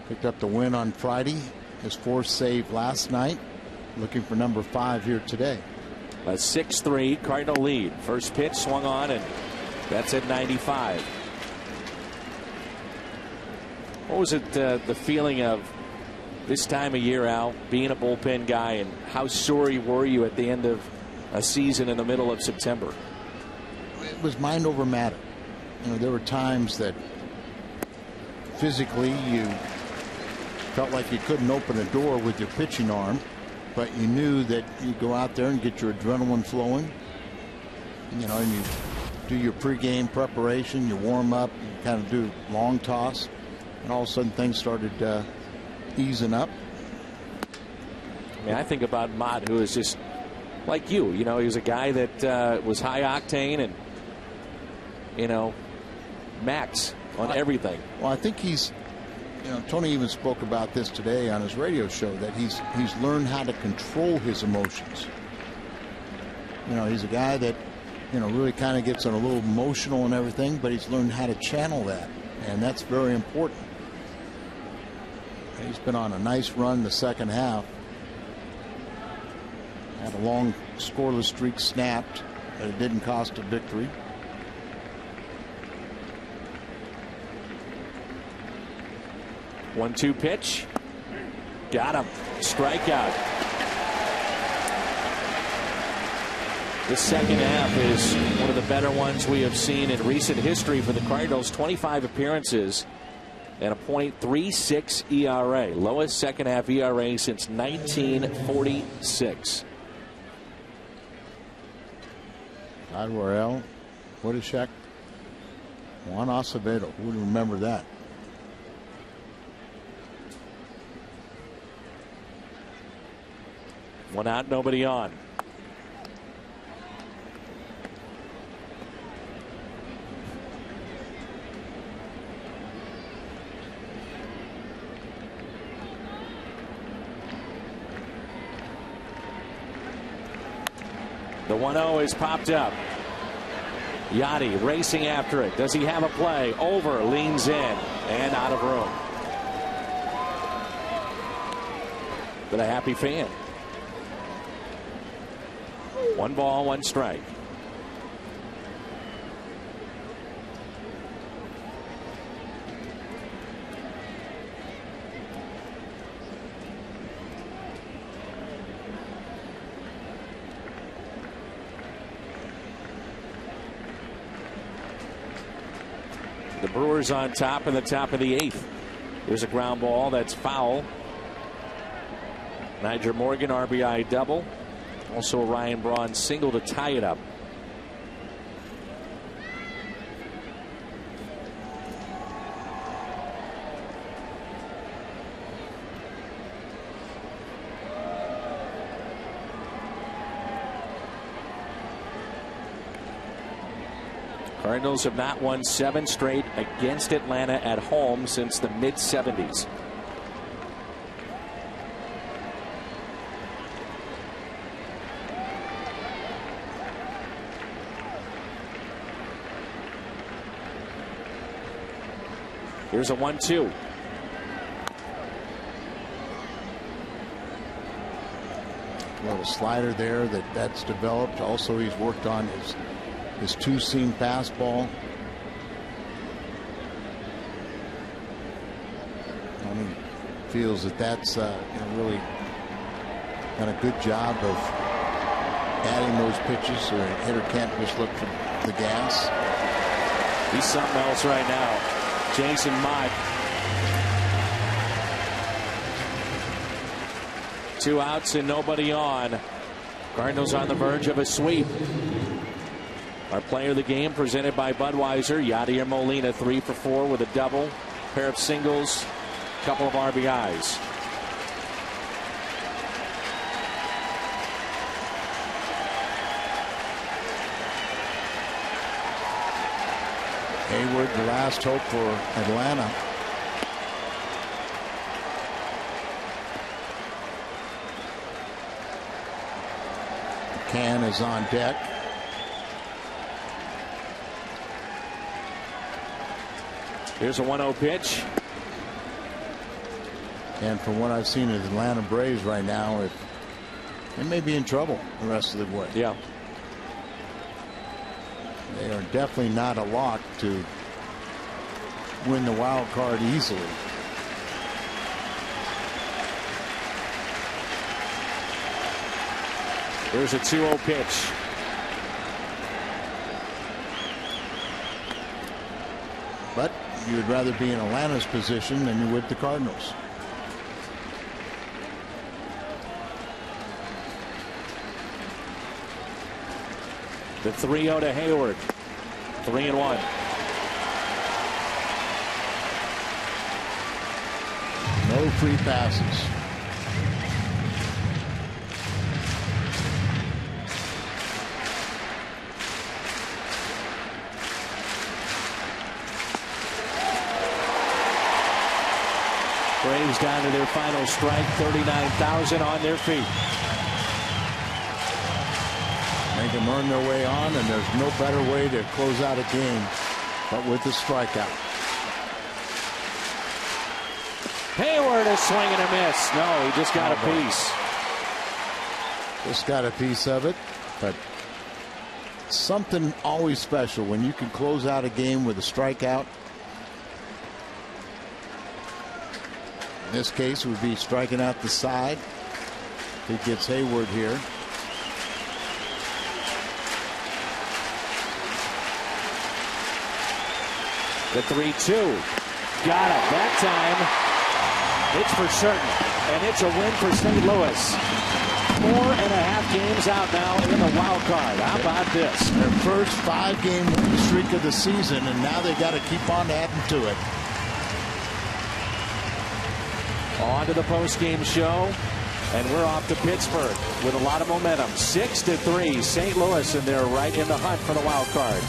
Picked up the win on Friday. His fourth save last night. Looking for number 5 here today. A 6-3 Cardinal lead. First pitch swung on, and that's at 95. What was it, the feeling of this time of year, Al, being a bullpen guy, and how sorry were you at the end of a season in the middle of September? It was mind over matter. You know, there were times that physically you felt like you couldn't open a door with your pitching arm, but you knew that you go out there and get your adrenaline flowing, you know, and you do your pregame preparation, you warm up, you kind of do long toss, and all of a sudden things started easing up. I mean, I think about Mott, who is just like you. You know, he was a guy that was high octane and, you know, max on everything. Well, I think he's, you know, Tony even spoke about this today on his radio show, that he's learned how to control his emotions. You know, he's a guy that, you know, really kind of gets on a little emotional and everything, but he's learned how to channel that, and that's very important. He's been on a nice run the second half. Had a long scoreless streak snapped, but it didn't cost a victory. One-two pitch. Got him. Strikeout. This second half is one of the better ones we have seen in recent history for the Cardinals. 25 appearances and a .36 ERA. Lowest second half ERA since 1946. Adwarel, Vodishek, Juan Acevedo. Who would remember that? One out, nobody on. The 1-0 is popped up. Yachty racing after it. Does he have a play? Over, leans in, and out of room. But a happy fan. 1 ball, 1 strike. The Brewers on top in the top of the 8th. There's a ground ball that's foul. Niger Morgan RBI double. Also a Ryan Braun single to tie it up. Cardinals have not won 7 straight against Atlanta at home since the mid-70s. Here's a 1-2. Well, a slider there that's developed. Also, he's worked on his two-seam fastball. Tony feels that's really done a good job of adding those pitches so a hitter can't just look for the gas. He's something else right now. Jason Mott. 2 outs and nobody on. Cardinals on the verge of a sweep. Our player of the game presented by Budweiser, Yadier Molina, 3 for 4 with a double, pair of singles, couple of RBIs. Hayward, the last hope for Atlanta. McCann is on deck. Here's a 1-0 pitch. And from what I've seen of the Atlanta Braves right now, they may be in trouble the rest of the way. Yeah. They are definitely not a lock to win the wild card easily. There's a 2-0 pitch. But you would rather be in Atlanta's position than you would the Cardinals. The 3-0 to Hayward. 3-1. No free passes. Braves down to their final strike, 39,000 on their feet. Make them earn their way on, and there's no better way to close out a game but with the strikeout. Hayward is swinging a miss. No, he just got a piece. Just got a piece of it, but something always special when you can close out a game with a strikeout. In this case, it would be striking out the side. He gets Hayward here. The 3-2. Got it. That time, it's for certain. And it's a win for St. Louis. 4.5 games out now in the wild card. How about this? Their first 5-game win streak of the season, and now they got to keep on adding to it. On to the post-game show, and we're off to Pittsburgh with a lot of momentum. 6-3, St. Louis, and they're right in the hunt for the wild card.